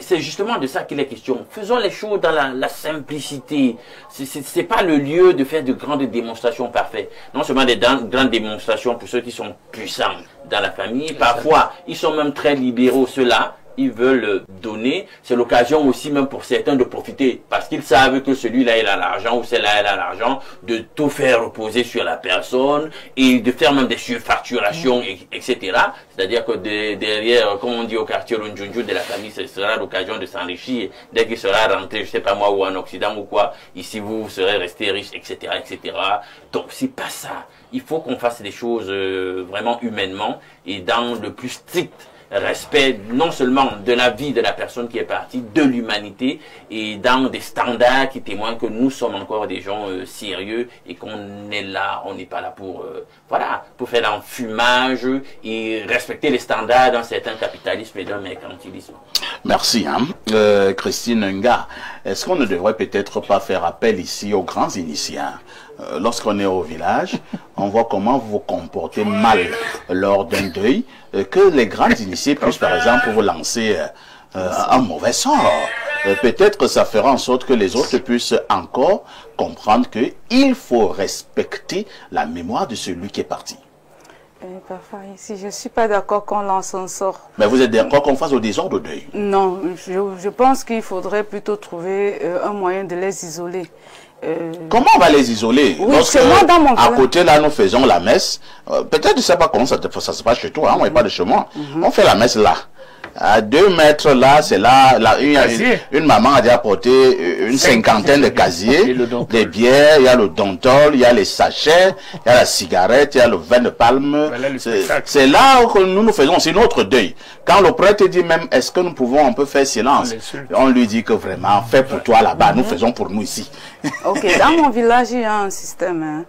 C'est justement de ça qu'il est question. Faisons les choses dans la simplicité. C'est pas le lieu de faire de grandes démonstrations parfaites. Non seulement des grandes démonstrations pour ceux qui sont puissants dans la famille. Parfois, ils sont même très libéraux, ceux-là. ils veulent donner. C'est l'occasion aussi même pour certains de profiter parce qu'ils savent que celui-là il a l'argent ou celle-là elle a l'argent, de tout faire reposer sur la personne et de faire même des surfacturations, etc. C'est-à-dire que derrière, comme on dit au quartier Runjunju de la famille, ce sera l'occasion de s'enrichir. Dès qu'il sera rentré, je sais pas moi, ou en Occident ou quoi, ici vous serez resté riche, etc., etc. Donc c'est pas ça. Il faut qu'on fasse des choses vraiment humainement et dans le plus strict respect non seulement de la vie de la personne qui est partie, de l'humanité et dans des standards qui témoignent que nous sommes encore des gens sérieux et qu'on est là, on n'est pas là pour voilà, pour faire l'enfumage et respecter les standards d'un certain capitalisme et d'un mercantilisme. Merci. Christine Nga, est-ce qu'on ne devrait peut-être pas faire appel ici aux grands initiés? Lorsqu'on est au village, on voit comment vous vous comportez mal lors d'un deuil, que les grands initiés puissent par exemple vous lancer un mauvais sort. Peut-être que ça fera en sorte que les autres puissent encore comprendre qu'il faut respecter la mémoire de celui qui est parti. Parfois, ici, je ne suis pas d'accord qu'on lance un sort. Mais vous êtes d'accord qu'on fasse au désordre au deuil? Non, je pense qu'il faudrait plutôt trouver un moyen de les isoler. Comment on va les isoler? Oui, lorsque moi, dans mon à côté là nous faisons la messe, peut-être je ne sais pas comment ça se passe chez toi, on n'est pas de chez moi. On fait la messe là. À 2 mètres là, c'est là, une maman a déjà apporté une cinquantaine de casiers, des bières, il y a le dontol, il y a les sachets, il y a la cigarette, il y a le vin de palme. C'est là que nous faisons aussi notre deuil. Quand le prêtre dit même, est-ce que nous pouvons un peu faire silence? On lui dit que vraiment, fais pour toi là-bas, nous faisons pour nous ici. Ok, dans mon village, il y a un système. Hein.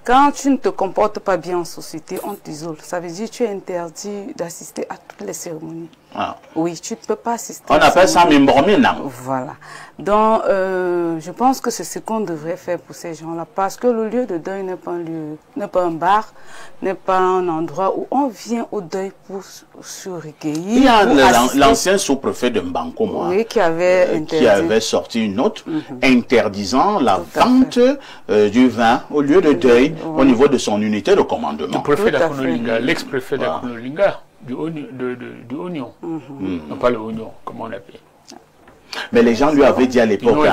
Quand tu ne te comportes pas bien en société, on t'isole. Ça veut dire que tu es interdit d'assister à toutes les cérémonies. Ah. Oui, tu ne peux pas assister. On appelle ça mimbromina. Voilà. Donc, je pense que c'est ce qu'on devrait faire pour ces gens-là. Parce que le lieu de deuil n'est pas un lieu, n'est pas un bar, n'est pas un endroit où on vient au deuil pour se recueillir. Il y a l'ancien sous-préfet de Mbanko, moi, oui, qui avait sorti une note interdisant la vente du vin au lieu de deuil au niveau de son unité de commandement. Le préfet d'Akonolinga, l'ex-préfet d'Akonolinga, du oignon. Non, pas le oignon, comment on appelle. Mais les gens lui avaient dit à l'époque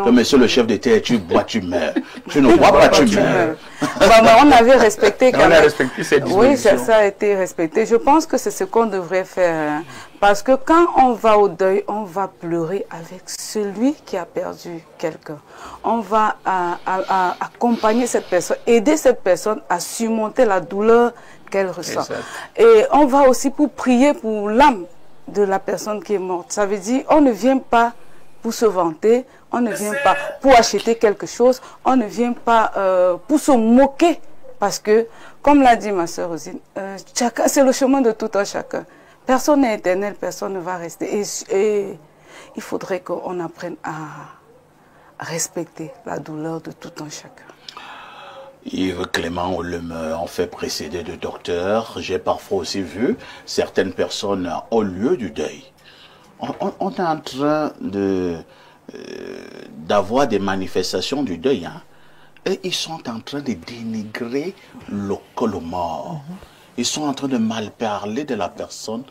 que monsieur le chef d'État, tu bois, tu meurs. Tu ne bois pas, tu meurs. On avait respecté quand même. On a respecté cette disposition. Oui, ça a été respecté. Je pense que c'est ce qu'on devrait faire. Hein. Parce que quand on va au deuil, on va pleurer avec celui qui a perdu quelqu'un. On va accompagner cette personne, aider cette personne à surmonter la douleur qu'elle ressent. Exact. Et on va aussi pour prier pour l'âme de la personne qui est morte. Ça veut dire on ne vient pas pour se vanter, on ne vient pas pour acheter quelque chose, on ne vient pas pour se moquer. Parce que, comme l'a dit ma soeur Rosine, c'est le chemin de tout un chacun. Personne n'est éternel, personne ne va rester. Et il faudrait qu'on apprenne à respecter la douleur de tout un chacun. Yves Clément Oleme, on fait précéder de docteur. J'ai parfois aussi vu certaines personnes au lieu du deuil. On est en train d'avoir des manifestations du deuil. Hein, et ils sont en train de dénigrer le mort. Ils sont en train de mal parler de la personne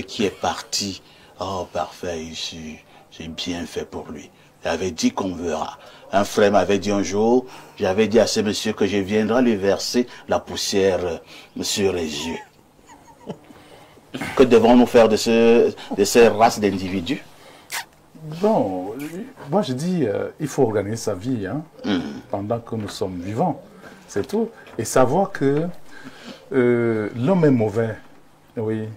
qui est partie. Oh, parfait, ici, j'ai bien fait pour lui. J'avais dit qu'on verra. Un frère m'avait dit un jour, j'avais dit à ce monsieur que je viendrai lui verser la poussière sur les yeux. Que devons-nous faire de ces races d'individus? Bon, moi je dis, il faut organiser sa vie pendant que nous sommes vivants. C'est tout. Et savoir que l'homme est mauvais. Oui,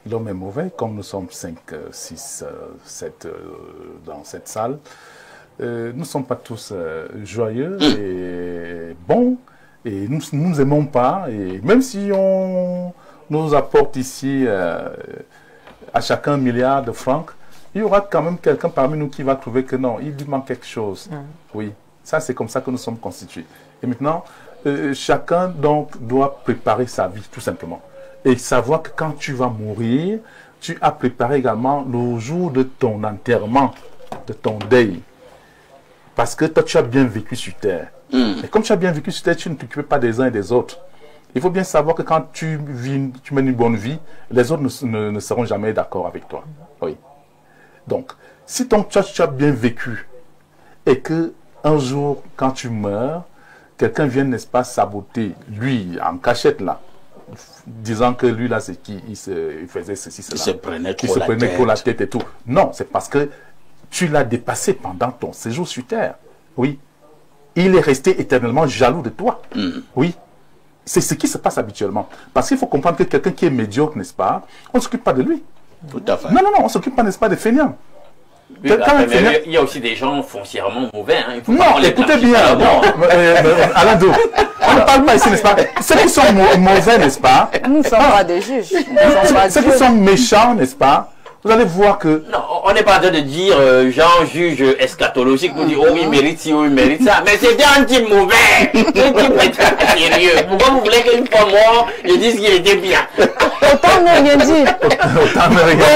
l'homme est mauvais, comme nous sommes 5, 6, 7 dans cette salle. Nous ne sommes pas tous joyeux et bons, et nous ne nous aimons pas, et même si on nous apporte ici à chacun 1 milliard de francs, il y aura quand même quelqu'un parmi nous qui va trouver que non, il lui manque quelque chose. Oui, ça c'est comme ça que nous sommes constitués. Et maintenant, chacun donc doit préparer sa vie tout simplement. Et savoir que quand tu vas mourir, tu as préparé également le jour de ton enterrement, de ton deuil. Parce que toi, tu as bien vécu sur terre. Et comme tu as bien vécu sur terre, tu ne t'occupes pas des uns et des autres. Il faut bien savoir que quand tu mènes une bonne vie, les autres ne seront jamais d'accord avec toi. Oui. Donc, si tu as bien vécu et que un jour, quand tu meurs, quelqu'un vient, n'est-ce pas, saboter, lui, en cachette, là, disant que lui, là, c'est qui, il faisait ceci, cela. Il se prenait trop la tête et tout. Non, c'est parce que tu l'as dépassé pendant ton séjour sur Terre. Oui. Il est resté éternellement jaloux de toi. Oui. C'est ce qui se passe habituellement. Parce qu'il faut comprendre que quelqu'un qui est médiocre, n'est-ce pas, on ne s'occupe pas de lui. Tout à fait. Non, on ne s'occupe pas, n'est-ce pas, des feignants. Oui, il y a aussi des gens foncièrement mauvais. Hein. Non, écoutez bien. Alain Do, on ne parle pas ici, n'est-ce pas? Ceux qui sont mauvais, n'est-ce pas? Nous ne sommes pas des juges. Ceux qui sont méchants, n'est-ce pas? Vous allez voir que... Non, on n'est pas en train de dire, genre juge eschatologique, vous dire, oh, il mérite ci, oh, il mérite ça. Mais c'est bien un type mauvais. Un type sérieux. Pourquoi vous voulez qu'une fois mort, je dise qu'il était bien? Autant ne rien dire. Autant ne rien dire.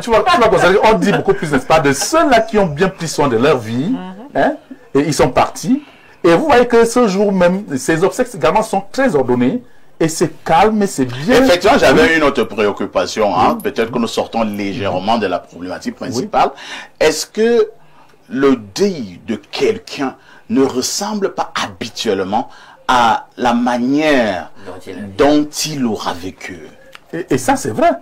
Tu vas constater, on dit beaucoup plus, n'est-ce pas, de ceux-là qui ont bien pris soin de leur vie, hein, et ils sont partis. Et vous voyez que ce jour même, ces obsèques également sont très ordonnées. Et c'est calme, et c'est bien. Effectivement, j'avais une autre préoccupation. Hein. Peut-être que nous sortons légèrement de la problématique principale. Est-ce que le deuil de quelqu'un ne ressemble pas habituellement à la manière dont il aura vécu? Et ça, c'est vrai.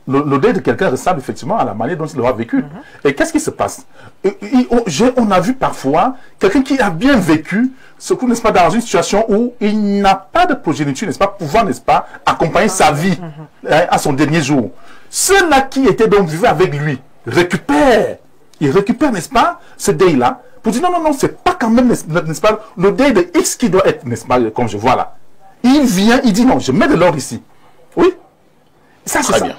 Le deuil de quelqu'un ressemble effectivement à la manière dont il aura vécu. Et qu'est-ce qui se passe? On a vu parfois quelqu'un qui a bien vécu, surtout, n'est-ce pas, dans une situation où il n'a pas de progéniture, n'est-ce pas, pouvoir, n'est-ce pas, accompagner sa vie à son dernier jour. Ceux-là qui étaient donc vivants avec lui récupèrent, n'est-ce pas, ce deuil-là, pour dire non, c'est pas quand même, n'est-ce pas, le deuil de X qui doit être, n'est-ce pas, comme je vois là. Il vient, il dit non, je mets de l'ordre ici. Oui. Ça, c'est ça. Bien.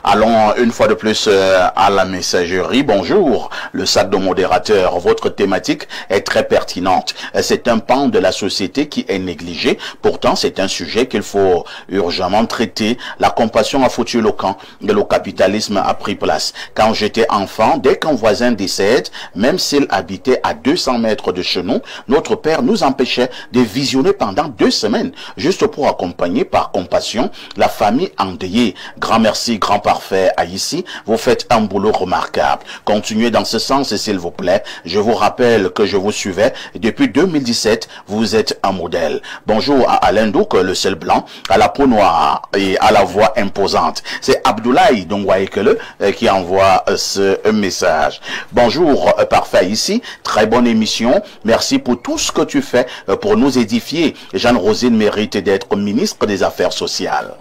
Allons une fois de plus à la messagerie. Bonjour, le sac de modérateur. Votre thématique est très pertinente. C'est un pan de la société qui est négligé. Pourtant, c'est un sujet qu'il faut urgemment traiter. La compassion a foutu le camp. Le capitalisme a pris place. Quand j'étais enfant, dès qu'un voisin décède, même s'il habitait à 200 mètres de chez nous, notre père nous empêchait de visionner pendant 2 semaines, juste pour accompagner par compassion la famille endeuillée. Grand merci, grand parfait à ici, vous faites un boulot remarquable. Continuez dans ce sens, s'il vous plaît. Je vous rappelle que je vous suivais depuis 2017. Vous êtes un modèle. Bonjour à Alain Douk, le seul blanc, à la peau noire et à la voix imposante. C'est Abdoulaye Dongwaekele qui envoie ce message. Bonjour, parfait ici. Très bonne émission. Merci pour tout ce que tu fais pour nous édifier. Jeanne Rosine mérite d'être ministre des Affaires sociales.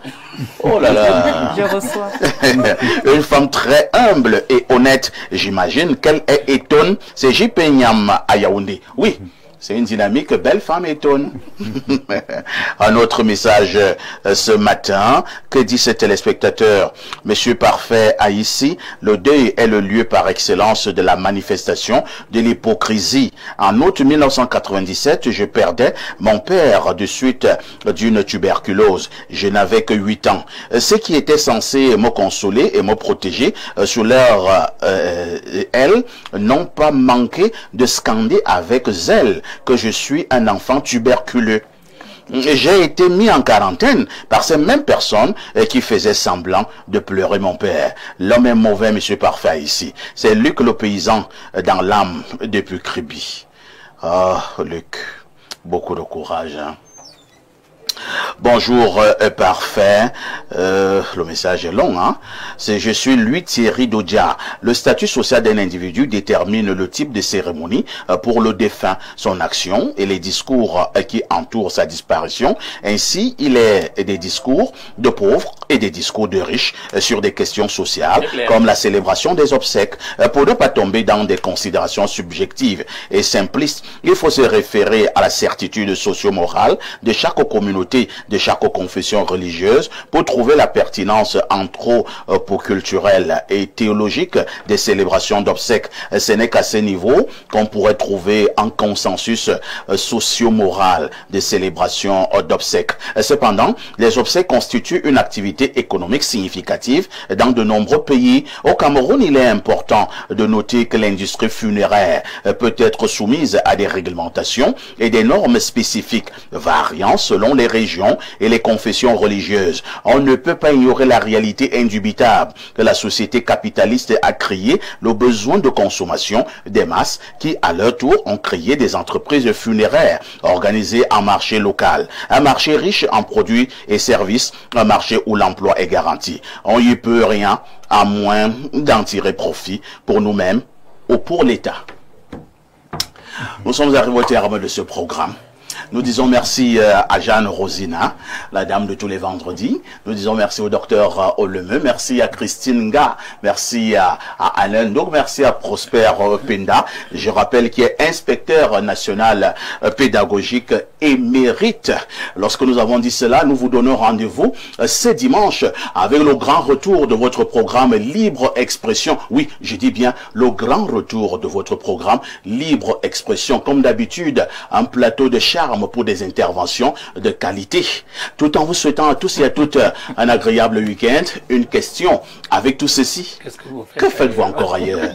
Oh là là. Je reçois. Une femme très humble et honnête. J'imagine qu'elle est étonne. C'est JP Nyam à Yaoundé. Oui. C'est une dynamique, belle femme étonne. Un autre message ce matin. Que dit ce téléspectateur? Monsieur Parfait a ici, le deuil est le lieu par excellence de la manifestation de l'hypocrisie. En août 1997, je perdais mon père de suite d'une tuberculose. Je n'avais que 8 ans. Ce qui était censé me consoler et me protéger sur leur elles n'ont pas manqué de scander avec zèle que je suis un enfant tuberculeux. J'ai été mis en quarantaine par ces mêmes personnes qui faisaient semblant de pleurer mon père. L'homme est mauvais, monsieur Parfait, ici. C'est Luc le paysan dans l'âme depuis Kribi. Ah, Luc, beaucoup de courage, hein. Bonjour, parfait. Le message est long, hein. Je suis lui, Thierry Dodia. Le statut social d'un individu détermine le type de cérémonie pour le défunt, son action et les discours qui entourent sa disparition. Ainsi, il est des discours de pauvres et des discours de riches sur des questions sociales, comme la célébration des obsèques. Pour ne pas tomber dans des considérations subjectives et simplistes, il faut se référer à la certitude socio-morale de chaque communauté, de chaque confession religieuse pour trouver la pertinence anthropo-culturelle et théologique des célébrations d'obsèques. Ce n'est qu'à ce niveau qu'on pourrait trouver un consensus socio-moral des célébrations d'obsèques. Cependant, les obsèques constituent une activité économique significative dans de nombreux pays. Au Cameroun, il est important de noter que l'industrie funéraire peut être soumise à des réglementations et des normes spécifiques variant selon les régions et les confessions religieuses. On ne peut pas ignorer la réalité indubitable que la société capitaliste a créé le besoin de consommation des masses qui, à leur tour, ont créé des entreprises funéraires organisées en marché local. Un marché riche en produits et services, un marché où l'emploi est garanti. On n'y peut rien à moins d'en tirer profit pour nous-mêmes ou pour l'État. Nous sommes arrivés au terme de ce programme. Nous disons merci à Jeanne Rosina, la dame de tous les vendredis. Nous disons merci au docteur Oleme, merci à Christine Nga, merci à Alain Ndog, merci à Prosper Penda. Je rappelle qu'il est inspecteur national pédagogique émérite. Lorsque nous avons dit cela, nous vous donnons rendez-vous ce dimanche avec le grand retour de votre programme Libre Expression. Oui, je dis bien le grand retour de votre programme Libre Expression. Comme d'habitude, un plateau de charme pour des interventions de qualité. Tout en vous souhaitant à tous et à toutes un agréable week-end. Une question avec tout ceci. Qu'est-ce que vous faites? Que faites-vous encore ailleurs?